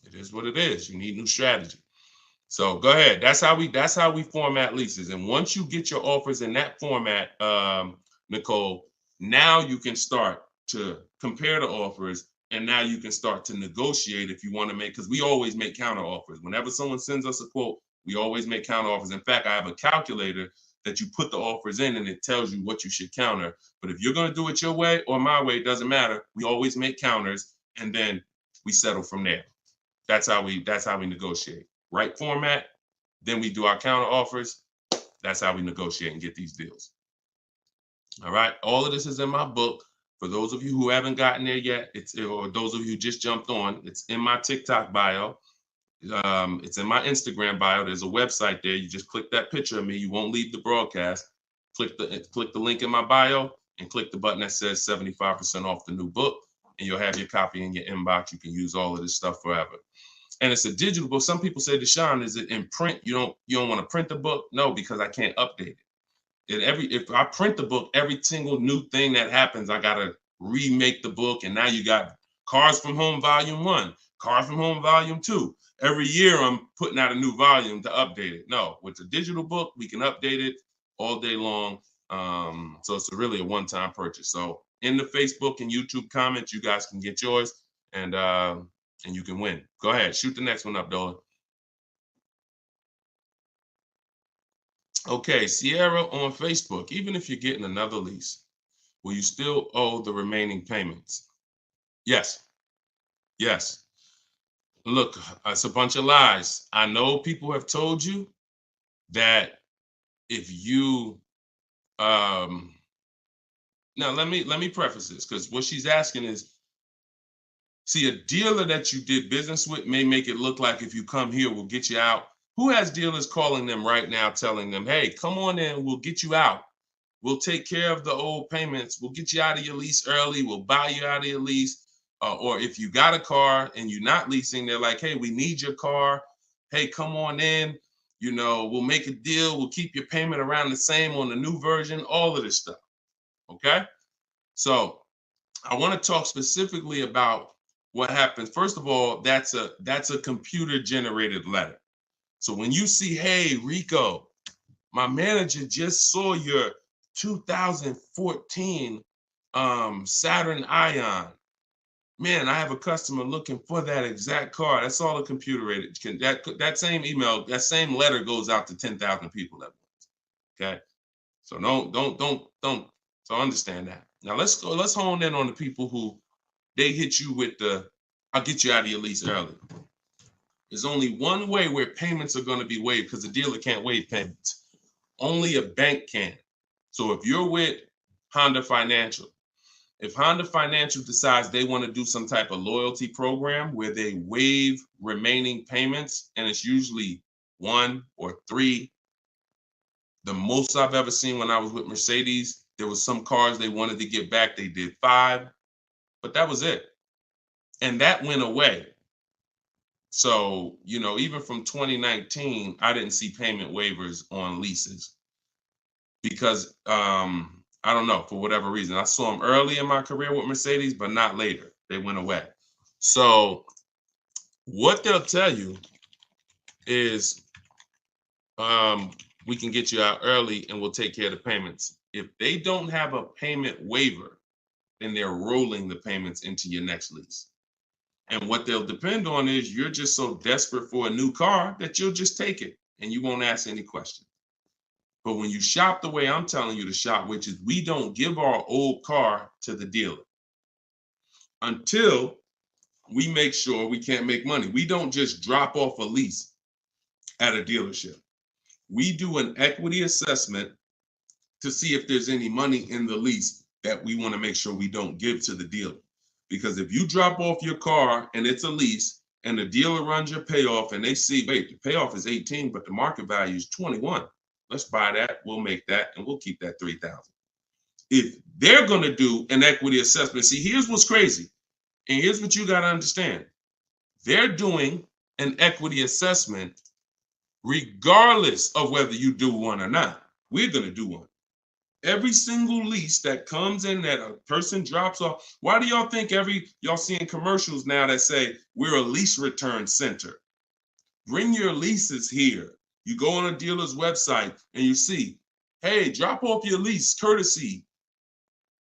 It is what it is. You need new strategy. So go ahead. That's how we format leases. And once you get your offers in that format, Nicole, now you can start to compare the offers, and now you can start to negotiate if you want to make, because we always make counter offers. Whenever someone sends us a quote, we always make counter offers. In fact, I have a calculator that you put the offers in and it tells you what you should counter. But if you're going to do it your way or my way, it doesn't matter. We always make counters and then we settle from there. That's how we negotiate. Right format, then we do our counter offers. That's how we negotiate and get these deals. All right. All of this is in my book. For those of you who haven't gotten there yet, or those of you who just jumped on, it's in my TikTok bio. It's in my Instagram bio. There's a website there. You just click that picture of me. You won't leave the broadcast. Click the link in my bio and click the button that says 75% off the new book, and you'll have your copy in your inbox. You can use all of this stuff forever. And it's a digital book. Some people say, Deshone, is it in print? You don't want to print the book? No, because I can't update it. If I print the book, every single new thing that happens, I gotta remake the book. And now you got Cars from Home Volume 1, Cars from Home Volume 2. Every year I'm putting out a new volume to update it. No, with the digital book, we can update it all day long. So it's really a one-time purchase. So in the Facebook and YouTube comments, you guys can get yours, and you can win. Go ahead, shoot the next one up, Dolan. Okay, Sierra on Facebook. Even if you're getting another lease, will you still owe the remaining payments? Yes. Yes. Look, it's a bunch of lies. I know people have told you that if you now let me preface this, because what she's asking is, see, a dealer that you did business with may make it look like if you come here, we'll get you out. Who has dealers calling them right now telling them, hey, come on in, we'll get you out. We'll take care of the old payments. We'll get you out of your lease early. We'll buy you out of your lease. Or if you got a car and you're not leasing, they're like, hey, we need your car. Hey, come on in. We'll make a deal. We'll keep your payment around the same on the new version, all of this stuff. Okay? So I want to talk specifically about what happens. First of all, that's a computer generated letter. So when you see, hey, Rico, my manager just saw your 2014 Saturn Ion. Man, I have a customer looking for that exact car. That's all a computer rated. That same email, that same letter goes out to 10,000 people at once. Okay, so don't. So understand that. Now let's hone in on the people who they hit you with I'll get you out of your lease early. There's only one way where payments are going to be waived, because the dealer can't waive payments. Only a bank can. So if you're with Honda Financial, if Honda Financial decides they want to do some type of loyalty program where they waive remaining payments, and it's usually 1 or 3. The most I've ever seen when I was with Mercedes, there was some cars they wanted to get back. They did 5, but that was it. And that went away. So, even from 2019, I didn't see payment waivers on leases because, I don't know, for whatever reason. I saw them early in my career with Mercedes, but not later. They went away. So what they'll tell you is we can get you out early and we'll take care of the payments. If they don't have a payment waiver, then they're rolling the payments into your next lease. And what they'll depend on is you're just so desperate for a new car that you'll just take it and you won't ask any questions. But when you shop the way I'm telling you to shop, which is we don't give our old car to the dealer until we make sure we can't make money. We don't just drop off a lease at a dealership. We do an equity assessment to see if there's any money in the lease that we want to make sure we don't give to the dealer. Because if you drop off your car and it's a lease and the dealer runs your payoff and they see, wait, the payoff is 18, but the market value is 21. Let's buy that, we'll make that, and we'll keep that 3,000. If they're going to do an equity assessment, see, here's what's crazy, and here's what you got to understand. They're doing an equity assessment regardless of whether you do one or not. We're going to do one. Every single lease that comes in that a person drops off, why do y'all think y'all seeing commercials now that say we're a lease return center? Bring your leases here. You go on a dealer's website and you see, hey, drop off your lease courtesy,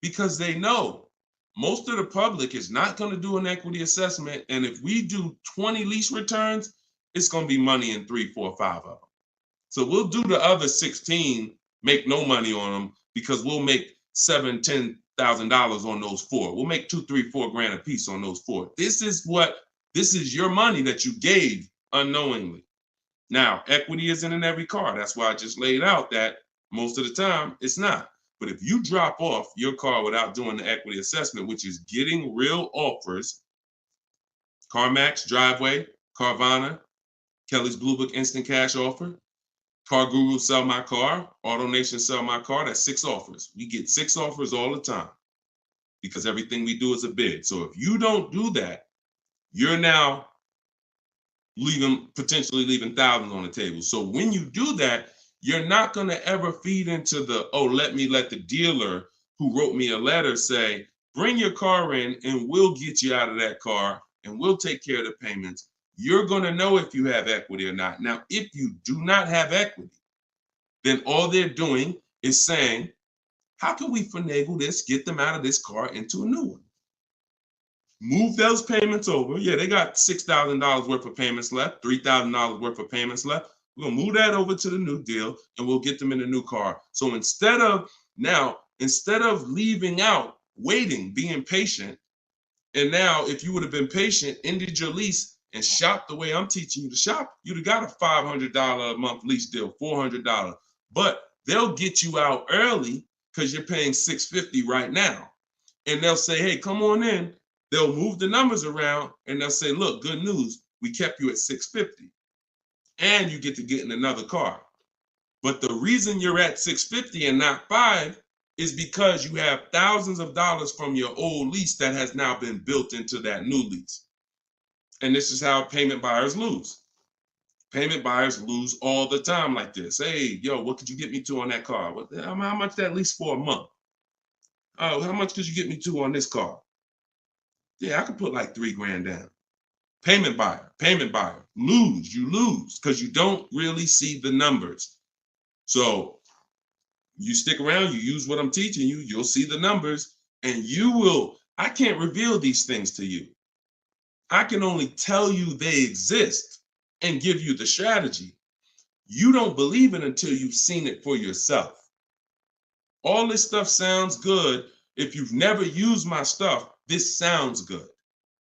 because they know most of the public is not going to do an equity assessment. And if we do 20 lease returns, it's going to be money in 3, 4, 5 of them. So we'll do the other 16, make no money on them, because we'll make $7,000, $10,000 on those 4. We'll make 2, 3, 4 grand a piece on those 4. This is your money that you gave unknowingly. Now, equity isn't in every car. That's why I just laid out that most of the time it's not. But if you drop off your car without doing the equity assessment, which is getting real offers, CarMax, Driveway, Carvana, Kelly's Blue Book Instant Cash Offer, Car Guru Sell My Car, AutoNation Sell My Car, that's 6 offers. We get 6 offers all the time because everything we do is a bid. So if you don't do that, you're now potentially leaving thousands on the table. So when you do that, you're not going to ever feed into the, oh, let the dealer who wrote me a letter say, bring your car in and we'll get you out of that car and we'll take care of the payments. You're going to know if you have equity or not. Now, if you do not have equity, then all they're doing is saying, how can we finagle this, get them out of this car into a new one? Move those payments over. Yeah, they got $6,000 worth of payments left, $3,000 worth of payments left. We're going to move that over to the new deal and we'll get them in a new car. So instead of leaving out, waiting, being patient, and now if you would have been patient, ended your lease and shopped the way I'm teaching you to shop, you'd have got a $500 a month lease deal, $400. But they'll get you out early because you're paying $650 right now. And they'll say, hey, come on in. They'll move the numbers around and they'll say, look, good news, we kept you at $650 and you get to get in another car. But the reason you're at $650 and not $5 is because you have thousands of dollars from your old lease that has now been built into that new lease. And this is how payment buyers lose. Payment buyers lose all the time like this. Hey, yo, what could you get me to on that car? How much that lease for a month? Oh, how much could you get me to on this car? Yeah, I could put like $3 grand down. Payment buyer, you lose because you don't really see the numbers. So you stick around, you use what I'm teaching you, you'll see the numbers and I can't reveal these things to you. I can only tell you they exist and give you the strategy. You don't believe it until you've seen it for yourself. All this stuff sounds good. If you've never used my stuff, this sounds good.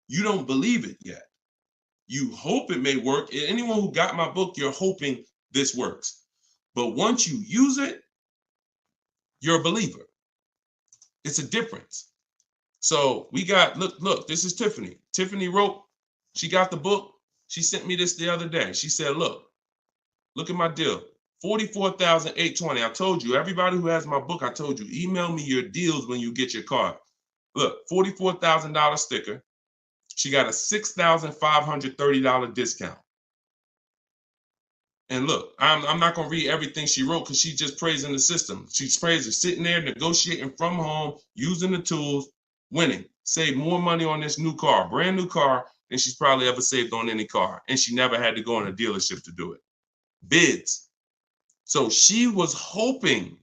You don't believe it yet. You hope it may work. Anyone who got my book, you're hoping this works. But once you use it, you're a believer. It's a difference. So we got, look, this is Tiffany. Tiffany wrote, she got the book. She sent me this the other day. She said, look at my deal. $44,820. I told you, everybody who has my book, I told you, email me your deals when you get your card. Look, $44,000 sticker. She got a $6,530 discount. And look, I'm not going to read everything she wrote because she's just praising the system. She's praising sitting there, negotiating from home, using the tools, winning. Saved more money on this new car, brand new car, than she's probably ever saved on any car. And she never had to go in a dealership to do it. Bids. So she was hoping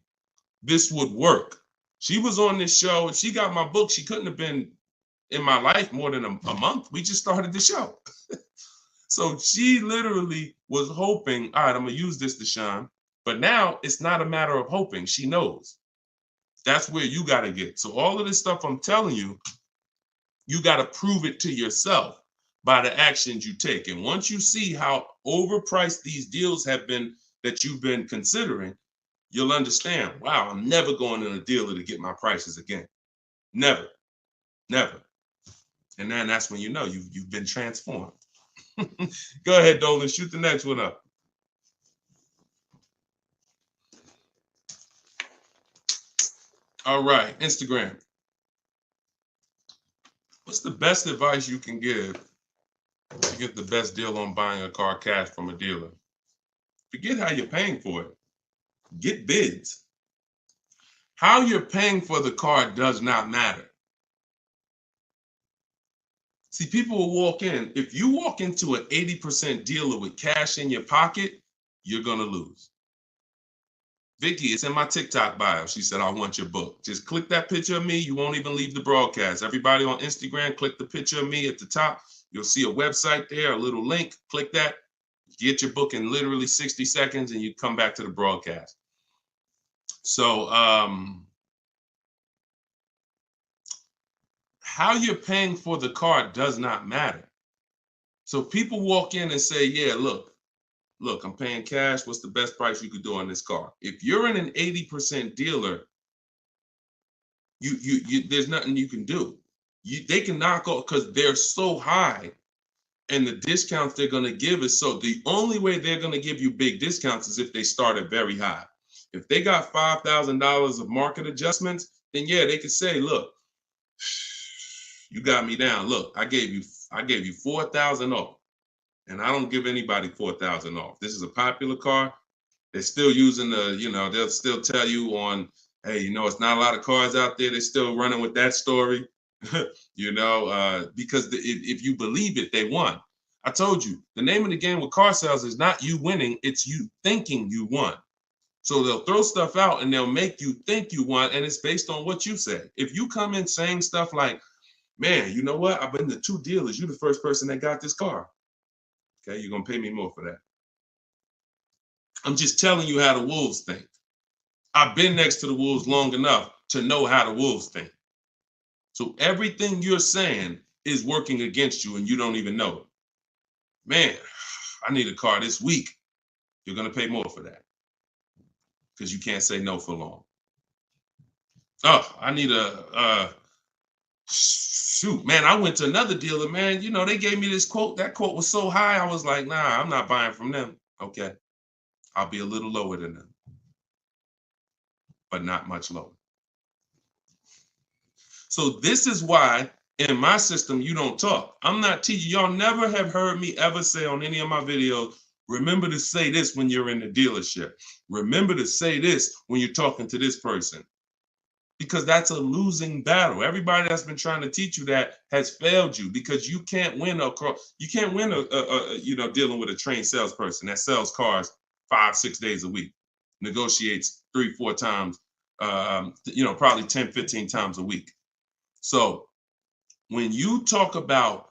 this would work. She was on this show. If she got my book, she couldn't have been in my life more than a month. We just started the show. So she literally was hoping, all right, I'm going to use this, Deshone. But now it's not a matter of hoping. She knows. That's where you got to get. So all of this stuff I'm telling you, you got to prove it to yourself by the actions you take. And once you see how overpriced these deals have been that you've been considering, you'll understand, wow, I'm never going in a dealer to get my prices again. Never. And then that's when you know you've been transformed. Go ahead, Dolan, shoot the next one up. All right, Instagram. What's the best advice you can give to get the best deal on buying a car cash from a dealer? Forget how you're paying for it. Get bids. How you're paying for the car does not matter. See, people will walk in. If you walk into an 80% dealer with cash in your pocket, you're going to lose. Vicky, it's in my TikTok bio. She said, I want your book. Just click that picture of me. You won't even leave the broadcast. Everybody on Instagram, click the picture of me at the top. You'll see a website there, a little link. Click that. Get your book in literally 60 seconds and you come back to the broadcast. So how you're paying for the car does not matter. So people walk in and say, yeah, look, I'm paying cash. What's the best price you could do on this car? If you're in an 80% dealer, you there's nothing you can do. They can knock off because they're so high, and the discounts they're going to give is so. The only way they're going to give you big discounts is if they start at very high. If they got $5,000 of market adjustments, then yeah, they could say, look, you got me down. Look, I gave you 4,000 off. And I don't give anybody 4,000 off. This is a popular car. They're still using they'll still tell you on, hey, it's not a lot of cars out there. They're still running with that story, because if you believe it, they won. I told you, the name of the game with car sales is not you winning, it's you thinking you won. So they'll throw stuff out and they'll make you think you won, and it's based on what you say. If you come in saying stuff like, man, you know what? I've been to 2 dealers. You're the first person that got this car. Okay, you're going to pay me more for that. I'm just telling you how the wolves think. I've been next to the wolves long enough to know how the wolves think. So everything you're saying is working against you and you don't even know it. Man, I need a car this week. You're going to pay more for that because you can't say no for long. Oh, I need shoot, man, I went to another dealer, man. They gave me this quote. That quote was so high. I was like, nah, I'm not buying from them. Okay. I'll be a little lower than them, but not much lower. So this is why in my system, you don't talk. I'm not teaching. Y'all never have heard me ever say on any of my videos, remember to say this when you're in the dealership. Remember to say this when you're talking to this person. Because that's a losing battle. Everybody that's been trying to teach you that has failed you because you can't win dealing with a trained salesperson that sells cars 5-6 days a week, negotiates 3-4 times, probably 10-15 times a week. So when you talk about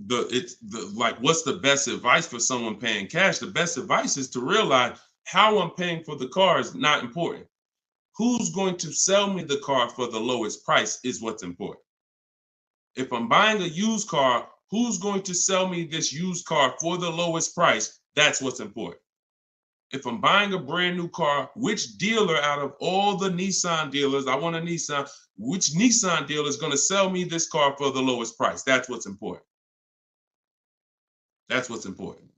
what's the best advice for someone paying cash, the best advice is to realize how I'm paying for the car is not important. Who's going to sell me the car for the lowest price is what's important. If I'm buying a used car, who's going to sell me this used car for the lowest price? That's what's important. If I'm buying a brand new car, which dealer out of all the Nissan dealers, I want a Nissan, which Nissan dealer is going to sell me this car for the lowest price? That's what's important. That's what's important.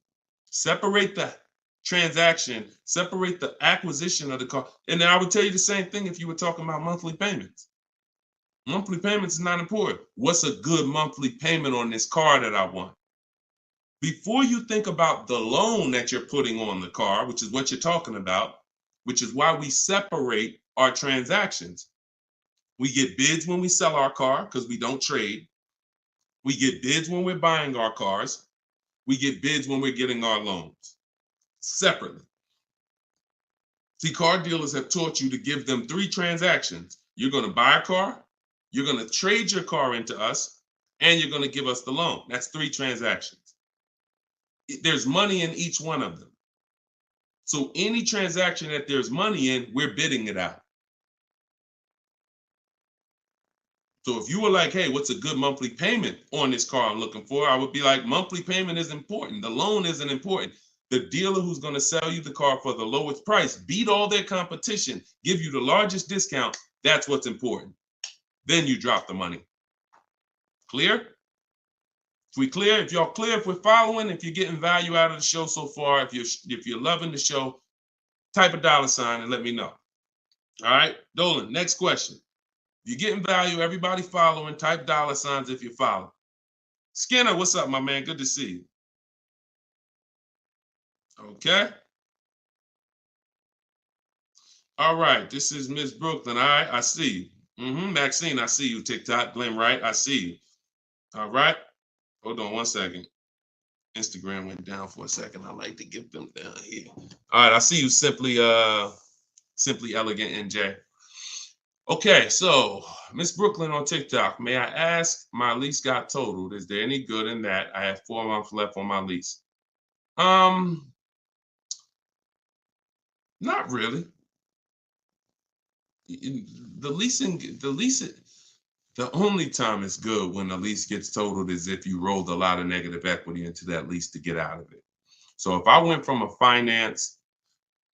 Separate the transaction, separate the acquisition of the car. And then I would tell you the same thing if you were talking about monthly payments. Monthly payments is not important. What's a good monthly payment on this car that I want? Before you think about the loan that you're putting on the car, which is what you're talking about, which is why we separate our transactions. We get bids when we sell our car because we don't trade. We get bids when we're buying our cars. We get bids when we're getting our loans. Separately. See, car dealers have taught you to give them 3 transactions. You're going to buy a car, you're going to trade your car into us, and you're going to give us the loan. That's 3 transactions. There's money in each one of them. So any transaction that there's money in, we're bidding it out. So if you were like, hey, what's a good monthly payment on this car I'm looking for? I would be like, monthly payment is important. The loan isn't important. The dealer who's going to sell you the car for the lowest price, beat all their competition, give you the largest discount. That's what's important. Then you drop the money. Clear? If we clear, if y'all clear, if we're following, if you're getting value out of the show so far, if you're loving the show, type a $ and let me know. All right, Dolan, next question. If you're getting value, everybody following, type $ if you follow. Skinner, what's up, my man? Good to see you. Okay. All right, this is Miss Brooklyn. All right, I see you. Maxine, I see you. TikTok, Glenn Wright, I see you. All right. Hold on 1 second. Instagram went down for a second. I like to get them down here. All right, I see you, Simply Elegant NJ. Okay, so Miss Brooklyn on TikTok. May I ask, my lease got totaled. Is there any good in that? I have 4 months left on my lease. Not really. The only time it's good when the lease gets totaled is if you rolled a lot of negative equity into that lease to get out of it. So if I went from a finance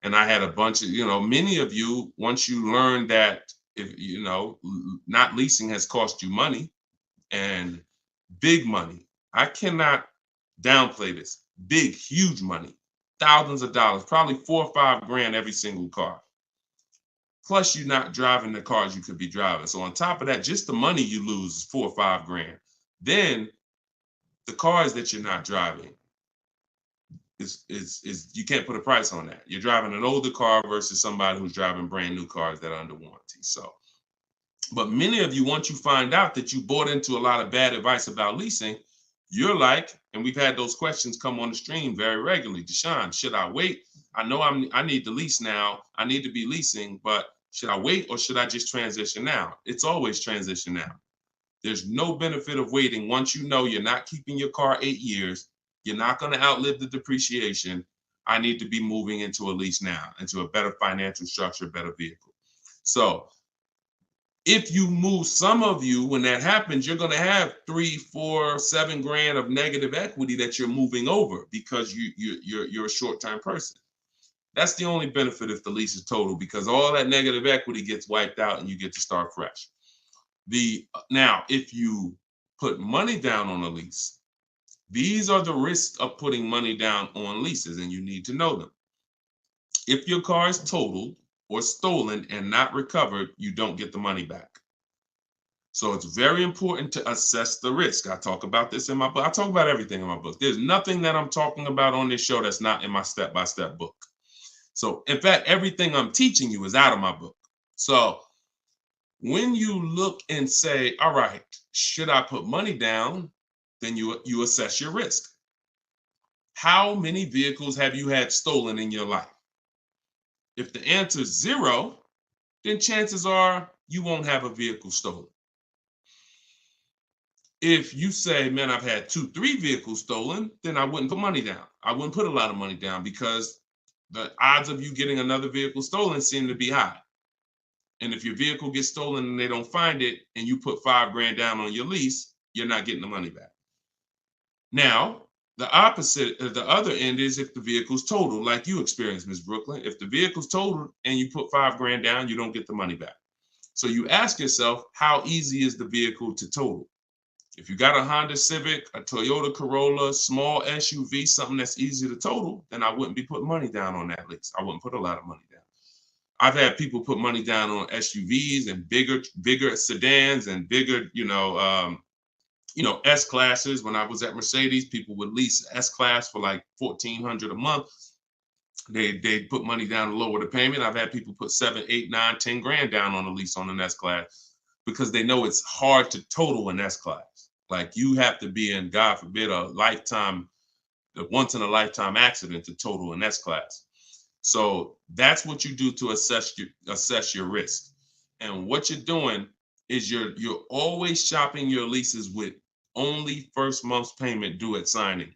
and I had a bunch of, many of you, once you learn that, if not leasing has cost you money, and big money. I cannot downplay this. Big, huge money, thousands of dollars, probably $4 or $5 grand every single car. Plus, you're not driving the cars you could be driving. So on top of that, just the money you lose is $4 or $5 grand. Then the cars that you're not driving is you can't put a price on that. You're driving an older car versus somebody who's driving brand new cars that are under warranty. So, but many of you, once you find out that you bought into a lot of bad advice about leasing, you're like, and we've had those questions come on the stream very regularly. Deshone, should I wait? I know I need to lease now. I need to be leasing, but should I wait or should I just transition now? It's always transition now. There's no benefit of waiting. Once you know you're not keeping your car 8 years, you're not going to outlive the depreciation. I need to be moving into a lease now, into a better financial structure, better vehicle. So if you move, some of you, when that happens, you're going to have 3, 4, 7 grand of negative equity that you're moving over because you're a short-term person. That's the only benefit if the lease is total, because all that negative equity gets wiped out and you get to start fresh. Now, if you put money down on a lease, these are the risks of putting money down on leases, and you need to know them. If your car is totaled or stolen and not recovered, you don't get the money back. So it's very important to assess the risk. I talk about this in my book. I talk about everything in my book. There's nothing that I'm talking about on this show that's not in my step-by-step book. So in fact, everything I'm teaching you is out of my book. So when you look and say, all right, should I put money down? Then you assess your risk. How many vehicles have you had stolen in your life? If the answer is 0, then chances are you won't have a vehicle stolen. If you say, man, I've had 2, 3 vehicles stolen, then I wouldn't put money down. I wouldn't put a lot of money down because the odds of you getting another vehicle stolen seem to be high. And if your vehicle gets stolen and they don't find it and you put $5 grand down on your lease, you're not getting the money back. Now, the opposite, the other end is if the vehicle's totaled, like you experienced, Ms. Brooklyn. If the vehicle's totaled and you put $5 grand down, you don't get the money back. So you ask yourself, how easy is the vehicle to total? If you got a Honda Civic, a Toyota Corolla, small SUV, something that's easy to total, then I wouldn't be putting money down on that lease. I wouldn't put a lot of money down. I've had people put money down on SUVs and bigger sedans and bigger, S-classes. When I was at Mercedes, people would lease S-class for like $1,400 a month. They put money down to lower the payment. I've had people put 7, 8, 9, 10 grand down on a lease on an S-class because they know it's hard to total an S-class. Like you have to be in, God forbid, a once in a lifetime accident to total an S-class. So that's what you do to assess your risk. And what you're doing is you're always shopping your leases with only first month's payment due at signing.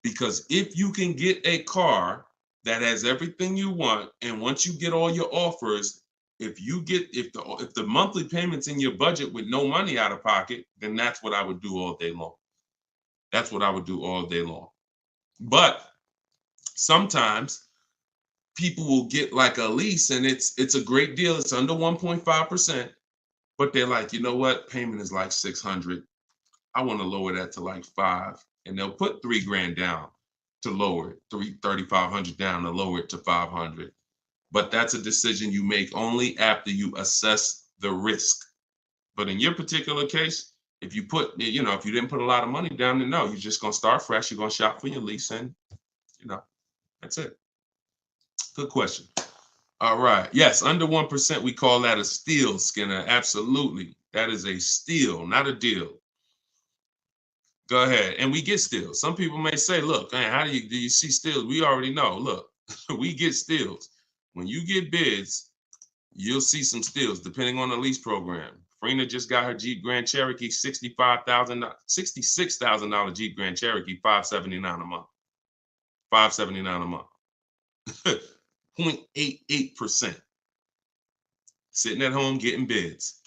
Because if you can get a car that has everything you want, and once you get all your offers, if the monthly payment's in your budget with no money out of pocket, then that's what I would do all day long. That's what I would do all day long. But sometimes people will get like a lease and it's a great deal. It's under 1.5%, but they're like, you know what? Payment is like $600. I want to lower that to like $500, and they'll put $3 grand down to lower it, $3,500 down to lower it to $500. But that's a decision you make only after you assess the risk. But in your particular case, if you didn't put a lot of money down, then no, you're just going to start fresh. You're going to shop for your lease, and that's it. Good question. All right. Yes, under 1%, we call that a steal, Skinner. Absolutely. That is a steal, not a deal. Go ahead. And we get steals. Some people may say, look, man, how do you see steals? We already know. Look, we get steals. When you get bids, you'll see some steals depending on the lease program. Farina just got her Jeep Grand Cherokee, $66,000 Jeep Grand Cherokee, $579 a month. $579 a month. 0.88%. Sitting at home getting bids.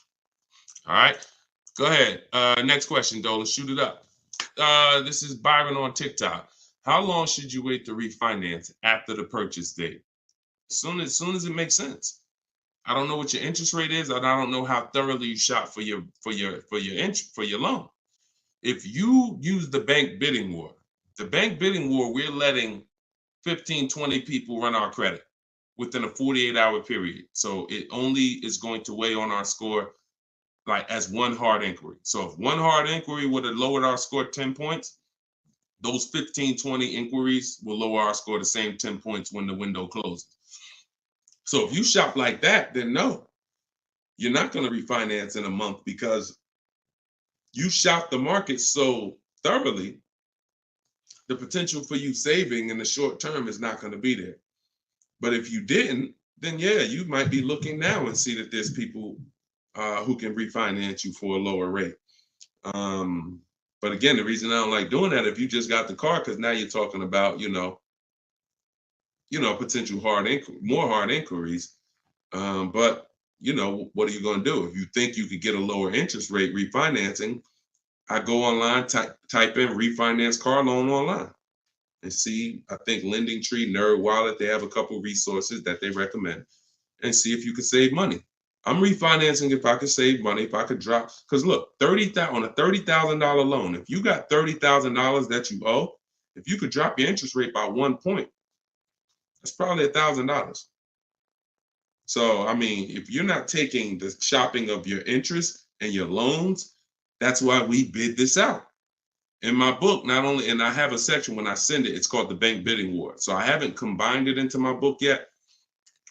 All right. Go ahead. Next question, Dolan. Shoot it up. This is Byron on TikTok. How long should you wait to refinance after the purchase date? As soon as it makes sense. I don't know what your interest rate is, and I don't know how thoroughly you shop for your loan. If you use the bank bidding war, we're letting 15, 20 people run our credit within a 48-hour period. So it only is going to weigh on our score like as one hard inquiry. So if one hard inquiry would have lowered our score 10 points, those 15, 20 inquiries will lower our score the same 10 points when the window closes. So if you shop like that, then no, you're not going to refinance in a month because you shop the market so thoroughly, the potential for you saving in the short term is not going to be there. But if you didn't, then yeah, you might be looking now and see that there's people who can refinance you for a lower rate. But again, the reason I don't like doing that, if you just got the car, because now you're talking about, potential more hard inquiries. But what are you going to do? If you think you could get a lower interest rate refinancing, I go online, type in refinance car loan online and see, I think Lending Tree, Nerd Wallet, they have a couple resources that they recommend, and see if you can save money. I'm refinancing if I could save money, if I could drop, because look, on a $30,000 loan, if you got $30,000 that you owe, if you could drop your interest rate by 1 point, that's probably $1,000. So, I mean, if you're not taking the shopping of your interest and your loans, that's why we bid this out. In my book, not only, and I have a section when I send it, it's called the Bank Bidding War. So I haven't combined it into my book yet.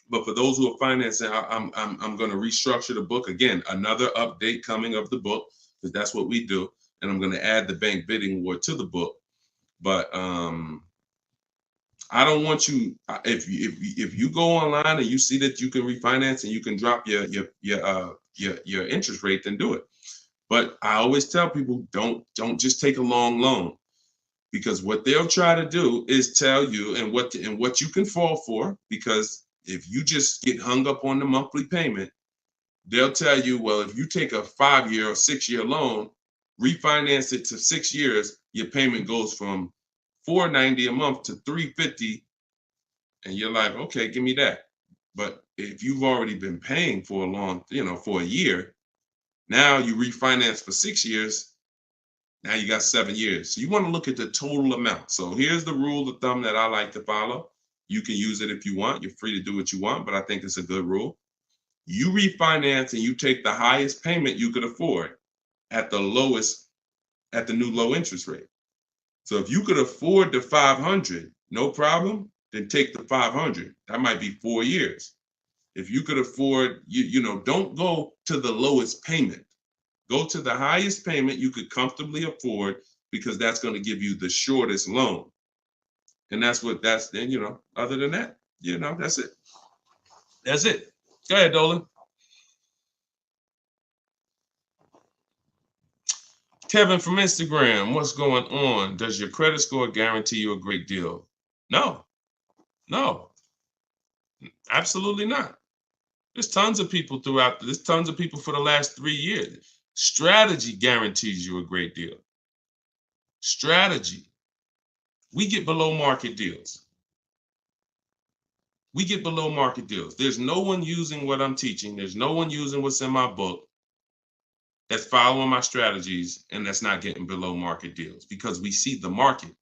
But for those who are financing, I'm going to restructure the book. Again, another update coming of the book, because that's what we do. And I'm going to add the Bank Bidding War to the book. But I don't want you, if you go online and you see that you can refinance and you can drop your interest rate, then do it. But I always tell people, don't just take a long loan, because what they'll try to do is tell you and what you can fall for. Because if you just get hung up on the monthly payment, they'll tell you, well, if you take a 5-year or 6-year loan, refinance it to 6 years, your payment goes from $490 a month to $350, and you're like, okay, give me that. But if you've already been paying for a long, for a year, now you refinance for 6 years, now you got 7 years. So you want to look at the total amount. So here's the rule of thumb that I like to follow. You can use it if you want. You're free to do what you want, but I think it's a good rule. You refinance and you take the highest payment you could afford at the new low interest rate. So if you could afford the $500, no problem, then take the $500. That might be 4 years. If you could afford, don't go to the lowest payment. Go to the highest payment you could comfortably afford, because that's going to give you the shortest loan. And then, other than that, that's it. That's it. Go ahead, Dolan. Kevin from Instagram, what's going on? Does your credit score guarantee you a great deal? No, absolutely not. There's tons of people for the last 3 years. Strategy guarantees you a great deal. Strategy. We get below market deals. There's no one using what I'm teaching. There's no one using what's in my book that's following my strategies and that's not getting below market deals, because we see the market.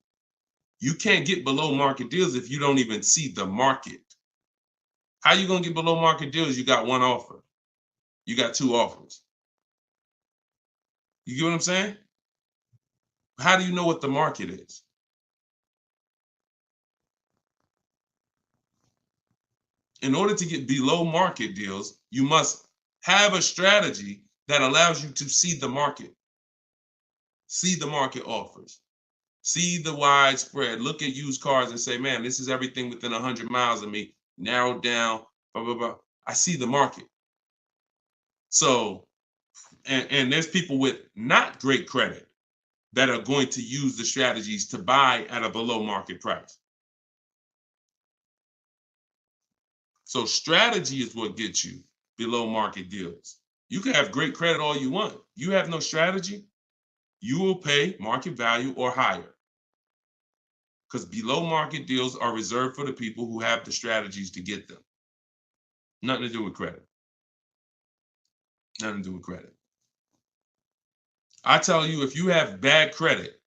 You can't get below market deals if you don't even see the market. How you going to get below market deals? You got one offer. You got 2 offers. You get what I'm saying? How do you know what the market is? In order to get below market deals, you must have a strategy that allows you to see the market. see the market offers, see the widespread, look at used cars and say, man, this is everything within 100 miles of me, narrowed down, blah, blah, blah. I see the market. So, and there's people with not great credit that are going to use the strategies to buy at a below market price. So strategy is what gets you below market deals. You can have great credit all you want. You have no strategy, you will pay market value or higher. Because below market deals are reserved for the people who have the strategies to get them. Nothing to do with credit. Nothing to do with credit. I tell you, if you have bad credit,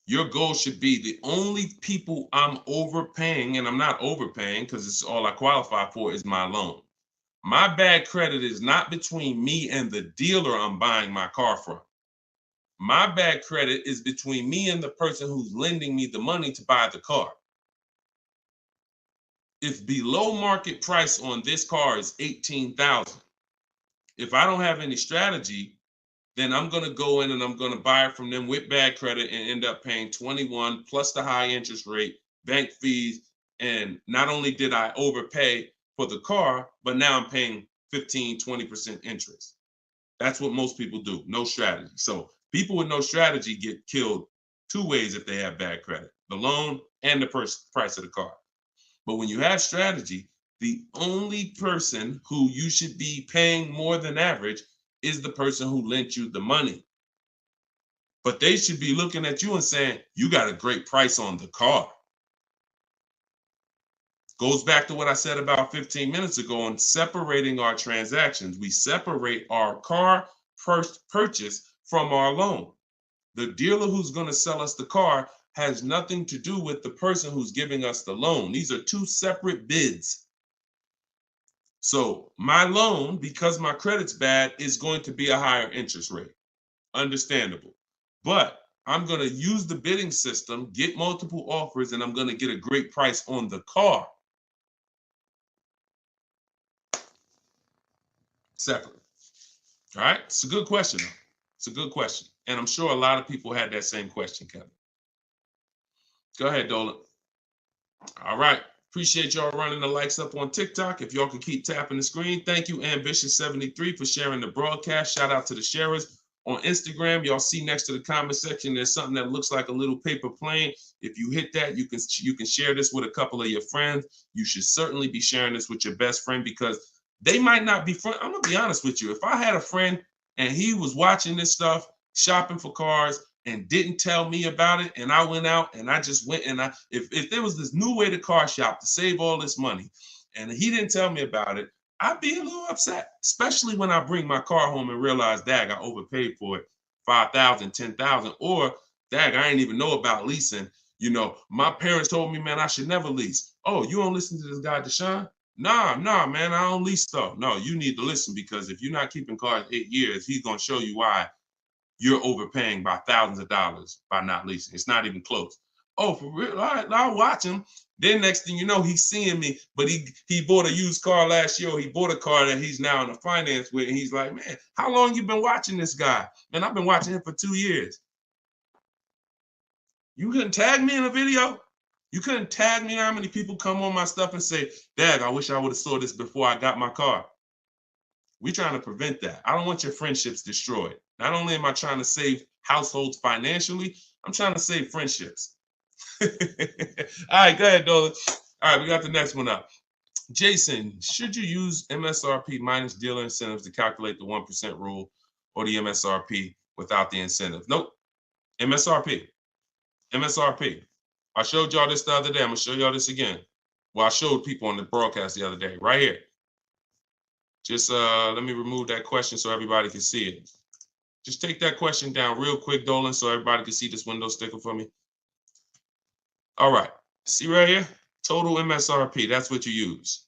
your goal should be the only people I'm overpaying, and I'm not overpaying because it's all I qualify for is my loan. My bad credit is not between me and the dealer I'm buying my car from. My bad credit is between me and the person who's lending me the money to buy the car. If below market price on this car is $18,000, if I don't have any strategy, then I'm going to go in and I'm going to buy it from them with bad credit and end up paying 21 plus the high interest rate, bank fees. And not only did I overpay for the car, but now I'm paying 15, 20% interest. That's what most people do. No strategy. So people with no strategy get killed two ways if they have bad credit: the loan and the price of the car. But when you have strategy, the only person who you should be paying more than average is the person who lent you the money. But they should be looking at you and saying, you got a great price on the car. Goes back to what I said about 15 minutes ago on separating our transactions. We separate our car purchase from our loan. The dealer who's going to sell us the car has nothing to do with the person who's giving us the loan. These are two separate bids. So my loan, because my credit's bad, is going to be a higher interest rate. Understandable. But I'm going to use the bidding system, get multiple offers, and I'm going to get a great price on the car. Separate. All right. It's a good question. It's a good question. And I'm sure a lot of people had that same question, Kevin. Go ahead, Dolan. All right. Appreciate y'all running the likes up on TikTok. If y'all can keep tapping the screen. Thank you, Ambitious73, for sharing the broadcast. Shout out to the sharers. On Instagram, y'all see next to the comment section, there's something that looks like a little paper plane. If you hit that, you can share this with a couple of your friends. You should certainly be sharing this with your best friend because they might not be friends. I'm going to be honest with you. If I had a friend and he was watching this stuff, shopping for cars, and didn't tell me about it, and I went out and I just went and if there was this new way to car shop to save all this money and he didn't tell me about it, I'd be a little upset, especially when I bring my car home and realize, dag, I overpaid for it, $5,000, $10,000, or dag, I didn't even know about leasing. You know, my parents told me, man, I should never lease. Oh, you don't listen to this guy, Deshone? Nah, man, I don't lease stuff. No, you need to listen because if you're not keeping cars 8 years, he's going to show you why you're overpaying by thousands of dollars by not leasing. It's not even close. Oh, for real? All right, I'll watch him. Then next thing you know, he's seeing me, but he bought a used car last year, or he bought a car that he's now in a finance with, and he's like, man, how long you been watching this guy? Man, I've been watching him for 2 years. You couldn't tag me in a video? You couldn't tag me how many people come on my stuff and say, Dad, I wish I would have saw this before I got my car. We're trying to prevent that. I don't want your friendships destroyed. Not only am I trying to save households financially, I'm trying to save friendships. All right, go ahead, Dolan. All right, we got the next one up. Jason, should you use MSRP minus dealer incentives to calculate the 1% rule or the MSRP without the incentive? Nope. MSRP. MSRP. I showed y'all this the other day. I'm going to show y'all this again. Well, I showed people on the broadcast the other day, right here. Just let me remove that question so everybody can see it. Just take that question down real quick, Dolan, so everybody can see this window sticker for me. All right. See right here? Total MSRP. That's what you use.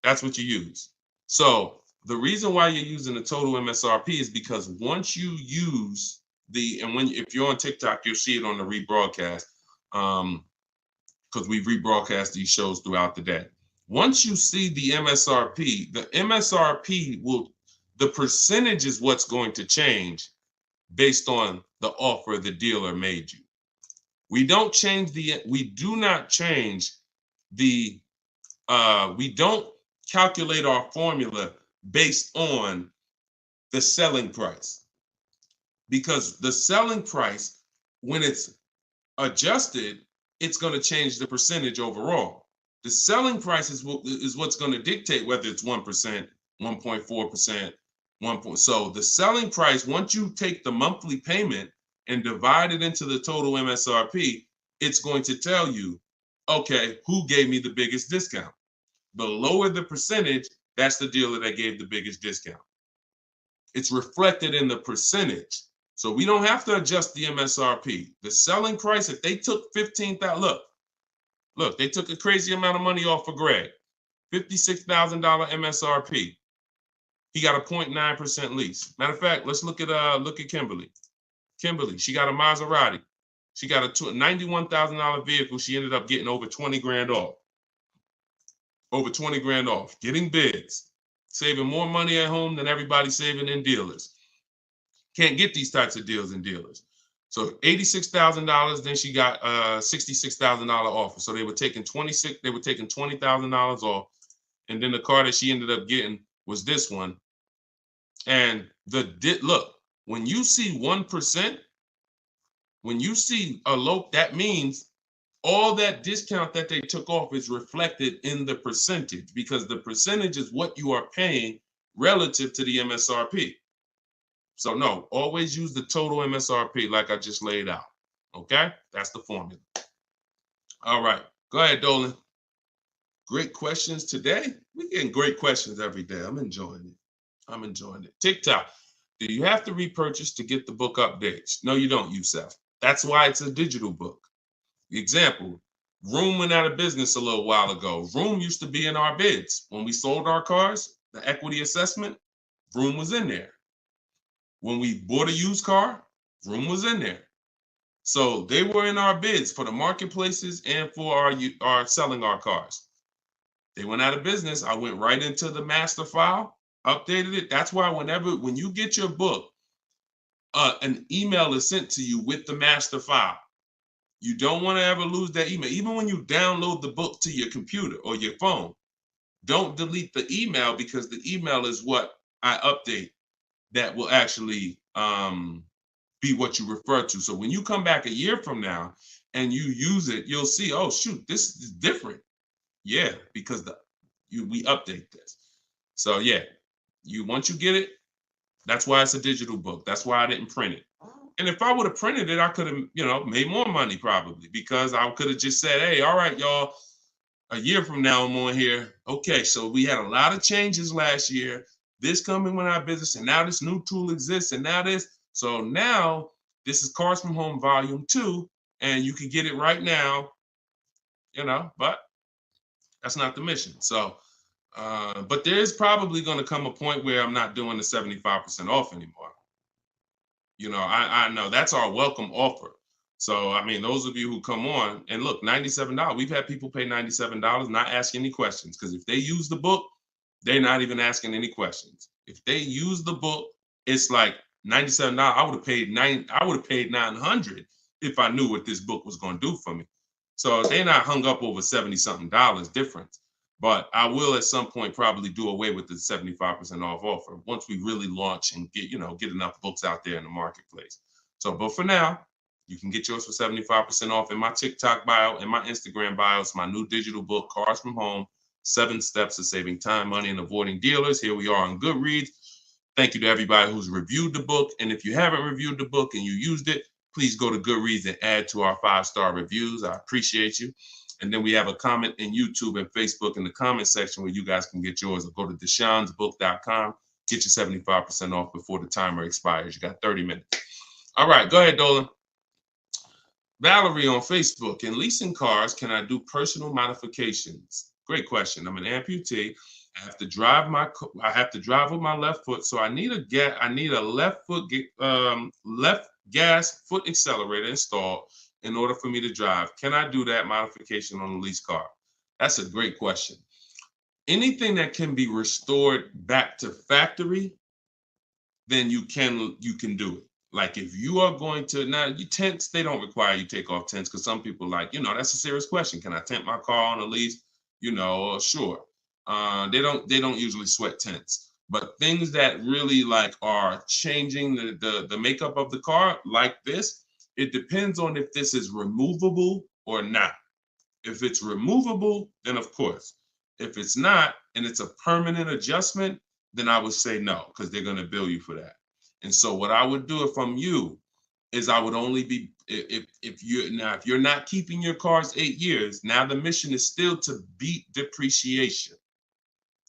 That's what you use. So the reason why you're using the total MSRP is because once you use if you're on TikTok, you'll see it on the rebroadcast because we rebroadcast these shows throughout the day. Once you see the MSRP the percentage is what's going to change. based on the offer the dealer made you. We do not change the, we don't calculate our formula based on the selling price, because the selling price, when it's adjusted, it's going to change the percentage overall. The selling price is what's going to dictate whether it's 1%, 1.4%, 1. So the selling price, once you take the monthly payment and divide it into the total MSRP, it's going to tell you, okay, who gave me the biggest discount? The lower the percentage, that's the dealer that gave the biggest discount. It's reflected in the percentage. So we don't have to adjust the MSRP. The selling price, if they took $15,000, look, they took a crazy amount of money off for Greg, $56,000 MSRP. He got a 0.9% lease. Matter of fact, let's look at Kimberly. Kimberly, she got a Maserati. She got a $91,000 vehicle. She ended up getting over 20 grand off. Over 20 grand off, getting bids, saving more money at home than everybody's saving in dealers. Can't get these types of deals in dealers. So $86,000, then she got a $66,000 offer. So they were taking $20,000 off. And then the car that she ended up getting was this one. And look, when you see 1%, when you see a low, that means all that discount that they took off is reflected in the percentage, because the percentage is what you are paying relative to the MSRP. So no, always use the total MSRP like I just laid out. Okay, that's the formula. All right, go ahead, Dolan. Great questions today. We're getting great questions every day. I'm enjoying it. I'm enjoying it. TikTok, do you have to repurchase to get the book updates? No, you don't, Youssef. That's why it's a digital book. Example, Room went out of business a little while ago. Room used to be in our bids. When we sold our cars, the equity assessment, Room was in there. When we bought a used car, Room was in there. So they were in our bids for the marketplaces and for our selling our cars. They went out of business. I went right into the master file, updated it. That's why when you get your book, an email is sent to you with the master file. You don't want to ever lose that email. Even when you download the book to your computer or your phone, don't delete the email, because the email is what I update that will actually be what you refer to. So when you come back a year from now and you use it, you'll see, oh, shoot, this is different. Yeah, because we update this. So yeah, once you get it, that's why it's a digital book. That's why I didn't print it. And if I would have printed it, I could have, made more money probably, because I could have just said, hey, all right, y'all, a year from now I'm on here. Okay, so we had a lot of changes last year. This coming with our business, and now this new tool exists, and now this. So now this is Cars from Home Volume 2, and you can get it right now, but that's not the mission. So, but there is probably going to come a point where I'm not doing the 75% off anymore. I know that's our welcome offer. So, I mean, those of you who come on and look, $97, we've had people pay $97, not ask any questions, because if they use the book, they're not even asking any questions. If they use the book, it's like $97. I would have paid $900 if I knew what this book was going to do for me. So they're not hung up over $70-something difference. But I will at some point probably do away with the 75% off offer once we really launch and get enough books out there in the marketplace. So, but for now, you can get yours for 75% off in my TikTok bio and my Instagram bio. It's my new digital book, Cars from Home, 7 Steps to Saving Time, Money, and Avoiding Dealers. Here we are on Goodreads. Thank you to everybody who's reviewed the book. And if you haven't reviewed the book and you used it, please go to Goodreads and add to our 5-star reviews. I appreciate you. And then we have a comment in YouTube and Facebook in the comment section where you guys can get yours, or go to deshonsbook.com. Get your 75% off before the timer expires. You got 30 minutes. All right, go ahead, Dolan. Valerie on Facebook. In leasing cars, can I do personal modifications? Great question. I'm an amputee. I have to drive with my left foot, so I need a left gas foot accelerator installed in order for me to drive. Can I do that modification on a lease car? That's a great question. Anything that can be restored back to factory, then you can do it. Like if you are going to, now you tents, they don't require you take off tents because some people like, that's a serious question. Can I tent my car on a lease? Sure. They don't usually sweat tents. But things that really like are changing the makeup of the car like this, it depends on if this is removable or not. If it's removable, then of course. If it's not, and it's a permanent adjustment, then I would say no, because they're going to bill you for that. And so what I would do if I'm you is I would only be, if you're not keeping your cars 8 years, now the mission is still to beat depreciation.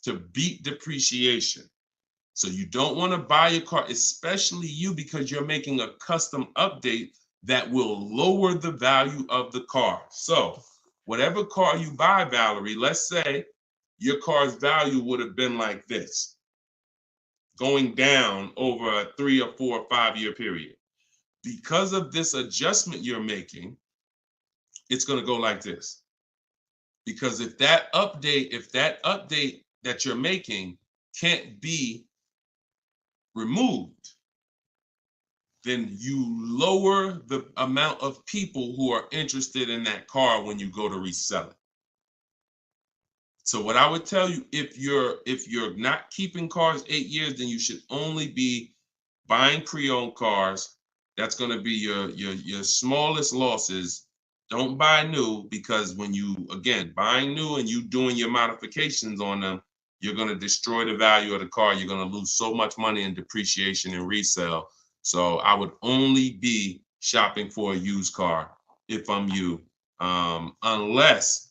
To beat depreciation. So you don't want to buy a car, especially you, because you're making a custom update that will lower the value of the car. So whatever car you buy, Valerie, let's say your car's value would have been like this, going down over a 3 or 4 or 5 year period. Because of this adjustment you're making, it's going to go like this. Because if that update that you're making can't be removed, then you lower the amount of people who are interested in that car when you go to resell it. So what I would tell you, if you're not keeping cars 8 years, then you should only be buying pre-owned cars. That's going to be your smallest losses. Don't buy new, because when you, again, buying new and you doing your modifications on them, you're going to destroy the value of the car. You're going to lose so much money in depreciation and resale. So I would only be shopping for a used car if I'm you, unless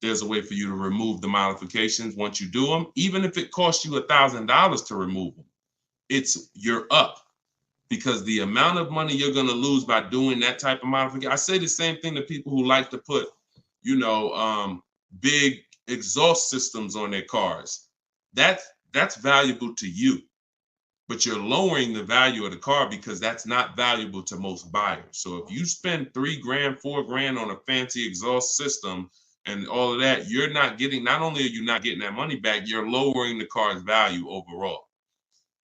there's a way for you to remove the modifications once you do them. Even if it costs you $1,000 to remove them, you're up, because the amount of money you're going to lose by doing that type of modification. I say the same thing to people who like to put, big exhaust systems on their cars. That's valuable to you, but you're lowering the value of the car because that's not valuable to most buyers. So if you spend $3,000, $4,000 on a fancy exhaust system and all of that, not only are you not getting that money back, you're lowering the car's value overall.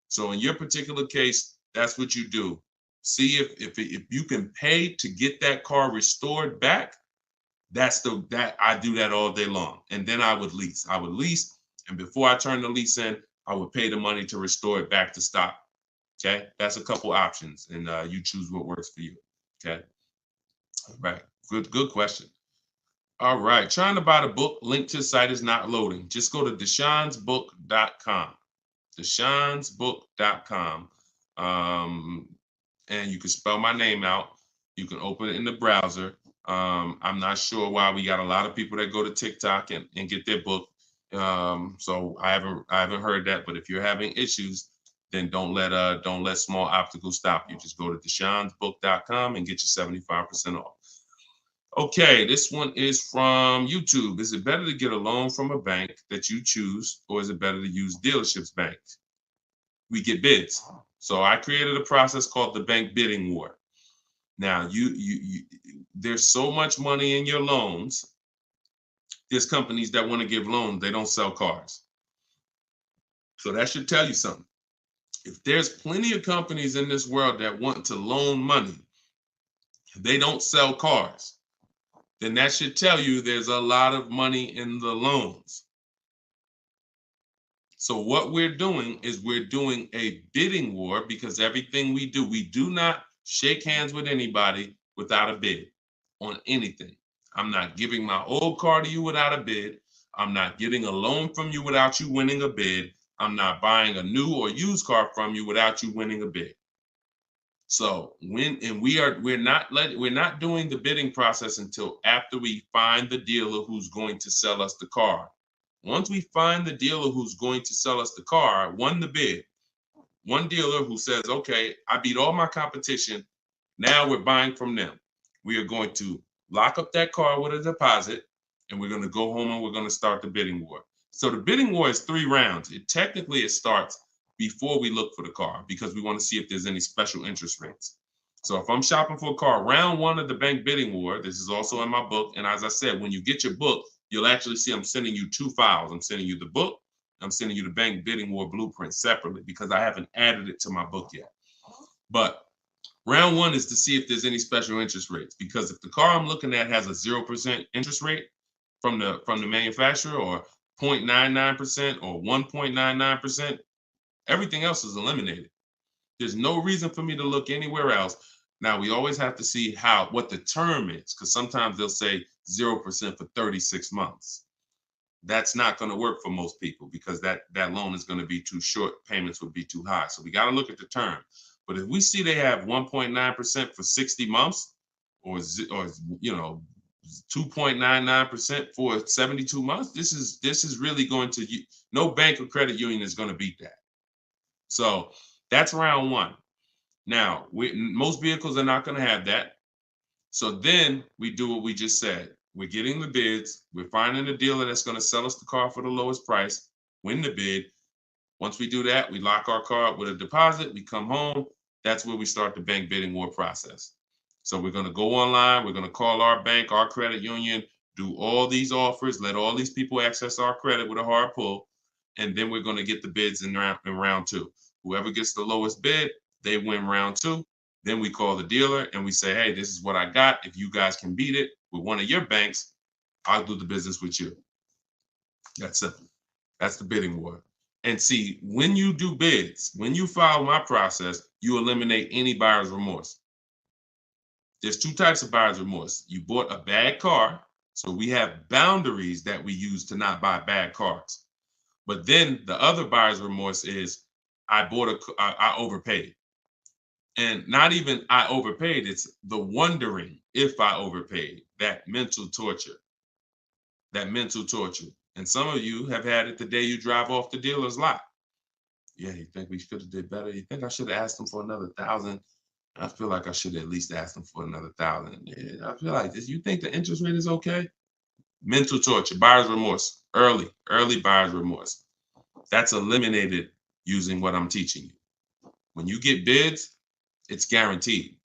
So in your particular case, that's what you do. See if you can pay to get that car restored back. I do that all day long. And then I would lease. And before I turn the lease in, I would pay the money to restore it back to stock. Okay, that's a couple options, and you choose what works for you. Okay, all right, good question. All right, trying to buy the book. Link to the site is not loading. Just go to deshonsbook.com. Deshonsbook.com. And you can spell my name out. You can open it in the browser. I'm not sure why we got a lot of people that go to TikTok and get their book. So I haven't heard that. But if you're having issues, then don't let small obstacles stop you. Just go to deshonsbook.com and get your 75% off. Okay, this one is from YouTube. Is it better to get a loan from a bank that you choose, or is it better to use dealerships banks? We get bids. So I created a process called the bank bidding war. Now, there's so much money in your loans. There's companies that want to give loans. They don't sell cars. So that should tell you something. If there's plenty of companies in this world that want to loan money, they don't sell cars, then that should tell you there's a lot of money in the loans. So what we're doing is we're doing a bidding war, because everything we do not shake hands with anybody without a bid on anything. I'm not giving my old car to you without a bid. I'm not getting a loan from you without you winning a bid. I'm not buying a new or used car from you without you winning a bid. So we're not doing the bidding process until after we find the dealer who's going to sell us the car. Once we find the dealer who's going to sell us the car, won the bid, one dealer who says, okay, I beat all my competition, now we're buying from them. We are going to lock up that car with a deposit, and we're going to go home and we're going to start the bidding war. So the bidding war is 3 rounds. It starts before we look for the car, because we want to see if there's any special interest rates. So if I'm shopping for a car, round 1 of the bank bidding war, this is also in my book. And as I said, when you get your book, you'll actually see I'm sending you 2 files. I'm sending you the book. I'm sending you the bank bidding war blueprint separately, because I haven't added it to my book yet. But Round one is to see if there's any special interest rates, because if the car I'm looking at has a 0% interest rate from the manufacturer, or 0.99% or 1.99%, everything else is eliminated. There's no reason for me to look anywhere else. Now we always have to see what the term is, because sometimes they'll say 0% for 36 months. That's not going to work for most people, because that loan is going to be too short. Payments would be too high. So we got to look at the term. But if we see they have 1.9% for 60 months, or 2.99% for 72 months, this is really going to, no bank or credit union is going to beat that. So that's round one. Now, most vehicles are not going to have that. So then we do what we just said. We're getting the bids. We're finding a dealer that's going to sell us the car for the lowest price, win the bid. Once we do that, we lock our car up with a deposit. We come home. That's where we start the bank bidding war process. So we're going to go online. We're going to call our bank, our credit union, do all these offers, let all these people access our credit with a hard pull. And then we're going to get the bids in round two. Whoever gets the lowest bid, they win round two. Then we call the dealer and we say, hey, this is what I got. If you guys can beat it with one of your banks, I'll do the business with you. That's simple. That's the bidding war. And see, when you do bids, when you follow my process, you eliminate any buyer's remorse. There's two types of buyer's remorse. You bought a bad car, so we have boundaries that we use to not buy bad cars. But then the other buyer's remorse is I overpaid. And not even I overpaid, it's the wondering if I overpaid, that mental torture. And some of you have had it the day you drive off the dealer's lot. Yeah, you think we should have did better? You think I should have asked them for another 1,000? I feel like I should have at least asked them for another 1,000. Yeah, I feel like this. You think the interest rate is okay? Mental torture, buyer's remorse, early buyer's remorse. That's eliminated using what I'm teaching you. When you get bids, it's guaranteed.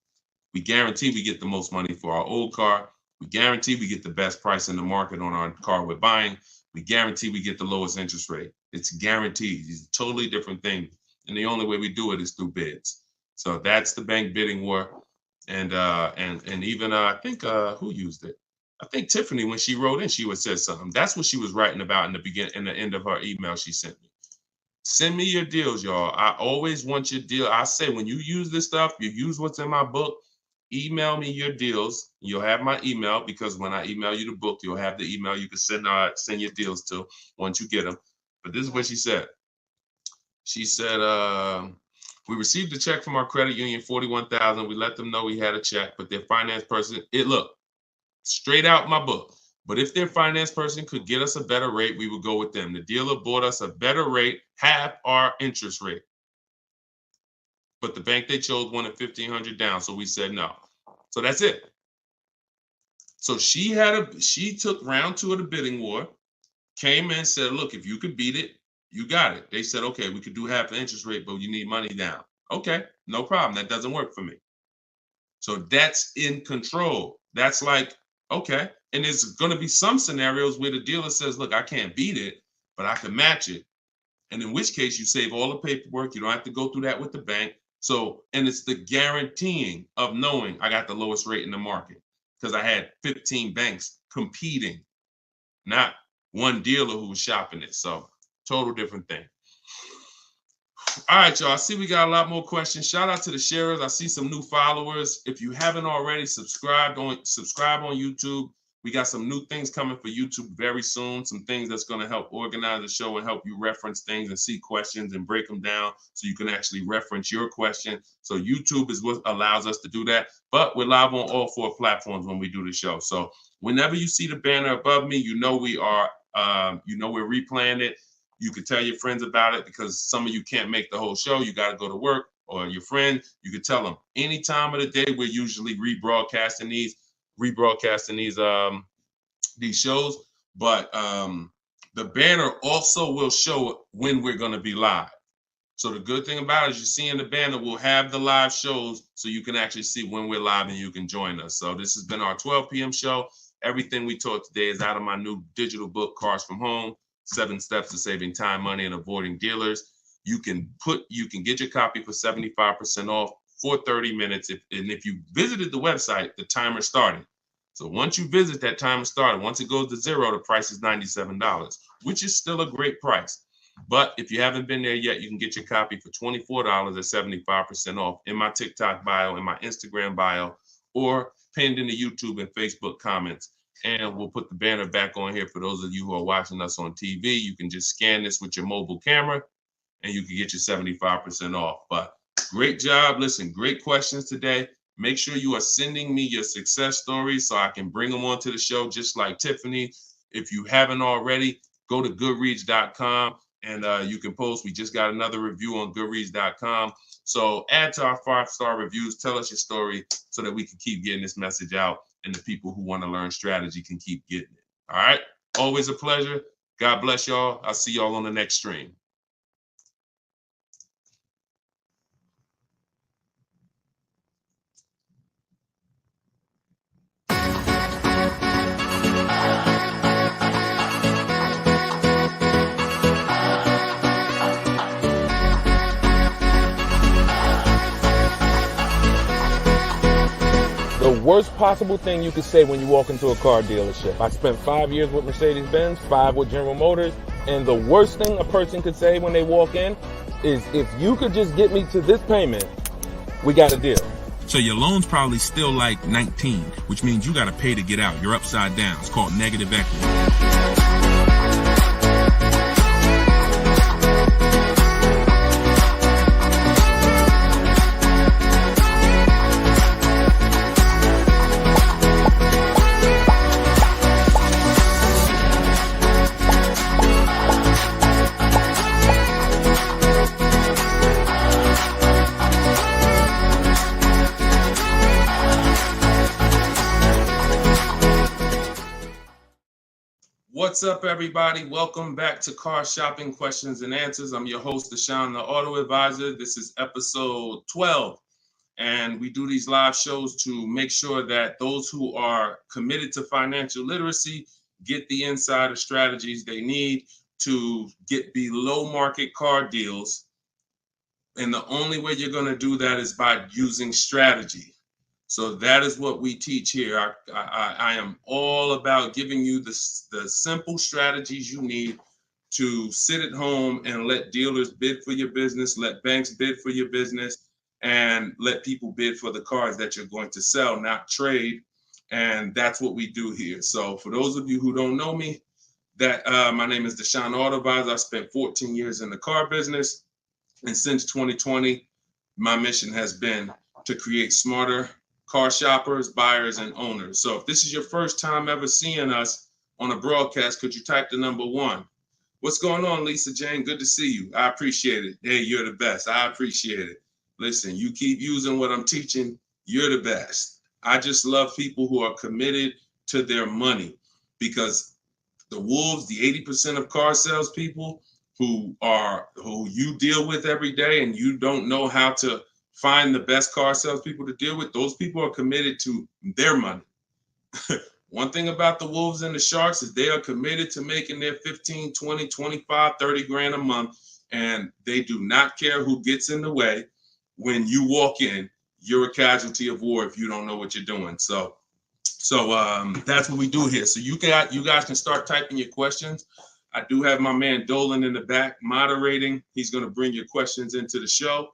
We guarantee we get the most money for our old car. We guarantee we get the best price in the market on our car we're buying. We guarantee we get the lowest interest rate. It's guaranteed. It's a totally different thing. And the only way we do it is through bids. So that's the bank bidding war. And even I think who used it? I think Tiffany, when she wrote in, she would say something. That's what she was writing about in the end of her email she sent me. Send me your deals, y'all. I always want your deal. I say when you use this stuff, you use what's in my book. Email me your deals. You'll have my email, because when I email you the book, you'll have the email you can send your deals to once you get them. But this is what she said. She said, we received a check from our credit union, $41,000. We let them know we had a check, but their finance person, look, straight out my book. But if their finance person could get us a better rate, we would go with them. The dealer bought us a better rate, half our interest rate. But the bank they chose wanted $1,500 down, so we said no. So that's it. So she took round two of the bidding war, came in and said, look, if you could beat it, you got it. They said, okay, we could do half the interest rate, but you need money down. Okay, no problem. That doesn't work for me. So that's in control. That's like, okay. And there's going to be some scenarios where the dealer says, look, I can't beat it, but I can match it. And in which case you save all the paperwork. You don't have to go through that with the bank. So, and it's the guaranteeing of knowing I got the lowest rate in the market, because I had 15 banks competing, not one dealer who was shopping it. So total different thing. All right, y'all. I see we got a lot more questions. Shout out to the sharers. I see some new followers. If you haven't already, subscribe on YouTube. We got some new things coming for YouTube very soon. Some things that's going to help organize the show and help you reference things and see questions and break them down so you can actually reference your question. So YouTube is what allows us to do that. But we're live on all 4 platforms when we do the show. So whenever you see the banner above me, you know we are, we're replaying it. You can tell your friends about it, because some of you can't make the whole show. You got to go to work, or your friend, you can tell them any time of the day. We're usually rebroadcasting these shows, but the banner also will show when we're going to be live. So the good thing about it is, you see in the banner, we'll have the live shows so you can actually see when we're live and you can join us. So this has been our 12 p.m. show. Everything we taught today is out of my new digital book, Cars from Home, 7 Steps to Saving Time, Money, and Avoiding Dealers. You can get your copy for 75% off for 30 minutes. If you visited the website, the timer started. So once you visit, that timer started. Once it goes to 0, the price is $97, which is still a great price. But if you haven't been there yet, you can get your copy for $24 at 75% off in my TikTok bio, in my Instagram bio, or pinned in the YouTube and Facebook comments. And we'll put the banner back on here for those of you who are watching us on TV. You can just scan this with your mobile camera and you can get your 75% off. But great job. Listen, great questions today. Make sure you are sending me your success stories so I can bring them onto the show, just like Tiffany. If you haven't already, go to goodreads.com and you can post. We just got another review on goodreads.com. So add to our 5-star reviews. Tell us your story so that we can keep getting this message out and the people who want to learn strategy can keep getting it. All right. Always a pleasure. God bless y'all. I'll see y'all on the next stream. The worst possible thing you could say when you walk into a car dealership. I spent 5 years with Mercedes-Benz, 5 with General Motors, and the worst thing a person could say when they walk in is, if you could just get me to this payment, we got a deal. So your loan's probably still like 19, which means you got to pay to get out. You're upside down. It's called negative equity. What's up, everybody? Welcome back to Car Shopping Questions and Answers. I'm your host, Deshone the Auto Advisor. This is episode 12, and we do these live shows to make sure that those who are committed to financial literacy get the insider strategies they need to get below market car deals. And the only way you're going to do that is by using strategy. So that is what we teach here. I am all about giving you the simple strategies you need to sit at home and let dealers bid for your business, let banks bid for your business, and let people bid for the cars that you're going to sell, not trade. And that's what we do here. So for those of you who don't know me, my name is Deshone the Auto Advisor. I spent 14 years in the car business. And since 2020, my mission has been to create smarter car shoppers, buyers, and owners. So if this is your first time ever seeing us on a broadcast, could you type the number 1? What's going on, Lisa Jane? Good to see you. I appreciate it. Hey, you're the best. I appreciate it. Listen, you keep using what I'm teaching, you're the best. I just love people who are committed to their money, because the wolves, the 80% of car salespeople who you deal with every day, and you don't know how to find the best car salespeople to deal with, those people are committed to their money. One thing about the wolves and the sharks is they are committed to making their 15, 20, 25, 30 grand a month, and they do not care who gets in the way. When you walk in, you're a casualty of war if you don't know what you're doing. So that's what we do here. So you guys can start typing your questions. I do have my man Dolan in the back moderating. He's going to bring your questions into the show.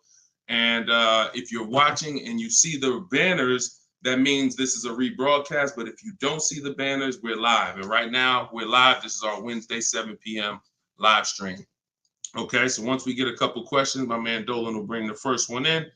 And if you're watching and you see the banners, that means this is a rebroadcast. But if you don't see the banners, we're live. And right now we're live. This is our Wednesday, 7 p.m. live stream. Okay, so once we get a couple questions, my man Dolan will bring the first one in.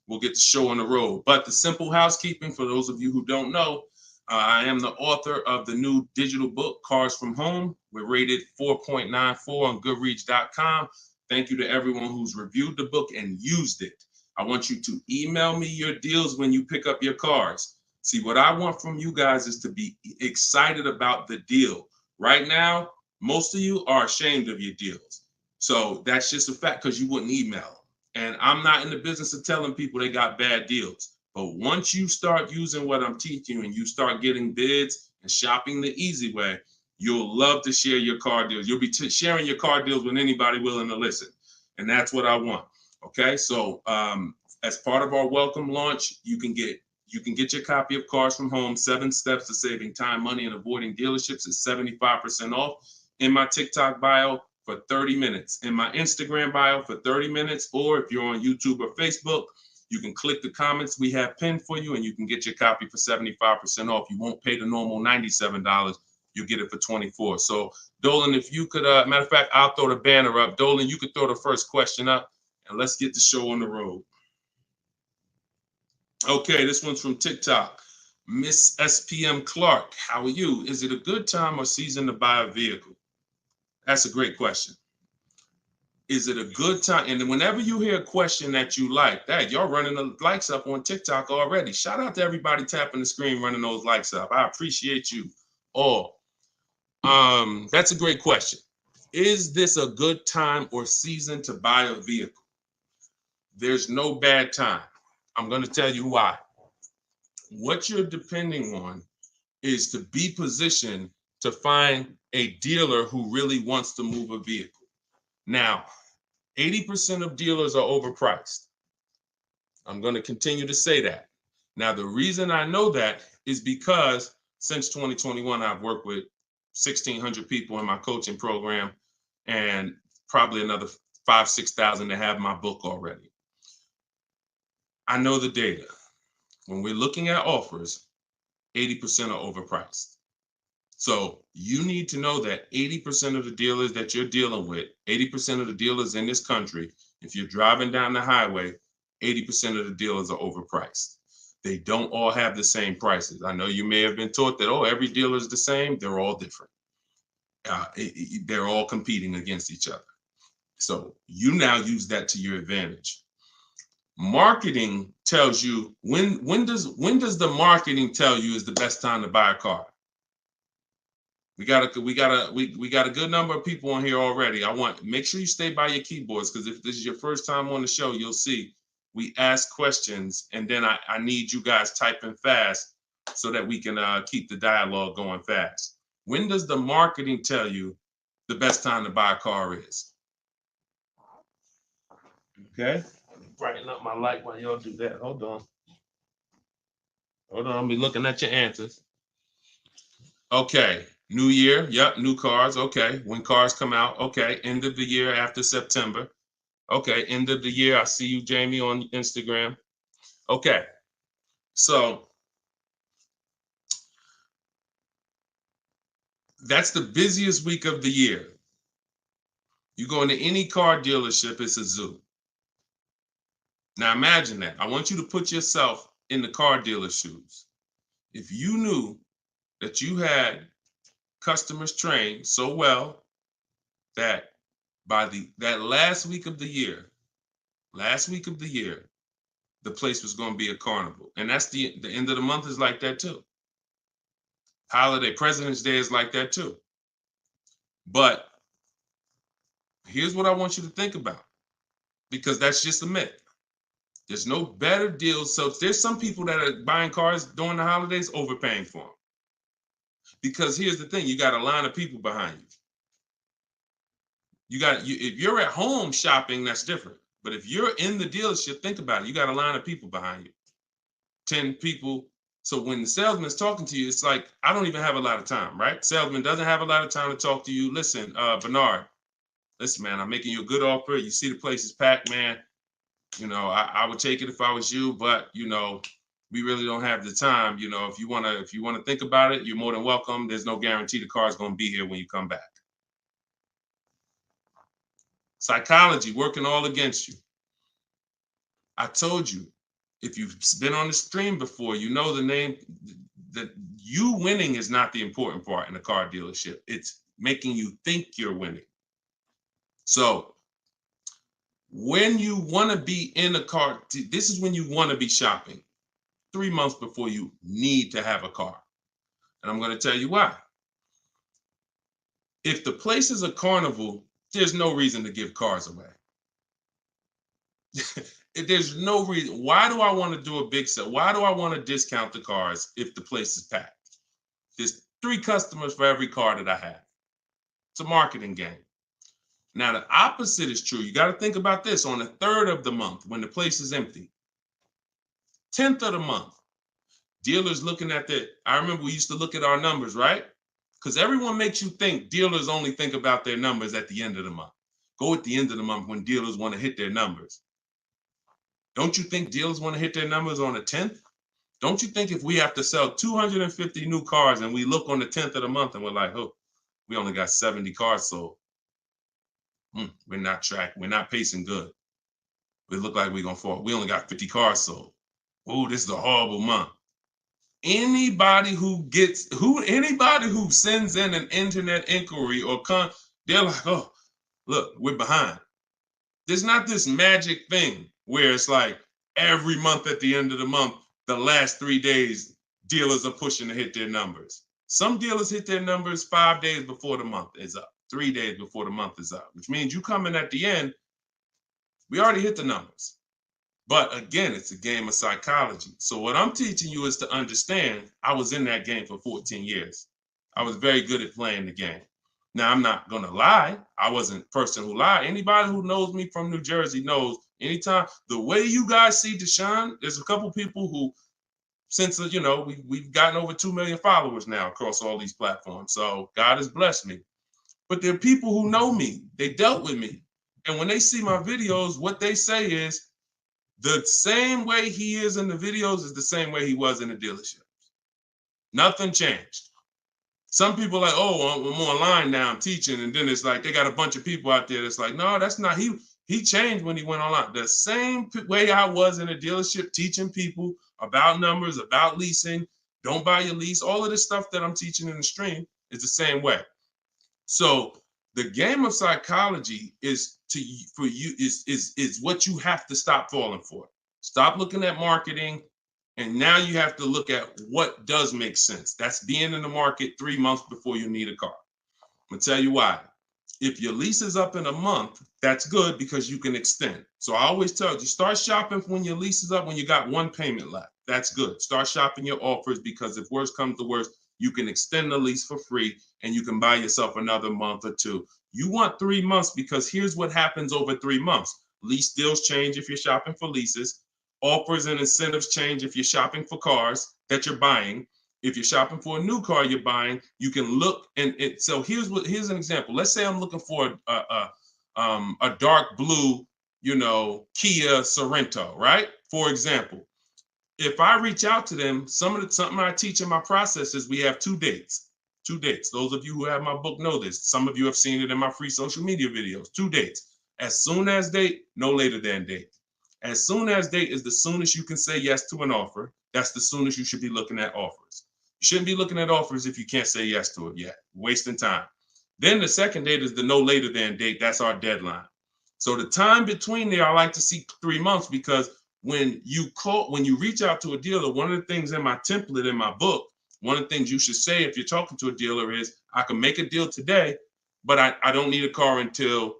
We'll get the show on the road. But the simple housekeeping, for those of you who don't know, I am the author of the new digital book, Cars from Home. We're rated 4.94 on Goodreads.com. Thank you to everyone who's reviewed the book and used it. I want you to email me your deals when you pick up your cars. See, what I want from you guys is to be excited about the deal. Right now, most of you are ashamed of your deals. So that's just a fact, because you wouldn't email. And I'm not in the business of telling people they got bad deals. But once you start using what I'm teaching you and you start getting bids and shopping the easy way, you'll love to share your car deals. You'll be sharing your car deals with anybody willing to listen. And that's what I want. Okay, so As part of our welcome launch, you can get your copy of Cars from Home, 7 Steps to Saving Time, Money, and Avoiding Dealerships. It's 75% off in my TikTok bio for 30 minutes, in my Instagram bio for 30 minutes, or if you're on YouTube or Facebook, you can click the comments we have pinned for you and you can get your copy for 75% off. You won't pay the normal $97. You'll get it for $24. So Dolan, if you could, matter of fact, I'll throw the banner up. Dolan, you could throw the first question up and let's get the show on the road. Okay, this one's from TikTok. Miss SPM Clark, how are you? Is it a good time or season to buy a vehicle? That's a great question. Is it a good time? And whenever you hear a question that you like, that y'all running the likes up on TikTok already. Shout out to everybody tapping the screen, running those likes up. I appreciate you all. That's a great question. Is this a good time or season to buy a vehicle? There's no bad time. I'm going to tell you why. What you're depending on is to be positioned to find a dealer who really wants to move a vehicle. Now, 80% of dealers are overpriced. I'm going to continue to say that. Now, the reason I know that is because since 2021, I've worked with 1,600 people in my coaching program and probably another 5,000, 6,000 that have my book already. I know the data. When we're looking at offers, 80% are overpriced. So you need to know that 80% of the dealers that you're dealing with, 80% of the dealers in this country, if you're driving down the highway, 80% of the dealers are overpriced. They don't all have the same prices. I know you may have been taught that, oh, every dealer is the same. They're all different. They're all competing against each other. So you now use that to your advantage. Marketing tells you when does the marketing tell you is the best time to buy a car? We got a good number of people on here already. Make sure you stay by your keyboards because if this is your first time on the show, you'll see we ask questions and then I need you guys typing fast so that we can keep the dialogue going fast. When does the marketing tell you the best time to buy a car is? Okay. Brighten up my light while y'all do that. Hold on. I'll be looking at your answers. Okay. New year. Yep. New cars. Okay. When cars come out. Okay. End of the year after September. Okay. End of the year. I see you, Jamie, on Instagram. Okay. So that's the busiest week of the year. You go into any car dealership, it's a zoo. Now imagine that. I want you to put yourself in the car dealer's shoes. If you knew that you had customers trained so well that by that last week of the year, the place was going to be a carnival. And that's the end of the month is like that too. Holiday, President's Day is like that too. But here's what I want you to think about, because that's just a myth. There's no better deals. So there's some people that are buying cars during the holidays overpaying for them. Because here's the thing, you got a line of people behind you. If you're at home shopping, that's different. But if you're in the dealership, think about it. You got a line of people behind you, 10 people. So when the salesman's talking to you, it's like, I don't even have a lot of time, right? Salesman doesn't have a lot of time to talk to you. Listen, Bernard, listen, man, I'm making you a good offer. You see the place is packed, man. You know, I would take it if I was you, but you know, we really don't have the time. You know, if you wanna think about it, you're more than welcome. There's no guarantee the car is gonna be here when you come back. Psychology working all against you. I told you, if you've been on the stream before, you know the name, that you winning is not the important part in a car dealership. It's making you think you're winning. So when you want to be in a car, this is when you want to be shopping 3 months before you need to have a car. And I'm going to tell you why. If the place is a carnival, there's no reason to give cars away. There's no reason. Why do I want to do a big sale? Why do I want to discount the cars if the place is packed? There's 3 customers for every car that I have. It's a marketing game. Now, the opposite is true. You got to think about this. On the 3rd of the month, when the place is empty, 10th of the month, dealers looking at I remember we used to look at our numbers, right? Because everyone makes you think dealers only think about their numbers at the end of the month. Go at the end of the month when dealers want to hit their numbers. Don't you think dealers want to hit their numbers on the 10th? Don't you think if we have to sell 250 new cars and we look on the 10th of the month and we're like, oh, we only got 70 cars sold. We're not pacing good. We look like we're gonna fall. We only got 50 cars sold. Oh, this is a horrible month. Anybody who sends in an internet inquiry they're like, oh, look, we're behind. There's not this magic thing where it's like every month at the end of the month, the last 3 days, dealers are pushing to hit their numbers. Some dealers hit their numbers 5 days before the month is up, 3 days before the month is up, which means you come in at the end, we already hit the numbers. But again, it's a game of psychology. So what I'm teaching you is to understand, I was in that game for 14 years. I was very good at playing the game. Now, I'm not going to lie. I wasn't a person who lied. Anybody who knows me from New Jersey knows anytime, the way you guys see Deshone, there's a couple people who, since, we've gotten over 2 million followers now across all these platforms. So God has blessed me. But there are people who know me. They dealt with me. And when they see my videos, what they say is, the same way he is in the videos is the same way he was in the dealership. Nothing changed. Some people are like, oh, I'm online now, I'm teaching. And then it's like, they got a bunch of people out there that's like, no, that's not, he changed when he went online. The same way I was in a dealership teaching people about numbers, about leasing, don't buy your lease, all of this stuff that I'm teaching in the stream is the same way. So the game of psychology is what you have to stop falling for. Stop looking at marketing, and now you have to look at what does make sense. That's being in the market 3 months before you need a car. I'm gonna tell you why. If your lease is up in a month, that's good because you can extend. So I always tell you, start shopping when your lease is up when you got one payment left. That's good. Start shopping your offers because if worse comes to worse, you can extend the lease for free and you can buy yourself another month or two. You want 3 months because here's what happens over 3 months. Lease deals change if you're shopping for leases. Offers and incentives change if you're shopping for cars that you're buying. If you're shopping for a new car you're buying, you can look so here's an example. Let's say I'm looking for a dark blue, Kia Sorento, right? For example, if I reach out to them, something I teach in my process is we have 2 dates. 2 dates. Those of you who have my book know this. Some of you have seen it in my free social media videos. 2 dates. As soon as date, no later than date. As soon as date is the soonest you can say yes to an offer. That's the soonest you should be looking at offers. You shouldn't be looking at offers if you can't say yes to it yet. Wasting time. Then the second date is the no later than date. That's our deadline. So the time between there, I like to see 3 months because when you reach out to a dealer, one of the things in my template in my book, one of the things you should say if you're talking to a dealer is, I can make a deal today, but I don't need a car until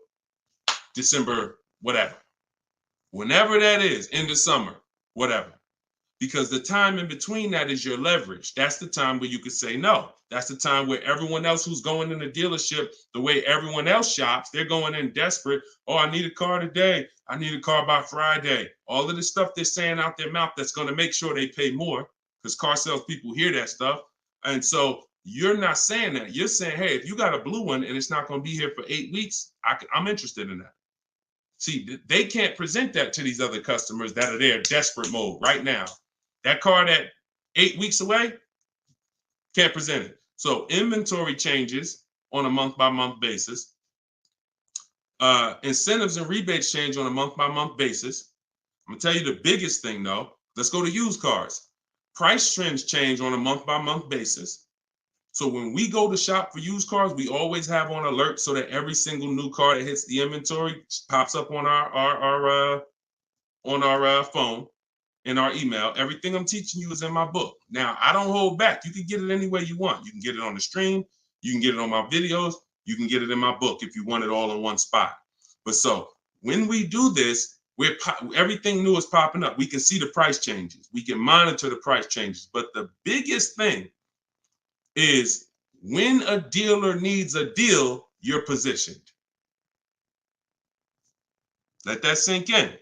December, whatever. Whenever that is, in the summer, whatever. Because the time in between that is your leverage. That's the time where you could say no. That's the time where everyone else who's going in the dealership, the way everyone else shops, they're going in desperate. Oh, I need a car today. I need a car by Friday. All of the stuff they're saying out their mouth that's going to make sure they pay more because car sales people hear that stuff. And so you're not saying that. You're saying, hey, if you got a blue one and it's not going to be here for 8 weeks, I'm interested in that. See, they can't present that to these other customers that are there desperate mode right now. That car that 8 weeks away, can't present it. So inventory changes on a month-by-month basis. Incentives and rebates change on a month-by-month basis. I'm gonna tell you the biggest thing though. Let's go to used cars. Price trends change on a month-by-month basis. So when we go to shop for used cars, we always have on alert so that every single new car that hits the inventory pops up on our phone, in our email. Everything I'm teaching you is in my book. Now, I don't hold back. You can get it any way you want. You can get it on the stream. You can get it on my videos. You can get it in my book if you want it all in one spot. But so when we do this, everything new is popping up. We can see the price changes. We can monitor the price changes. But the biggest thing is when a dealer needs a deal, you're positioned. Let that sink in.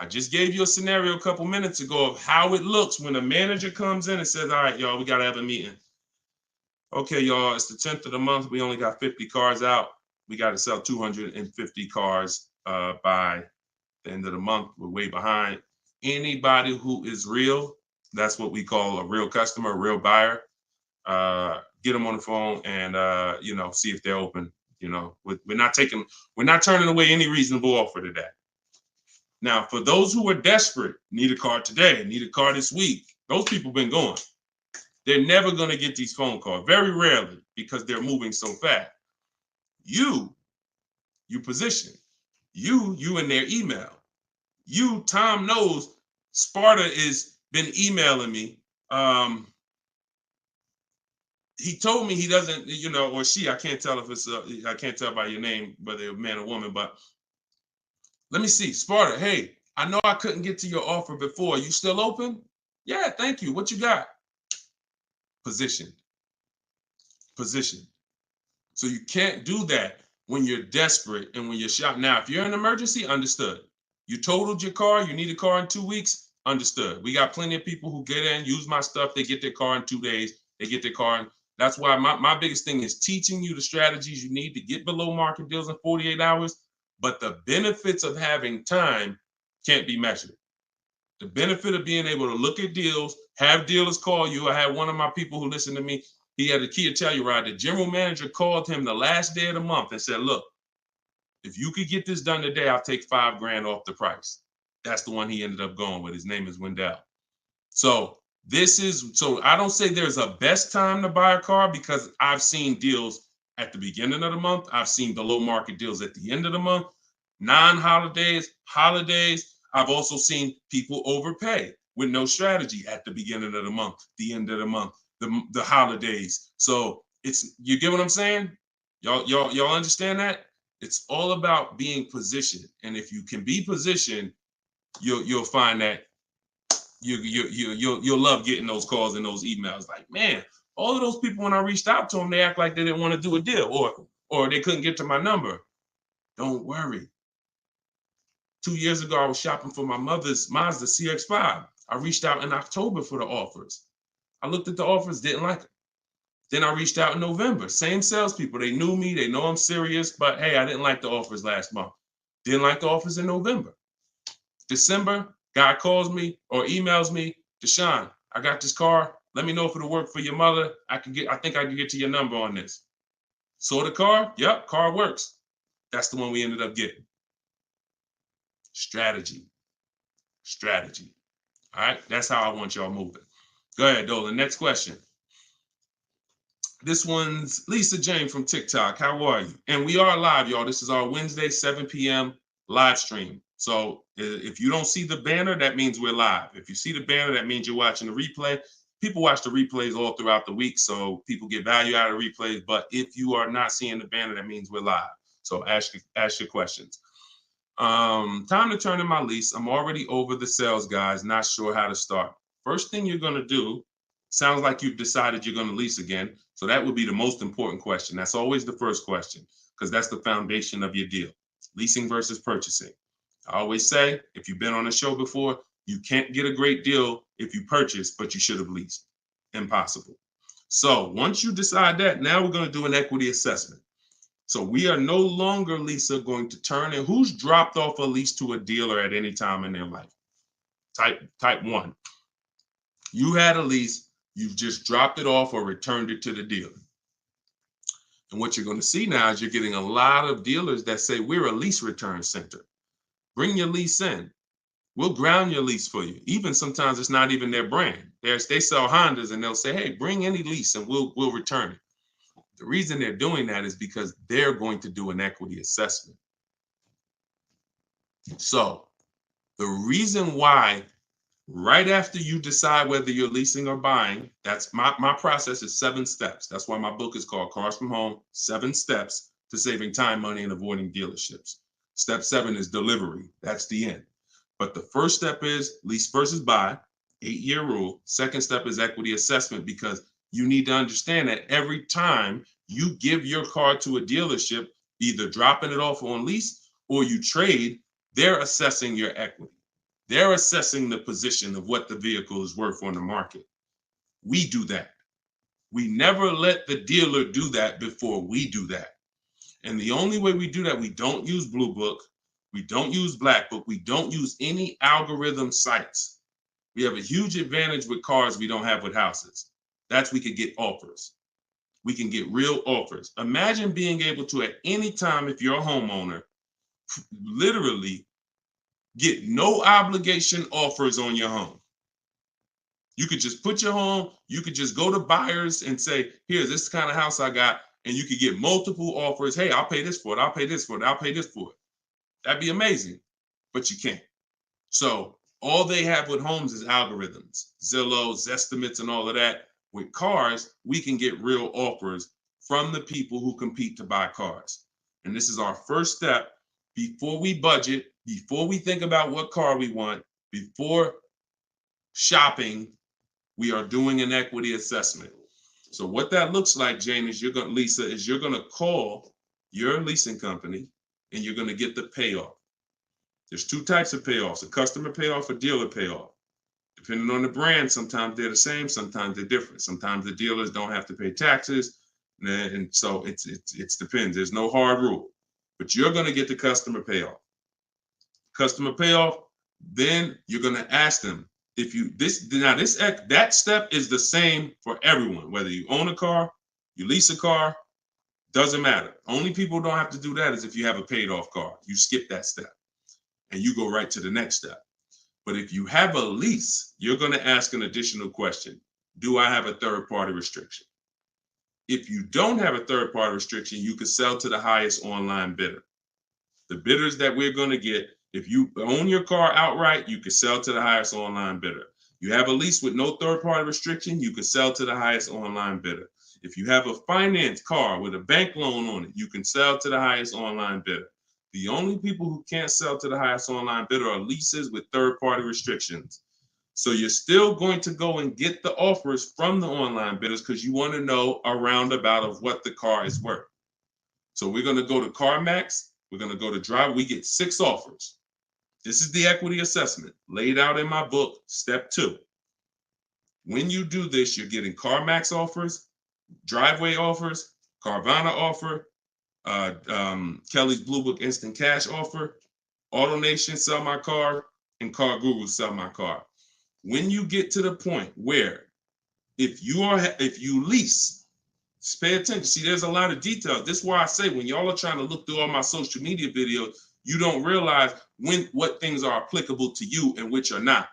I just gave you a scenario a couple minutes ago of how it looks when a manager comes in and says, all right, y'all, we got to have a meeting. Okay, y'all, it's the 10th of the month. We only got 50 cars out. We got to sell 250 cars by the end of the month. We're way behind. Anybody who is real, that's what we call a real customer, a real buyer. Get them on the phone and see if they're open. We're not turning away any reasonable offer today. Now, for those who are desperate, need a car today, need a car this week, those people been going. They're never going to get these phone calls, very rarely, because they're moving so fast. You position. You in their email. Tom knows Sparta is been emailing me. He told me he doesn't, or she, I can't tell if it's, I can't tell by your name, whether you're a man or woman, but let me see. Sparta, hey, I know I couldn't get to your offer before. You still open? Yeah, thank you. What you got? Position. So you can't do that when you're desperate and when you're shopping. Now, if you're in an emergency, understood. You totaled your car, you need a car in 2 weeks, understood. We got plenty of people who get in, use my stuff, they get their car in 2 days, they get their car in. That's why my biggest thing is teaching you the strategies you need to get below market deals in 48 hours. But the benefits of having time can't be measured. The benefit of being able to look at deals, have dealers call you. I had one of my people who listened to me. He had a Kia Telluride. The general manager called him the last day of the month and said, look, if you could get this done today, I'll take $5,000 off the price. That's the one he ended up going with. His name is Wendell. So I don't say there's a best time to buy a car because I've seen deals at the beginning of the month. I've seen below market deals at the end of the month, non-holidays, holidays. I've also seen people overpay with no strategy at the beginning of the month, the end of the month, the holidays. So you get what I'm saying? Y'all understand that? It's all about being positioned. And if you can be positioned, you'll find that you'll love getting those calls and those emails. Like, man, all of those people, when I reached out to them, they act like they didn't want to do a deal or they couldn't get to my number. Don't worry. 2 years ago, I was shopping for my mother's Mazda CX-5. I reached out in October for the offers. I looked at the offers, didn't like them. Then I reached out in November. Same salespeople. They knew me. They know I'm serious. But hey, I didn't like the offers last month. Didn't like the offers in November. December, guy calls me or emails me, Deshone, I got this car. Let me know if it'll work for your mother. I think I can get to your number on this. Saw the car? Yep, car works. That's the one we ended up getting. Strategy. All right, that's how I want y'all moving. Go ahead, Dolan. Next question. This one's Lisa Jane from TikTok. How are you? And we are live, y'all. This is our Wednesday, 7 p.m. live stream. So if you don't see the banner, that means we're live. If you see the banner, that means you're watching the replay. People watch the replays all throughout the week, so people get value out of replays. But if you are not seeing the banner, that means we're live. So ask your questions. Time to turn in my lease. I'm already over the sales guys, not sure how to start. First thing you're going to do, sounds like you've decided you're going to lease again. So that would be the most important question. That's always the first question because that's the foundation of your deal. Leasing versus purchasing. I always say, if you've been on a show before, you can't get a great deal if you purchase, but you should have leased. Impossible. So once you decide that, now we're going to do an equity assessment. So we are no longer, Lisa, going to turn in who's dropped off a lease to a dealer at any time in their life. Type 1. You had a lease, you've just dropped it off or returned it to the dealer. And what you're going to see now is you're getting a lot of dealers that say, we're a lease return center. Bring your lease in. We'll ground your lease for you. Even sometimes it's not even their brand. They sell Hondas and they'll say, hey, bring any lease and we'll return it. The reason they're doing that is because they're going to do an equity assessment. So the reason why right after you decide whether you're leasing or buying, that's my process is 7 steps. That's why my book is called Cars from Home, 7 Steps to Saving Time, Money, and Avoiding Dealerships. Step 7 is delivery. That's the end. But the first step is lease versus buy, 8-year rule. Second step is equity assessment because you need to understand that every time you give your car to a dealership, either dropping it off on lease or you trade, they're assessing your equity. They're assessing the position of what the vehicle is worth on the market. We do that. We never let the dealer do that before we do that. And the only way we do that, we don't use Blue Book, we don't use Black Book, we don't use any algorithm sites. We have a huge advantage with cars we don't have with houses. That's we could get offers. We can get real offers. Imagine being able to, at any time, if you're a homeowner, literally get no obligation offers on your home. You could just put your home, you could just go to buyers and say, here, this is the kind of house I got, and you could get multiple offers. Hey, I'll pay this for it, I'll pay this for it, I'll pay this for it. That'd be amazing, but you can't. So all they have with homes is algorithms, Zillow, Zestimates, and all of that. With cars, we can get real offers from the people who compete to buy cars. And this is our first step before we budget, before we think about what car we want, before shopping, we are doing an equity assessment. So what that looks like, Jane, is Lisa, is you're going to call your leasing company and you're going to get the payoff. There's two types of payoffs, a customer payoff, a dealer payoff. Depending on the brand, sometimes they're the same, sometimes they're different. Sometimes the dealers don't have to pay taxes. And so it depends. There's no hard rule, but you're going to get the customer payoff. Customer payoff, then you're going to ask them if you, that step is the same for everyone, whether you own a car, you lease a car, doesn't matter. Only people who don't have to do that is if you have a paid off car. You skip that step and you go right to the next step. But if you have a lease, you're going to ask an additional question. Do I have a third party restriction? If you don't have a third party restriction, you can sell to the highest online bidder. The bidders that we're going to get, if you own your car outright, you can sell to the highest online bidder. You have a lease with no third party restriction, you can sell to the highest online bidder. If you have a finance car with a bank loan on it, you can sell to the highest online bidder. The only people who can't sell to the highest online bidder are leases with third-party restrictions. So you're still going to go and get the offers from the online bidders because you want to know a roundabout of what the car is worth. So we're going to go to CarMax. We're going to go to Drive. We get 6 offers. This is the equity assessment laid out in my book, step 2. When you do this, you're getting CarMax offers, Driveway offers, Carvana offer, Kelly's Blue Book Instant Cash offer, AutoNation Sell My Car, and Car Guru Sell My Car. When you get to the point where if you lease, just pay attention. See, there's a lot of detail. This is why I say when y'all are trying to look through all my social media videos, you don't realize what things are applicable to you and which are not.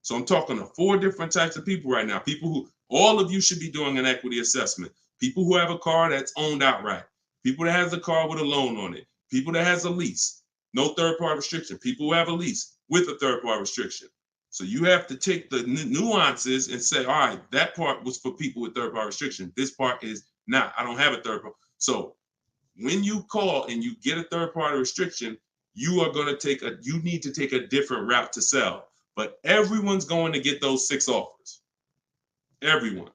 So I'm talking to 4 different types of people right now. People who, all of you should be doing an equity assessment. People who have a car that's owned outright. People that has a car with a loan on it. People that has a lease, no third-party restriction. People who have a lease with a third-party restriction. So you have to take the nuances and say, all right, that part was for people with third-party restriction. This part is not. I don't have a third-party. So when you call and you get a third-party restriction, you need to take a different route to sell. But everyone's going to get those 6 offers. Everyone.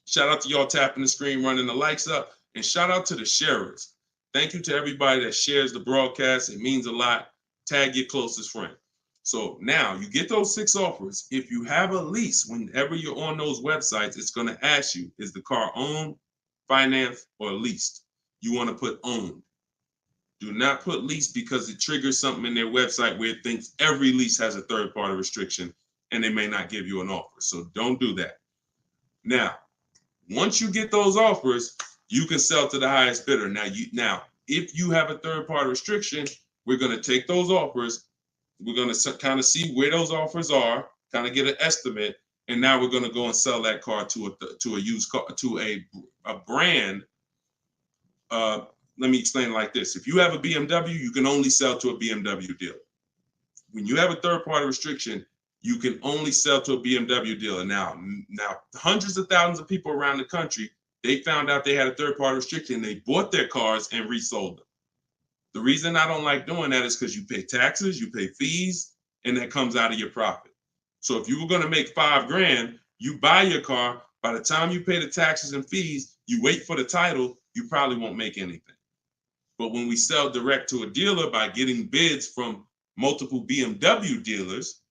Shout out to y'all tapping the screen, running the likes up. And shout out to the sharers. Thank you to everybody that shares the broadcast. It means a lot. Tag your closest friend. So now you get those 6 offers. If you have a lease, whenever you're on those websites, it's going to ask you, is the car owned, financed, or leased? You want to put owned. Do not put lease because it triggers something in their website where it thinks every lease has a third-party restriction and they may not give you an offer. So don't do that. Now, once you get those offers, you can sell to the highest bidder. Now, if you have a third-party restriction, we're going to take those offers. We're going to kind of see where those offers are, kind of get an estimate, and now we're going to go and sell that car to a used car, to a brand. Let me explain it like this. If you have a BMW, you can only sell to a BMW dealer. When you have a third-party restriction, you can only sell to a BMW dealer. Now, hundreds of thousands of people around the country, they found out they had a third-party restriction. They bought their cars and resold them. The reason I don't like doing that is because you pay taxes, you pay fees, and that comes out of your profit. So if you were going to make $5,000, you buy your car. By the time you pay the taxes and fees, you wait for the title, you probably won't make anything. But when we sell direct to a dealer by getting bids from multiple BMW dealers,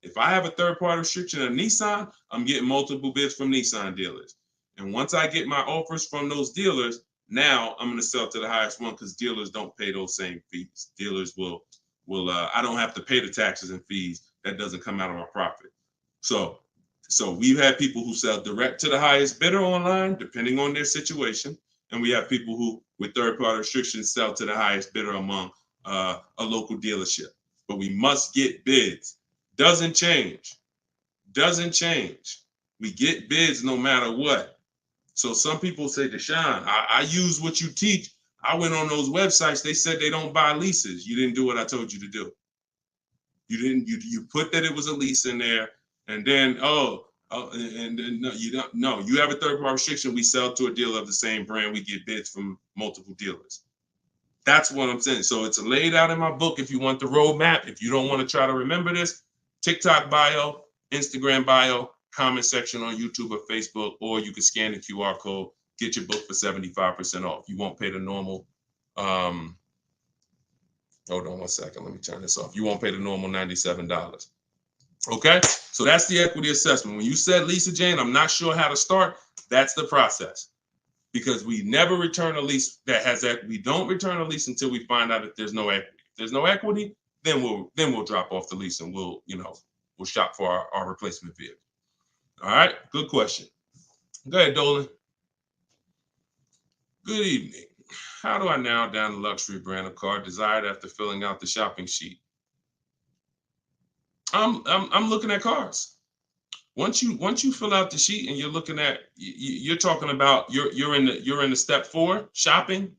If I have a third-party restriction of Nissan, I'm getting multiple bids from Nissan dealers. And once I get my offers from those dealers, now I'm going to sell to the highest one because dealers don't pay those same fees. Dealers will I don't have to pay the taxes and fees. That doesn't come out of my profit. So we've had people who sell direct to the highest bidder online, depending on their situation. And we have people who, with third-party restrictions, sell to the highest bidder among a local dealership. But we must get bids. Doesn't change. We get bids no matter what. So some people say, Deshone, I use what you teach. I went on those websites. They said they don't buy leases. You didn't do what I told you to do. You put that it was a lease in there, and then no, you don't. No, you have a third-party restriction. We sell to a dealer of the same brand. We get bids from multiple dealers. That's what I'm saying. So it's laid out in my book. If you want the roadmap, if you don't want to try to remember this, TikTok bio, Instagram bio, comment section on YouTube or Facebook, or you can scan the QR code, get your book for 75% off. You won't pay the normal. Hold on one second. Let me turn this off. You won't pay the normal $97. Okay, so that's the equity assessment. When you said, Lisa Jane, I'm not sure how to start, that's the process. Because we never return a lease that has equity. We don't return a lease until we find out that there's no equity. If there's no equity, then we'll drop off the lease and we'll shop for our replacement vehicle. All right, good question. Go ahead, Dolan. Good evening. How do I narrow down the luxury brand of car desired after filling out the shopping sheet? I'm looking at cars. Once you fill out the sheet and you're looking at, you're talking about you're in the step 4 shopping.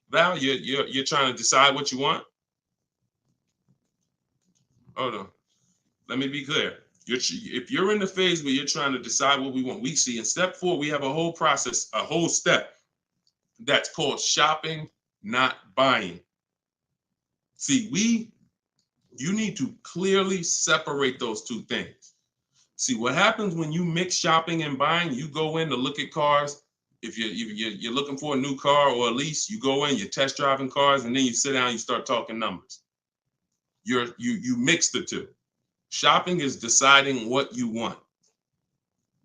Val, you're trying to decide what you want. Hold on, let me be clear. If you're in the phase where you're trying to decide what we want, we see in step 4 we have a whole process, a whole step that's called shopping, not buying. See, you need to clearly separate those two things. See, what happens when you mix shopping and buying, you go in to look at cars. If you're looking for a new car or a lease, you go in, you're test driving cars, and then you sit down, you start talking numbers. You mix the two. Shopping is deciding what you want.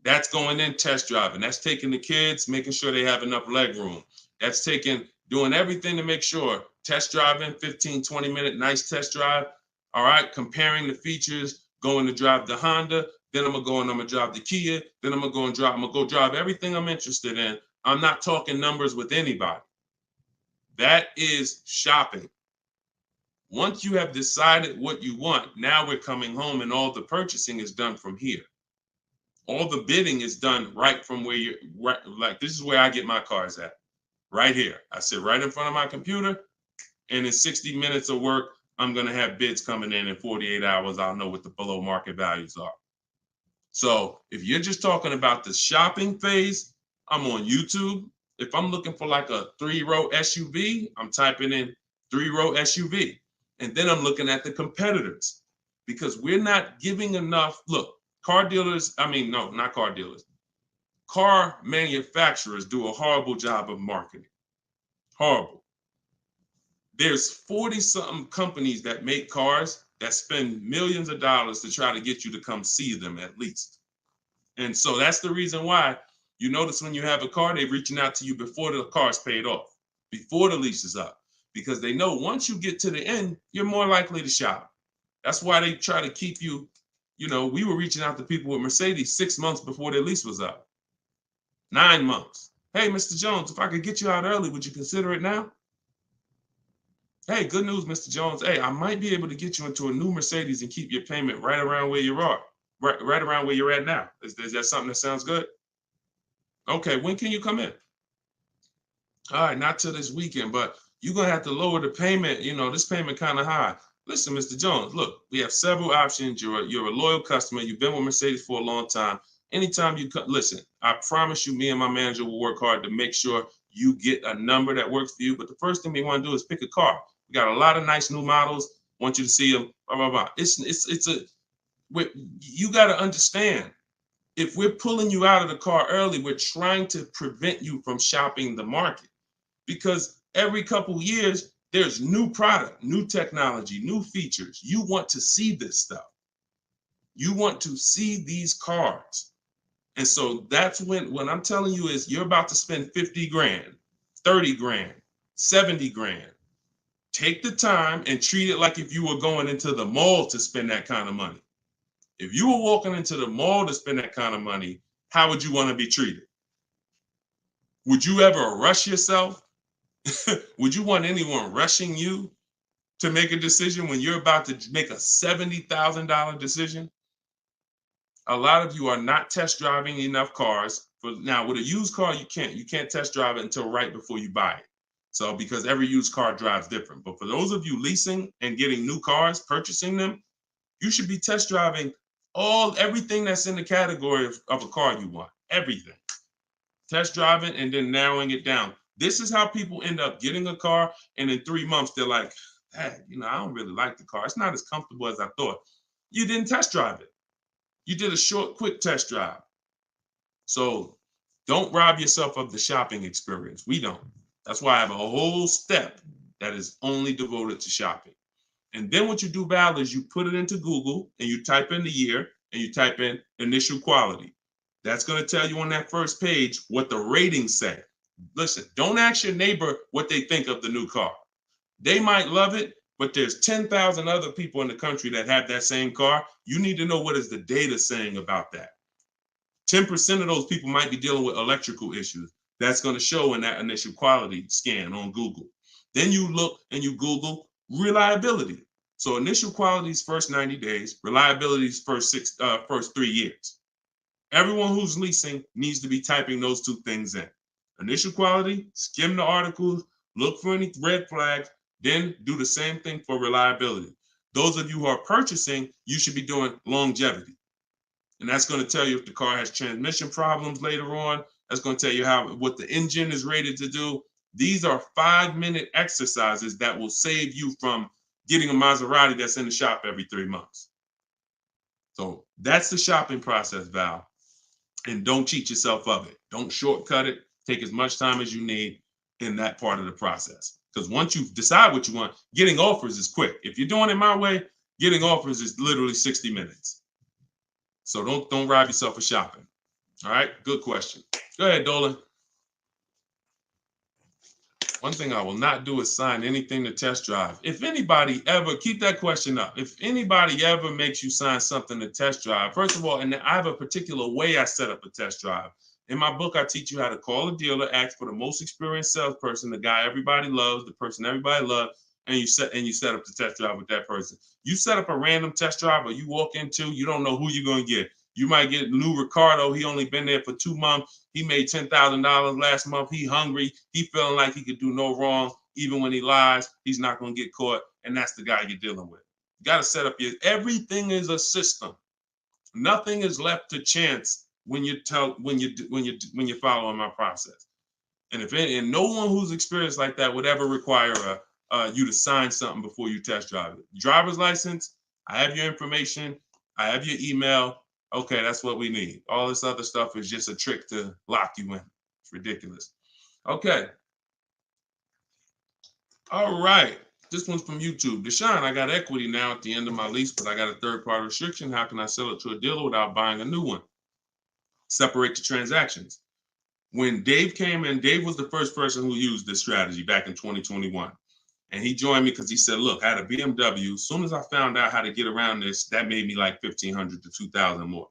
That's going in test driving. That's taking the kids, making sure they have enough leg room. That's doing everything to make sure. Test driving, 15, 20-minute nice test drive. All right, comparing the features, going to drive the Honda. Then I'm gonna drive the Kia. Then I'm gonna go drive everything I'm interested in. I'm not talking numbers with anybody. That is shopping. Once you have decided what you want, now we're coming home and all the purchasing is done from here. All the bidding is done right from where you're right. Like, this is where I get my cars at, right here. I sit right in front of my computer, and in 60 minutes of work, I'm gonna have bids coming in 48 hours. I'll know what the below market values are. So if you're just talking about the shopping phase, I'm on YouTube. If I'm looking for like a 3-row SUV, I'm typing in 3-row SUV. And then I'm looking at the competitors, because we're not giving enough. Look, car manufacturers do a horrible job of marketing. Horrible. There's 40-something companies that make cars that spend millions of dollars to try to get you to come see them at least. And so that's the reason why you notice when you have a car, they're reaching out to you before the car's paid off, before the lease is up, because they know once you get to the end, you're more likely to shop. That's why they try to keep you, we were reaching out to people with Mercedes 6 months before their lease was up. 9 months. Hey, Mr. Jones, if I could get you out early, would you consider it now? Hey, good news, Mr. Jones. Hey, I might be able to get you into a new Mercedes and keep your payment right around where you are, right around where you're at now. Is that something that sounds good? Okay, when can you come in? All right, not till this weekend, but you're going to have to lower the payment. This payment kind of high. Listen, Mr. Jones, look, we have several options. You're a loyal customer. You've been with Mercedes for a long time. Anytime you come, listen, I promise you, me and my manager will work hard to make sure you get a number that works for you. But the first thing we want to do is pick a car. We got a lot of nice new models. Want you to see them. Blah, blah, blah. You got to understand, if we're pulling you out of the car early, we're trying to prevent you from shopping the market, because every couple of years, there's new product, new technology, new features. You want to see this stuff. You want to see these cars. And so that's when I'm telling you is you're about to spend 50 grand, 30 grand, 70 grand. Take the time and treat it like if you were going into the mall to spend that kind of money. If you were walking into the mall to spend that kind of money, how would you want to be treated? Would you ever rush yourself? Would you want anyone rushing you to make a decision when you're about to make a $70,000 decision? A lot of you are not test driving enough cars. Now, with a used car, you can't test drive it until right before you buy it. So because every used car drives different. But for those of you leasing and getting new cars, purchasing them, you should be test driving everything that's in the category of a car you want. Everything. Test driving and then narrowing it down. This is how people end up getting a car, and in 3 months they're like, hey, I don't really like the car. It's not as comfortable as I thought. You didn't test drive it. You did a short, quick test drive. So don't rob yourself of the shopping experience. We don't. That's why I have a whole step that is only devoted to shopping. And then what you do, Val, is you put it into Google and you type in the year and you type in initial quality. That's going to tell you on that first page what the ratings say. Listen, don't ask your neighbor what they think of the new car. They might love it, but there's 10,000 other people in the country that have that same car. You need to know what is the data saying about that. 10% of those people might be dealing with electrical issues. That's going to show in that initial quality scan on Google. Then you look and you Google reliability. So initial quality's first 90 days, reliability's first 3 years. Everyone who's leasing needs to be typing those two things in. Initial quality, skim the articles, look for any red flags, then do the same thing for reliability. Those of you who are purchasing, you should be doing longevity. And that's going to tell you if the car has transmission problems later on. That's going to tell you what the engine is rated to do. These are 5-minute exercises that will save you from getting a Maserati that's in the shop every 3 months. So that's the shopping process, Val. And don't cheat yourself of it. Don't shortcut it. Take as much time as you need in that part of the process. Because once you decide what you want, getting offers is quick. If you're doing it my way, getting offers is literally 60 minutes. So don't rob yourself of shopping. All right, good question. Go ahead, Dolan. One thing I will not do is sign anything to test drive. If anybody ever, keep that question up. If anybody ever makes you sign something to test drive, first of all, and I have a particular way I set up a test drive. In my book, I teach you how to call a dealer, ask for the most experienced salesperson, the guy everybody loves, the person everybody loves, and you set up the test drive with that person. You set up a random test drive or you walk into, you don't know who you're going to get. You might get Lou Ricardo. He only been there for 2 months. He made $10,000 last month. He hungry. He feeling like he could do no wrong. Even when he lies, he's not going to get caught. And that's the guy you're dealing with. You got to set up everything is a system. Nothing is left to chance when you're following my process. And no one who's experienced like that would ever require you to sign something before you test drive it. Driver's license. I have your information. I have your email. Okay, that's what we need. All this other stuff is just a trick to lock you in. It's ridiculous. Okay. All right. This one's from YouTube. Deshone, I got equity now at the end of my lease, but I got a third-party restriction. How can I sell it to a dealer without buying a new one? Separate the transactions. When Dave came in, Dave was the first person who used this strategy back in 2021. And he joined me because he said, look, I had a BMW. As soon as I found out how to get around this, that made me like $1,500 to $2,000 more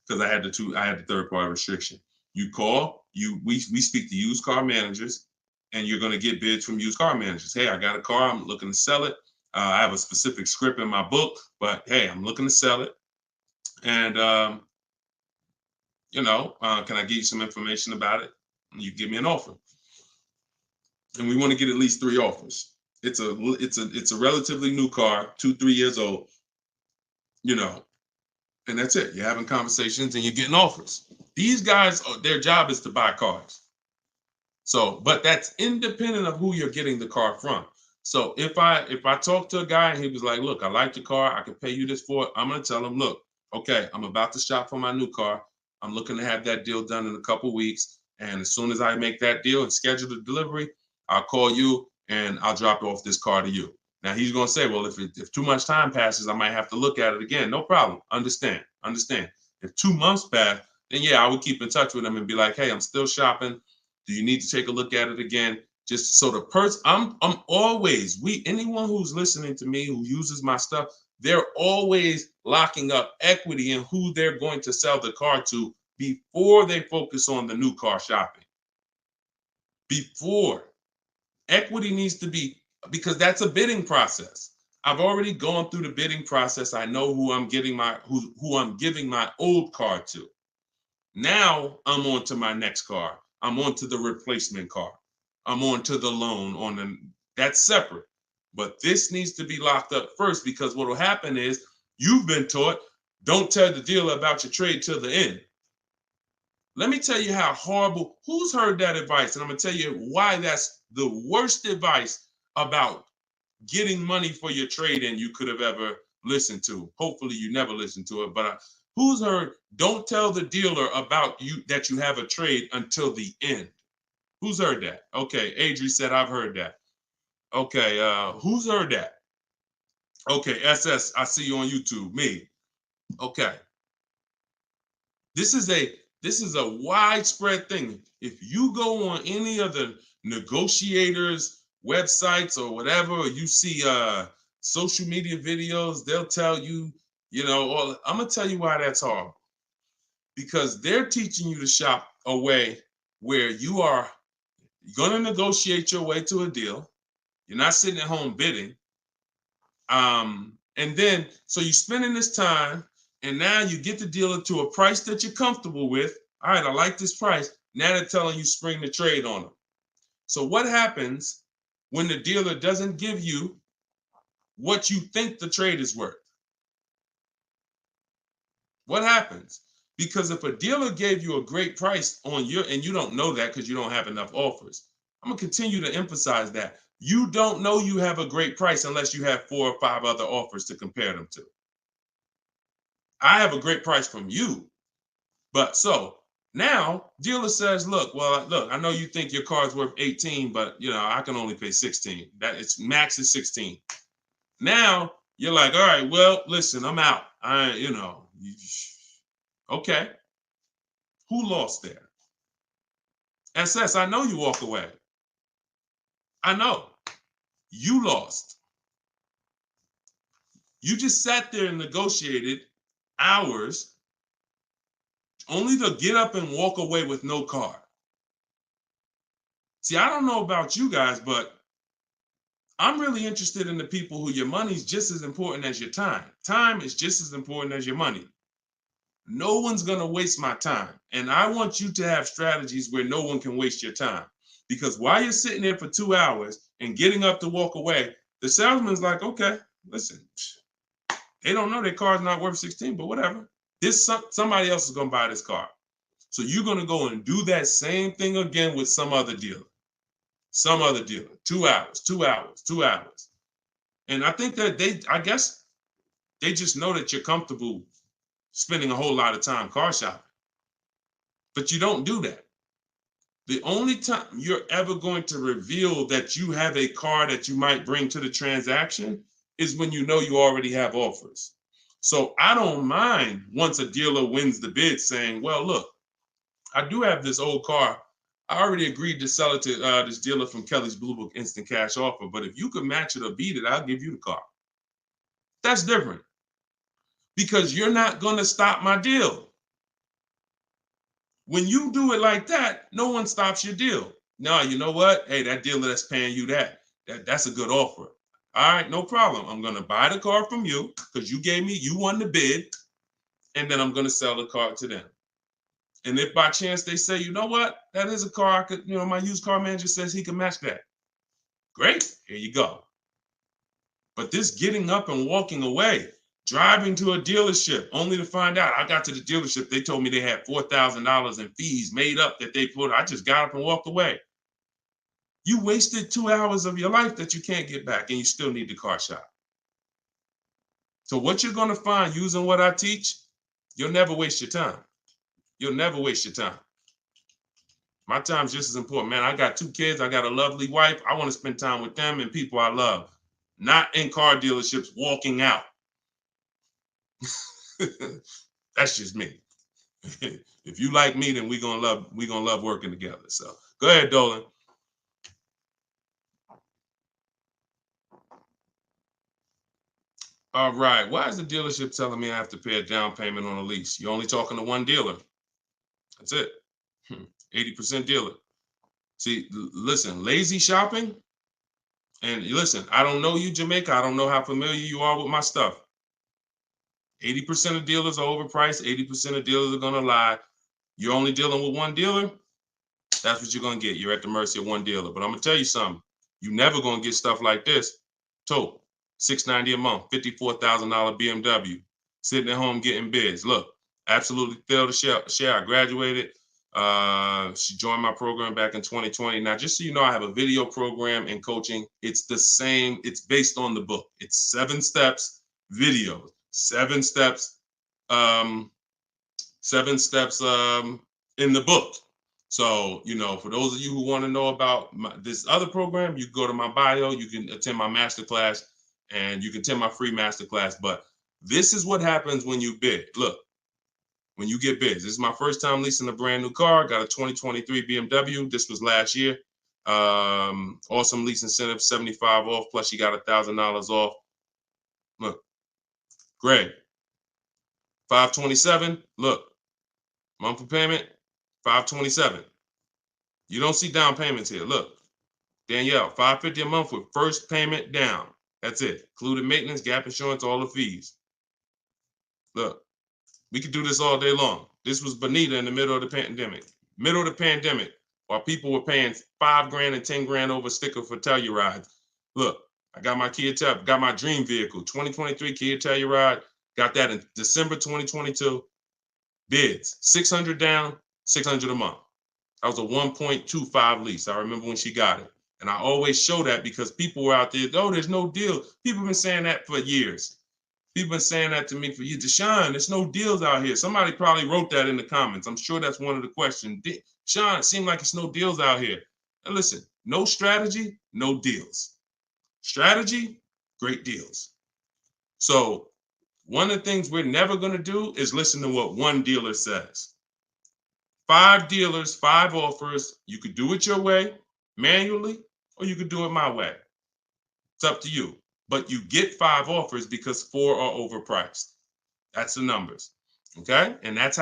because I had the third-party restriction. You call, we speak to used car managers, and you're going to get bids from used car managers. Hey, I got a car. I'm looking to sell it. I have a specific script in my book, but hey, I'm looking to sell it. And, can I give you some information about it? And you give me an offer. And we want to get at least 3 offers. It's a relatively new car, 2-3 years old, and that's it. You're having conversations and you're getting offers. These guys, their job is to buy cars. So, but that's independent of who you're getting the car from. So if I talk to a guy and he was like, look, I like your car, I can pay you this for it, I'm going to tell him, look, okay, I'm about to shop for my new car. I'm looking to have that deal done in a couple weeks. And as soon as I make that deal and schedule the delivery, I'll call you and I'll drop off this car to you. Now he's going to say, well, if too much time passes, I might have to look at it again. No problem. Understand. If 2 months pass, then yeah, I would keep in touch with him and be like, hey, I'm still shopping. Do you need to take a look at it again? Just so the person, I'm always, anyone who's listening to me, who uses my stuff, they're always locking up equity in who they're going to sell the car to before they focus on the new car shopping. Before. Equity needs to be, because that's a bidding process. I've already gone through the bidding process. I know who I'm giving my old car to. Now I'm on to my next car. I'm on to the replacement car. I'm on to the loan that's separate. But this needs to be locked up first, because what will happen is you've been taught, don't tell the dealer about your trade till the end. Let me tell you how horrible, who's heard that advice? And I'm gonna tell you why that's the worst advice about getting money for your trade in you could have ever listened to. Hopefully you never listened to it, but who's heard, don't tell the dealer about you that you have a trade until the end? Who's heard that? Okay, Adri said, I've heard that. Okay, who's heard that? Okay, SS, I see you on YouTube, me. Okay. This is a widespread thing. If you go on any of the negotiators' websites or whatever, or you see social media videos, they'll tell you, I'm gonna tell you why that's horrible. Because they're teaching you to shop a way where you are gonna negotiate your way to a deal. You're not sitting at home bidding. And then, so you're spending this time, and now you get the dealer to a price that you're comfortable with. All right, I like this price. Now they're telling you spring the trade on them. So what happens when the dealer doesn't give you what you think the trade is worth? What happens? Because if a dealer gave you a great price on and you don't know that because you don't have enough offers, I'm gonna continue to emphasize that. You don't know you have a great price unless you have 4 or 5 other offers to compare them to. I have a great price from you. But so now dealer says, look, I know you think your car's worth 18, but I can only pay 16. That it's max is 16. Now you're like, all right, well, listen, I'm out. Okay. Who lost there? SS, I know you walk away. I know. You lost. You just sat there and negotiated hours only to get up and walk away with no car. See, I don't know about you guys, but I'm really interested in the people who your money's just as important as your time. Time is just as important as your money. No one's going to waste my time. And I want you to have strategies where no one can waste your time. Because while you're sitting there for 2 hours and getting up to walk away, the salesman's like, okay, listen, they don't know their car's not worth 16, but whatever. Somebody else is going to buy this car. So you're going to go and do that same thing again with some other dealer. 2 hours, 2 hours, 2 hours. And I think that I guess they just know that you're comfortable spending a whole lot of time car shopping. But you don't do that. The only time you're ever going to reveal that you have a car that you might bring to the transaction is when you know you already have offers. So I don't mind once a dealer wins the bid saying, well, look, I do have this old car. I already agreed to sell it to this dealer from Kelly's Blue Book Instant Cash Offer. But if you could match it or beat it, I'll give you the car. That's different. Because you're not going to stop my deal. When you do it like that, no one stops your deal. No, you know what? Hey, that dealer that's paying you that's a good offer. All right, no problem. I'm going to buy the car from you because you won the bid, and then I'm going to sell the car to them. And if by chance they say, you know what, that is a car I could, my used car manager says he can match that. Great, here you go. But this getting up and walking away, driving to a dealership only to find out I got to the dealership, they told me they had $4,000 in fees made up that they put. I just got up and walked away. You wasted 2 hours of your life that you can't get back, and you still need the car shop. So what you're going to find using what I teach, you'll never waste your time. You'll never waste your time. My time's just as important, man. I got 2 kids. I got a lovely wife. I want to spend time with them and people I love. not in car dealerships walking out. That's just me. If you like me, then we're gonna love working together. So go ahead, Dolan. All right. Why is the dealership telling me I have to pay a down payment on a lease? You're only talking to one dealer. That's it. 80% dealer. See, listen, lazy shopping. And listen, I don't know you, Jamaica. I don't know how familiar you are with my stuff. 80% of dealers are overpriced. 80% of dealers are gonna lie. You're only dealing with one dealer. That's what you're gonna get. You're at the mercy of one dealer. But I'm gonna tell you something. You're never gonna get stuff like this. Total $690 a month, $54,000 BMW, sitting at home getting bids. Look, absolutely thrilled to share. I graduated. She joined my program back in 2020. Now, just so you know, I have a video program and coaching. It's the same. It's based on the book. It's 7 steps videos, 7 steps, 7 steps in the book. So, you know, for those of you who want to know about this other program, you go to my bio, you can attend my masterclass, and you can attend my free masterclass. But this is what happens when you bid. Look, when you get bids. This is my first time leasing a brand new car. Got a 2023 BMW. This was last year. Awesome lease incentive, 75 off, plus you got $1,000 off. Look, Greg, 527. Look, monthly payment, 527. You don't see down payments here. Look, Danielle, $550 a month with first payment down. That's it. Included maintenance, gap insurance, all the fees. Look, we could do this all day long. This was Bonita in the middle of the pandemic. Middle of the pandemic, while people were paying $5 grand and 10 grand over sticker for Telluride. Look, I got my got my dream vehicle, 2023 Kia Telluride. Got that in December 2022. Bids, 600 down, 600 a month. That was a 1.25 lease. I remember when she got it. And I always show that because people were out there, oh, there's no deal. People have been saying that for years. People have been saying that to me for years. Deshone, there's no deals out here. Somebody probably wrote that in the comments. I'm sure that's one of the questions. Sean, it seems like it's no deals out here. And listen, no strategy, no deals. Strategy, great deals. So one of the things we're never going to do is listen to what one dealer says. 5 dealers, 5 offers. You could do it your way, manually, or you could do it my way. It's up to you. But you get 5 offers because 4 are overpriced. That's the numbers. Okay? And that's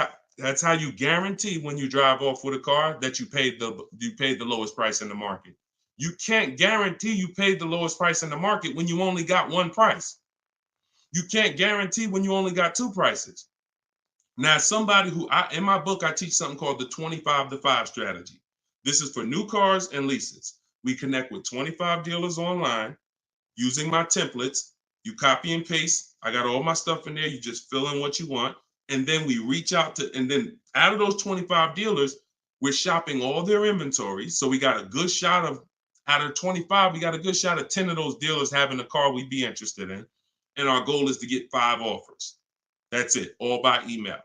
how you guarantee when you drive off with a car that you paid the lowest price in the market. You can't guarantee you paid the lowest price in the market when you only got one price. You can't guarantee when you only got 2 prices. Now, somebody in my book, I teach something called the 25-to-5 strategy. This is for new cars and leases. We connect with 25 dealers online using my templates. You copy and paste. I got all my stuff in there. You just fill in what you want. And then we reach out and then out of those 25 dealers, we're shopping all their inventory. So we got a good shot out of 25, we got a good shot of 10 of those dealers having a car we'd be interested in. And our goal is to get 5 offers. That's it, all by email.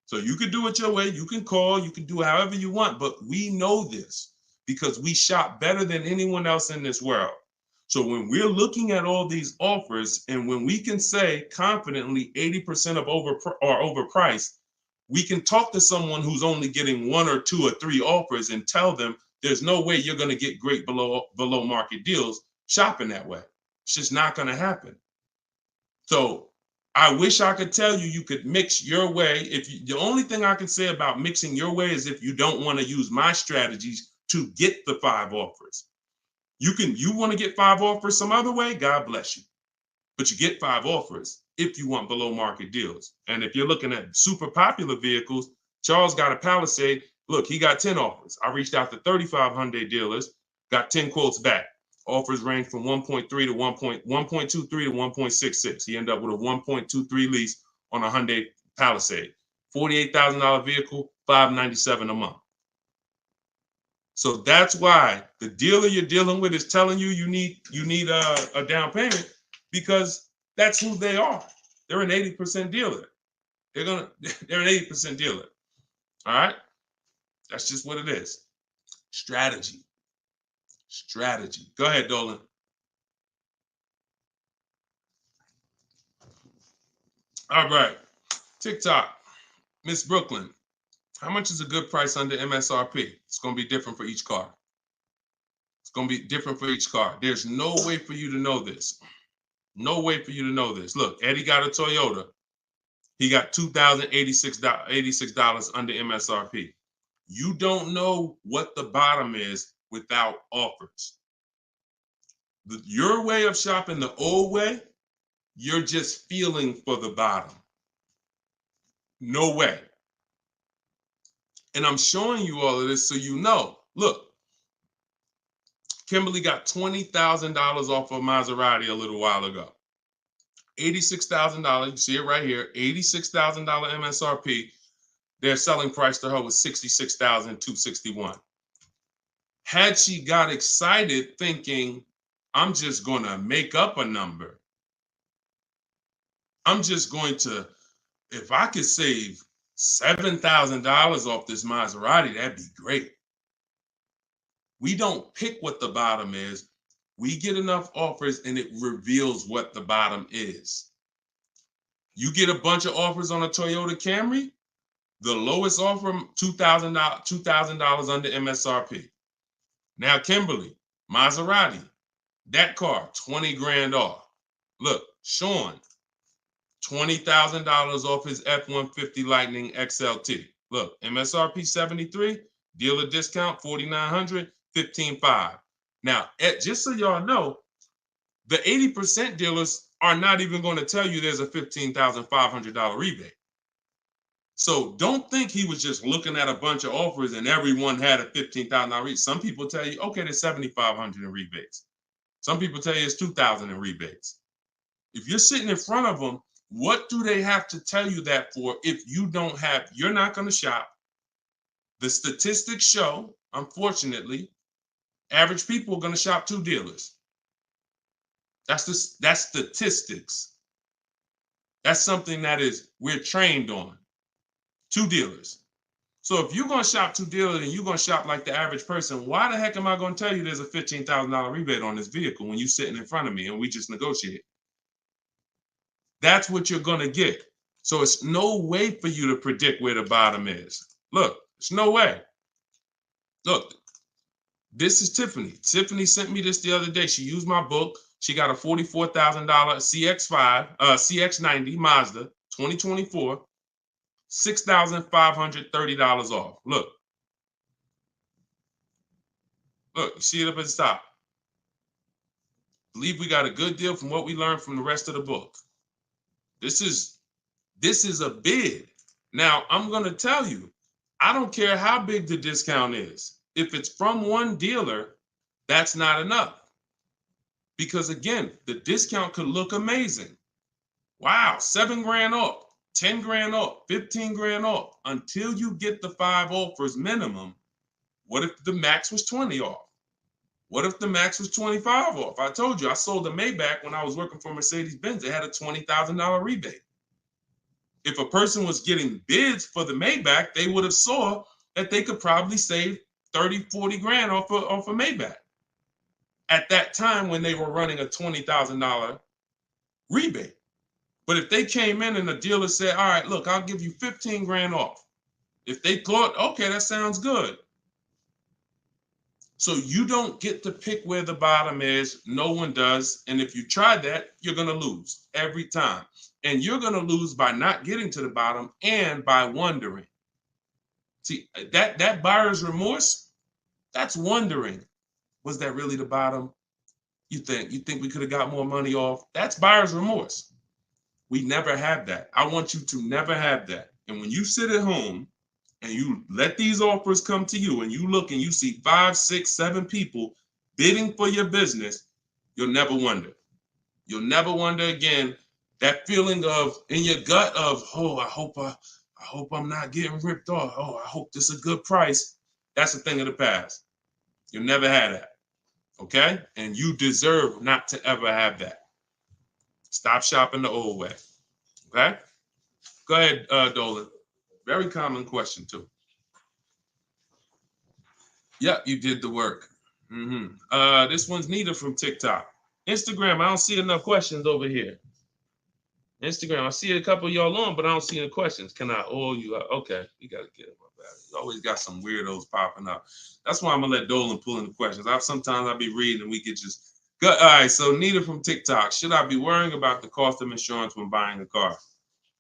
So you can do it your way. You can call, you can do however you want, but we know this because we shop better than anyone else in this world. So when we're looking at all these offers and when we can say confidently 80% are overpriced, we can talk to someone who's only getting 1 or 2 or 3 offers and tell them there's no way you're going to get great below market deals shopping that way. It's just not going to happen. So I wish I could tell you you could mix your way. The only thing I can say about mixing your way is if you don't want to use my strategies to get the 5 offers. You want to get 5 offers some other way, God bless you. But you get 5 offers if you want below market deals. And if you're looking at super popular vehicles, Charles got a Palisade. Look, he got 10 offers. I reached out to 35 Hyundai dealers, got 10 quotes back. Offers range from 1.3 to 1.23 to 1.66. He ended up with a 1.23 lease on a Hyundai Palisade. $48,000 vehicle, $597 a month. So that's why the dealer you're dealing with is telling you you need a down payment because that's who they are. They're an 80% dealer. They're an 80% dealer. All right? That's just what it is. Strategy. Go ahead, Dolan. All right. TikTok. Miss Brooklyn. How much is a good price under MSRP? It's going to be different for each car. It's going to be different for each car. There's no way for you to know this. No way for you to know this. Look, Eddie got a Toyota. He got $2,086 under MSRP. You don't know what the bottom is without offers. Your way of shopping the old way, you're just feeling for the bottom. No way. And I'm showing you all of this so you know. Look, Kimberly got $20,000 off of Maserati a little while ago. $86,000, you see it right here, $86,000 MSRP. Their selling price to her was $66,261. Had she got excited thinking, I'm just going to make up a number. I'm just going to, if I could save $7,000 off this Maserati, that'd be great. We don't pick what the bottom is. We get enough offers and it reveals what the bottom is. You get a bunch of offers on a Toyota Camry, the lowest offer, $2,000 under MSRP. Now, Kimberly, Maserati, that car, 20 grand off. Look, Sean, $20,000 off his F-150 Lightning XLT. Look, MSRP 73, dealer discount 4,900, 15,500. Now, just so y'all know, the 80% dealers are not even going to tell you there's a $15,500 rebate. So don't think he was just looking at a bunch of offers and everyone had a $15,000 rebate. Some people tell you, okay, there's $7,500 in rebates. Some people tell you it's $2,000 in rebates. If you're sitting in front of them, what do they have to tell you that for if you don't have, you're not going to shop. The statistics show, unfortunately, average people are going to shop 2 dealers. That's statistics. That's something that we're trained on. 2 dealers. So if you're going to shop 2 dealers and you're going to shop like the average person, why the heck am I going to tell you there's a $15,000 rebate on this vehicle when you're sitting in front of me and we just negotiate? That's what you're going to get. So it's no way for you to predict where the bottom is. Look, it's no way. Look, this is Tiffany. Tiffany sent me this the other day. She used my book. She got a $44,000 CX90 Mazda 2024, $6,530 off. Look, you see it up at the top. Believe we got a good deal from what we learned from the rest of the book. This is a bid. Now, I'm going to tell you, I don't care how big the discount is. If it's from one dealer, that's not enough. Because again, the discount could look amazing. Wow, 7 grand off, 10 grand off, 15 grand off. Until you get the 5 offers minimum, what if the max was 20 off? What if the max was 25 off? I told you, I sold a Maybach when I was working for Mercedes-Benz. It had a $20,000 rebate. If a person was getting bids for the Maybach, they would have saw that they could probably save 30, 40 grand off a Maybach at that time when they were running a $20,000 rebate. But if they came in and the dealer said, all right, look, I'll give you 15 grand off. If they thought, okay, that sounds good. So you don't get to pick where the bottom is. No one does. And if you try that, you're going to lose every time. And you're going to lose by not getting to the bottom and by wondering. See, that buyer's remorse, that's wondering. Was that really the bottom? You think we could have got more money off? That's buyer's remorse. We never have that. I want you to never have that. And when you sit at home and you let these offers come to you and you look and you see 5, 6, 7 people bidding for your business, you'll never wonder. You'll never wonder again. That feeling of in your gut of, oh, I hope I'm not getting ripped off. Oh, I hope this is a good price. That's a thing of the past. You'll never have that. Okay? And you deserve not to ever have that. Stop shopping the old way. Okay? Go ahead, Dolan. Very common question, too. Yep, you did the work. This one's Nita from TikTok. Instagram, I don't see enough questions over here. Instagram, I see a couple of y'all on, but I don't see any questions. Can I oil you up? Okay, you got to get it. You always got some weirdos popping up. That's why I'm going to let Dolan pull in the questions. Sometimes I'll be reading and we get just good. All right, so Nita from TikTok. Should I be worrying about the cost of insurance when buying a car?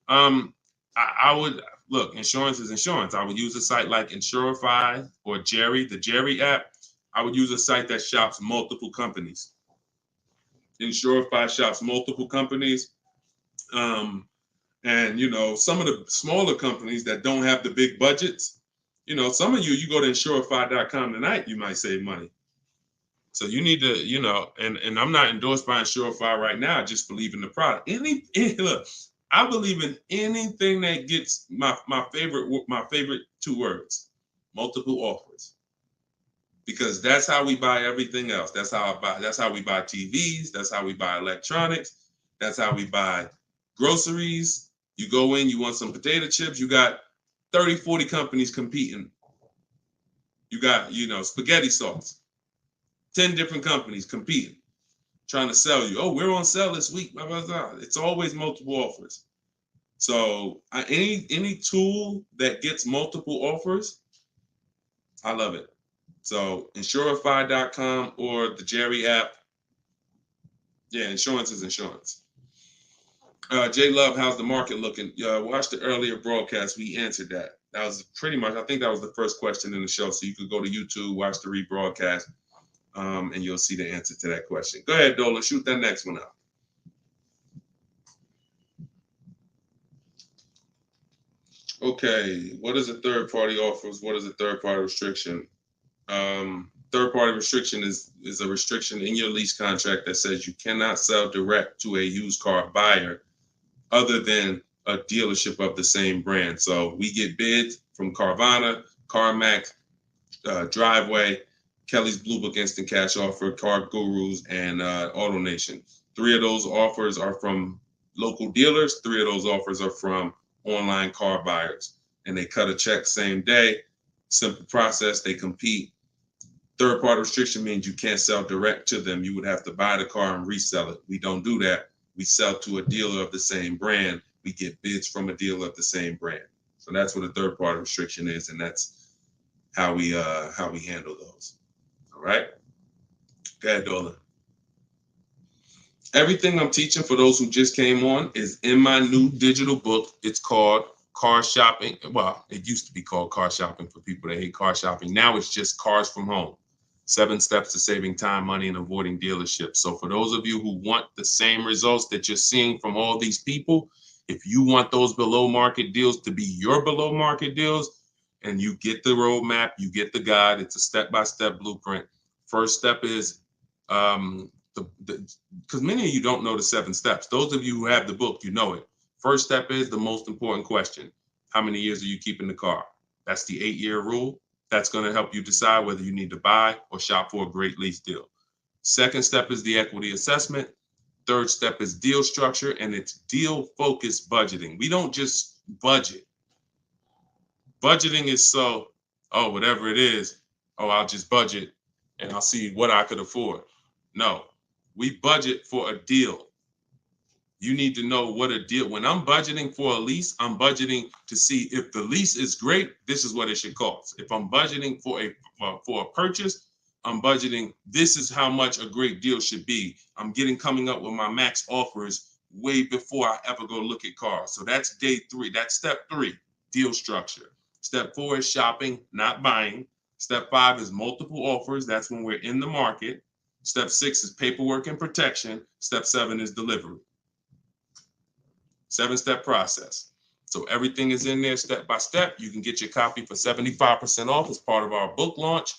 I would look, insurance is insurance. I would use a site like Insurify or Jerry, the Jerry app. I would use a site that shops multiple companies. Insurify shops multiple companies. And some of the smaller companies that don't have the big budgets, some of you go to insurify.com tonight, you might save money. So you need to, and I'm not endorsed by Insurify right now. I just believe in the product. Look, I believe in anything that gets my favorite two words, multiple offers. Because that's how we buy everything else. That's how we buy TVs, that's how we buy electronics, that's how we buy groceries. You go in, you want some potato chips, you got 30, 40 companies competing. You got, spaghetti sauce, 10 different companies competing, trying to sell you. Oh, we're on sale this week. Blah, blah, blah. It's always multiple offers. So any tool that gets multiple offers, I love it. So Insurify.com or the Jerry app. Yeah, insurance is insurance. J Love, how's the market looking? Watch the earlier broadcast. We answered that. That was pretty much, I think that was the first question in the show. So you could go to YouTube, watch the rebroadcast, and you'll see the answer to that question. Go ahead, Dolan, shoot that next one out. Okay, what is a third-party offers? What is a third-party restriction? Third-party restriction is a restriction in your lease contract that says you cannot sell direct to a used car buyer other than a dealership of the same brand. So we get bids from Carvana, CarMax, Driveway, Kelly's Blue Book Instant Cash Offer, Car Gurus, and AutoNation. 3 of those offers are from local dealers. 3 of those offers are from online car buyers. And they cut a check same day. Simple process. They compete. Third-party restriction means you can't sell direct to them. You would have to buy the car and resell it. We don't do that. We sell to a dealer of the same brand. We get bids from a dealer of the same brand. So that's what a third-party restriction is, and that's how we handle those. All right. Go ahead, Dolan. Everything I'm teaching for those who just came on is in my new digital book. It's called Car Shopping. Well, it used to be called Car Shopping for people that hate car shopping. Now it's just Cars from Home. 7 steps to saving time, money, and avoiding dealerships. So for those of you who want the same results that you're seeing from all these people, if you want those below market deals to be your below market deals, and you get the roadmap, you get the guide, it's a step-by-step blueprint. First step is, because many of you don't know the 7 steps. Those of you who have the book, you know it. First step is the most important question. How many years are you keeping the car? That's the 8-year rule. That's going to help you decide whether you need to buy or shop for a great lease deal. Second step is the equity assessment. Third step is deal structure, and it's deal-focused budgeting. We don't just budget. Budgeting is whatever it is, I'll just budget and I'll see what I could afford. No, we budget for a deal. You need to know what a deal. When I'm budgeting for a lease, I'm budgeting to see if the lease is great, this is what it should cost. If I'm budgeting for a purchase, I'm budgeting, this is how much a great deal should be. I'm coming up with my max offers way before I ever go look at cars. So that's day 3. That's step 3, deal structure. Step 4 is shopping, not buying. Step 5 is multiple offers. That's when we're in the market. Step 6 is paperwork and protection. Step 7 is delivery. 7-step process. So everything is in there step by step. You can get your copy for 75% off as part of our book launch.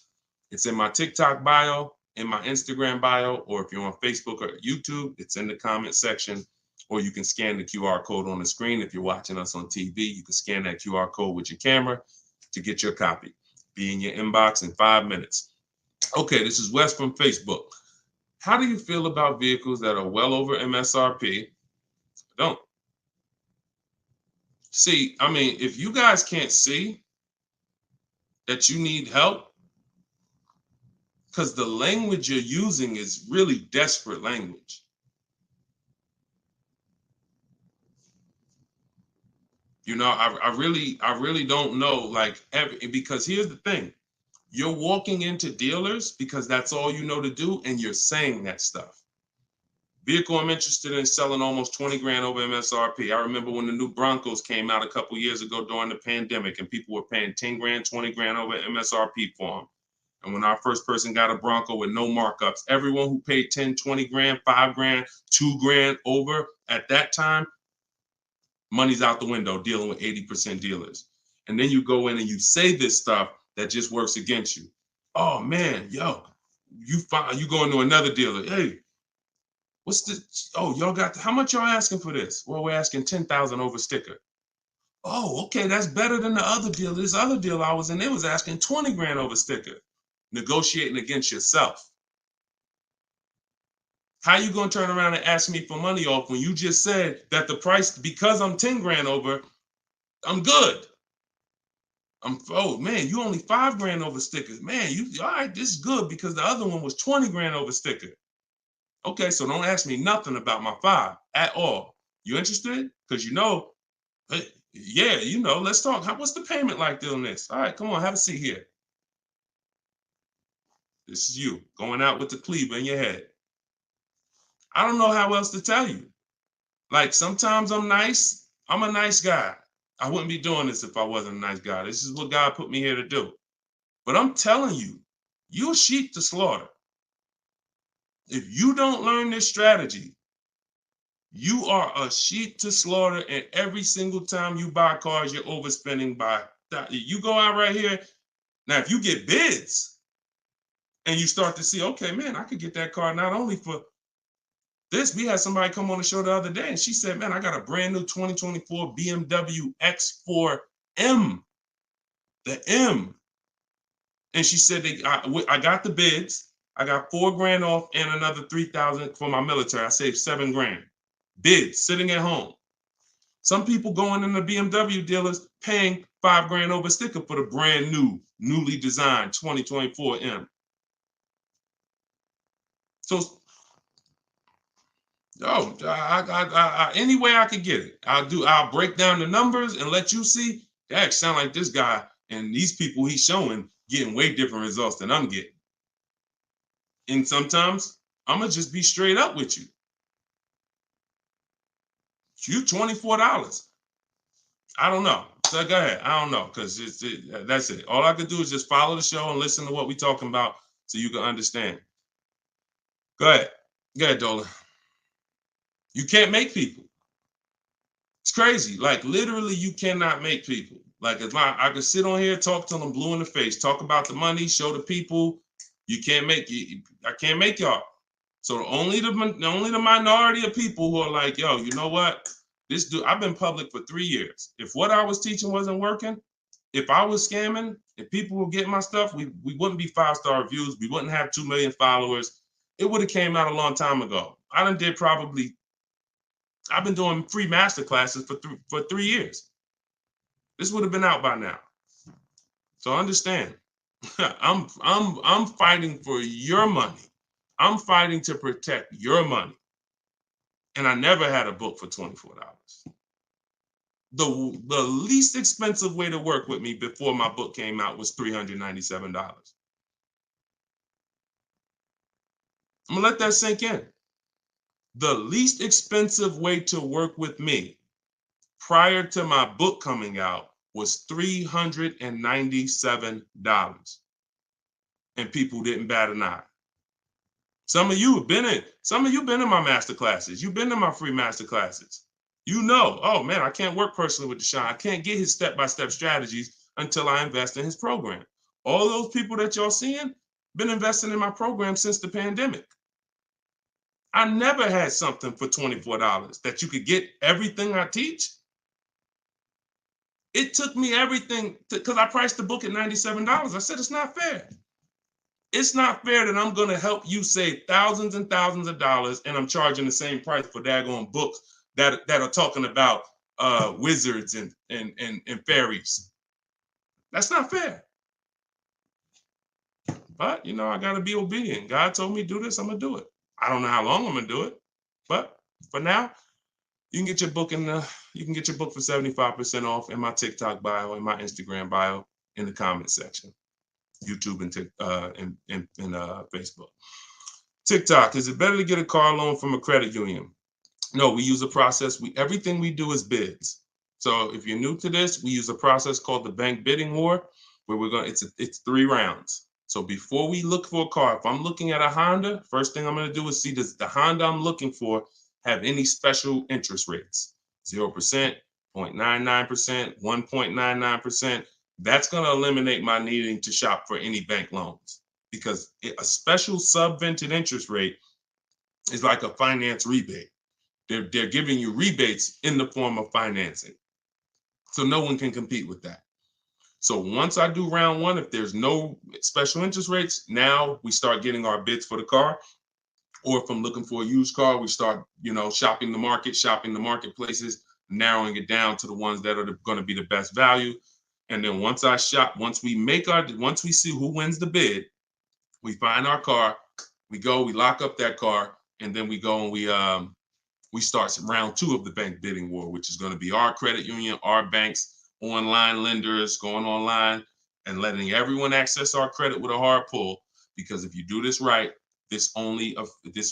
It's in my TikTok bio, in my Instagram bio, or if you're on Facebook or YouTube, it's in the comment section, or you can scan the QR code on the screen. If you're watching us on TV, you can scan that QR code with your camera to get your copy. Be in your inbox in 5 minutes. Okay, this is Wes from Facebook. How do you feel about vehicles that are well over MSRP? Don't. See, I mean, if you guys can't see that you need help, because the language you're using is really desperate language. I really don't know, like, because here's the thing. You're walking into dealers because that's all you know to do, and you're saying that stuff. Vehicle I'm interested in selling almost 20 grand over MSRP. I remember when the new Broncos came out a couple years ago during the pandemic, and people were paying 10 grand, 20 grand over MSRP for them. And when our first person got a Bronco with no markups, everyone who paid 10, 20 grand, 5 grand, 2 grand over at that time, money's out the window dealing with 80% dealers. And then you go in and you say this stuff that just works against you. Oh man, yo, you go into another dealer. Hey, what's this? Oh, y'all got, how much y'all asking for this? Well, we're asking 10,000 over sticker. Oh, okay, that's better than the other deal. This other deal I was in, they was asking 20 grand over sticker. Negotiating against yourself. How you gonna turn around and ask me for money off when you just said that the price, because I'm 10 grand over, I'm good. Oh man, you only 5 grand over stickers. Man, you all right, this is good because the other one was 20 grand over sticker. Okay, so don't ask me nothing about my 5 at all. You interested? Because yeah, let's talk. What's the payment like doing this? All right, come on, have a seat here. This is you going out with the cleaver in your head. I don't know how else to tell you. Like, sometimes I'm nice. I'm a nice guy. I wouldn't be doing this if I wasn't a nice guy. This is what God put me here to do. But I'm telling you, you're a sheep to slaughter. If you don't learn this strategy, you are a sheep to slaughter, and every single time you buy cars, you're overspending by that. You go out right here. Now, if you get bids and you start to see, okay, man, I could get that car not only for this. We had somebody come on the show the other day, and she said, man, I got a brand new 2024 BMW X4M, the M. And she said, I got the bids. I got 4 grand off and another 3,000 for my military. I saved 7 grand. Bids sitting at home. Some people going in the BMW dealers paying 5 grand over sticker for the brand new, newly designed 2024 M. So, any way I could get it, I'll break down the numbers and let you see. That sound like this guy and these people he's showing getting way different results than I'm getting. And sometimes I'm gonna just be straight up with you. You $24. I don't know. So go ahead. I don't know, because that's it. All I could do is just follow the show and listen to what we're talking about so you can understand. Go ahead. Go ahead, Dola. You can't make people. It's crazy. Like, literally, you cannot make people. Like, I could sit on here, talk to them blue in the face, talk about the money, show the people. You can't make you. I can't make y'all. So only the minority of people who are like, yo, you know what? This dude, I've been public for 3 years. If what I was teaching wasn't working, if I was scamming, if people were getting my stuff, we wouldn't be 5-star reviews. We wouldn't have 2 million followers. It would have came out a long time ago. I've been doing free master classes for 3 years. This would have been out by now. So understand, I'm fighting for your money. I'm fighting to protect your money. And I never had a book for $24. The least expensive way to work with me before my book came out was $397. I'm gonna let that sink in. The least expensive way to work with me prior to my book coming out was $397. And people didn't bat an eye. Some of you been in my master classes. You've been in my free master classes. You know, oh man, I can't work personally with Deshone. I can't get his step-by-step strategies until I invest in his program. All those people that y'all seeing been investing in my program since the pandemic. I never had something for $24 that you could get everything I teach. It took me everything because I priced the book at $97. I said, it's not fair. It's not fair that I'm going to help you save thousands and thousands of dollars and I'm charging the same price for daggone books that are talking about wizards and fairies. That's not fair. But, I got to be obedient. God told me do this, I'm going to do it. I don't know how long I'm going to do it. But for now, You can get your book you can get your book for 75% off in my TikTok bio, in my Instagram bio, in the comment section. YouTube and Facebook. TikTok, is it better to get a car loan from a credit union? No, we use a process. Everything we do is bids. So if you're new to this, we use a process called the bank bidding war, where it's 3 rounds. So before we look for a car, if I'm looking at a Honda, first thing I'm going to do is see, does the Honda I'm looking for have any special interest rates? 0%, 0.99%, 1.99%. That's going to eliminate my needing to shop for any bank loans, because a special subvented interest rate is like a finance rebate. They're giving you rebates in the form of financing. So no one can compete with that. So once I do round 1, if there's no special interest rates, now we start getting our bids for the car. Or if I'm looking for a used car, we start, shopping the marketplaces, narrowing it down to the ones that are going to be the best value. And then once we see who wins the bid, we find our car, we lock up that car, and then we go and we start round 2 of the bank bidding war, which is going to be our credit union, our banks, online lenders, going online and letting everyone access our credit with a hard pull. Because if you do this right, this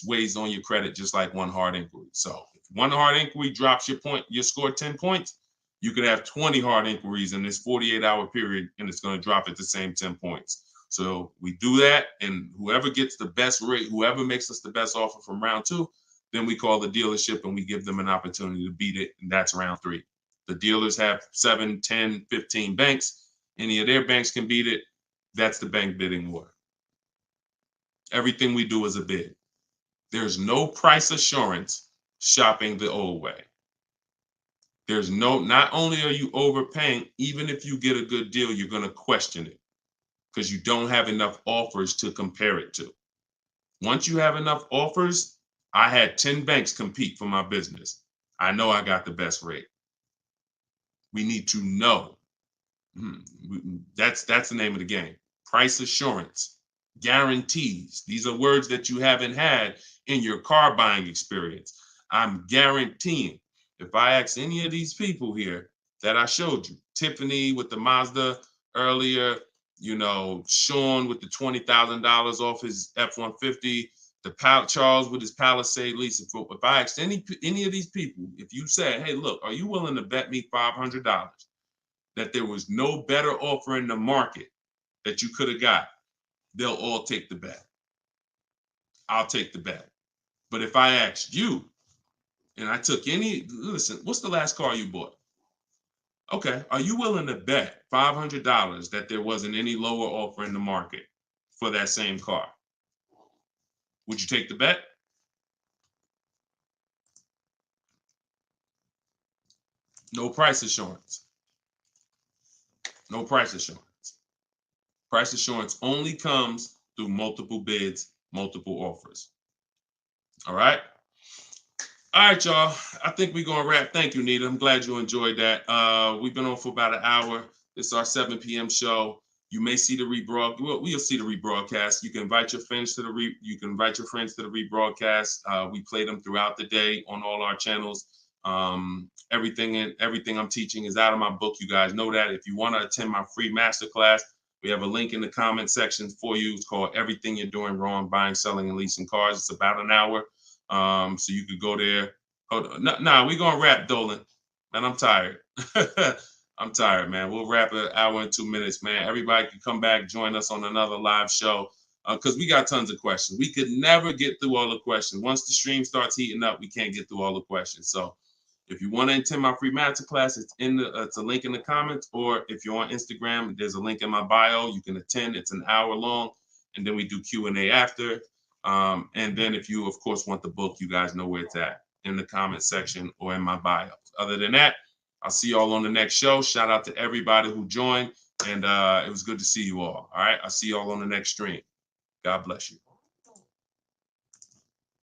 weighs on your credit just like one hard inquiry. So if one hard inquiry drops your score 10 points, you could have 20 hard inquiries in this 48-hour period, and it's going to drop at the same 10 points. So we do that, and whoever gets the best rate, whoever makes us the best offer from round 2, then we call the dealership and we give them an opportunity to beat it, and that's round 3. The dealers have 7, 10, 15 banks. Any of their banks can beat it. That's the bank bidding war. Everything we do is a bid. There's no price assurance shopping the old way. Not only are you overpaying, even if you get a good deal, you're going to question it because you don't have enough offers to compare it to. Once you have enough offers, I had 10 banks compete for my business. I know I got the best rate. We need to know. That's the name of the game. Price assurance, guarantees. These are words that you haven't had in your car buying experience. I'm guaranteeing. If I ask any of these people here that I showed you, Tiffany with the Mazda earlier, Sean with the $20,000 off his F-150, Charles with his Palisade lease. If I asked any of these people, if you said, hey, look, are you willing to bet me $500 that there was no better offer in the market that you could have got, they'll all take the bet. I'll take the bet. But if I asked you, and I took listen, what's the last car you bought? Okay, are you willing to bet $500 that there wasn't any lower offer in the market for that same car? Would you take the bet? No price assurance. No price assurance. Price assurance only comes through multiple bids, multiple offers. All right. All right, y'all. I think we're going to wrap. Thank you, Nita. I'm glad you enjoyed that. We've been on for about an hour. This is our 7 p.m. show. You may see the rebroadcast. Well, we'll see the rebroadcast. You can invite your friends to the rebroadcast. We play them throughout the day on all our channels. Everything I'm teaching is out of my book. You guys know that. If you want to attend my free masterclass, we have a link in the comment section for you. It's called Everything You're Doing Wrong, Buying, Selling, and Leasing Cars. It's about an hour. So you could go there. Hold on. We're going to wrap, Dolan. Man, I'm tired. I'm tired, man. We'll wrap an hour and 2 minutes, man. Everybody can come back, join us on another live show because we got tons of questions. We could never get through all the questions. Once the stream starts heating up, we can't get through all the questions. So if you want to attend my free masterclass, it's a link in the comments, or if you're on Instagram, there's a link in my bio. You can attend. It's an hour long, and then we do Q&A after. And then if you, of course, want the book, you guys know where it's at, in the comment section or in my bio. Other than that, I'll see you all on the next show. Shout out to everybody who joined, and it was good to see you all. All right, I'll see you all on the next stream. God bless you.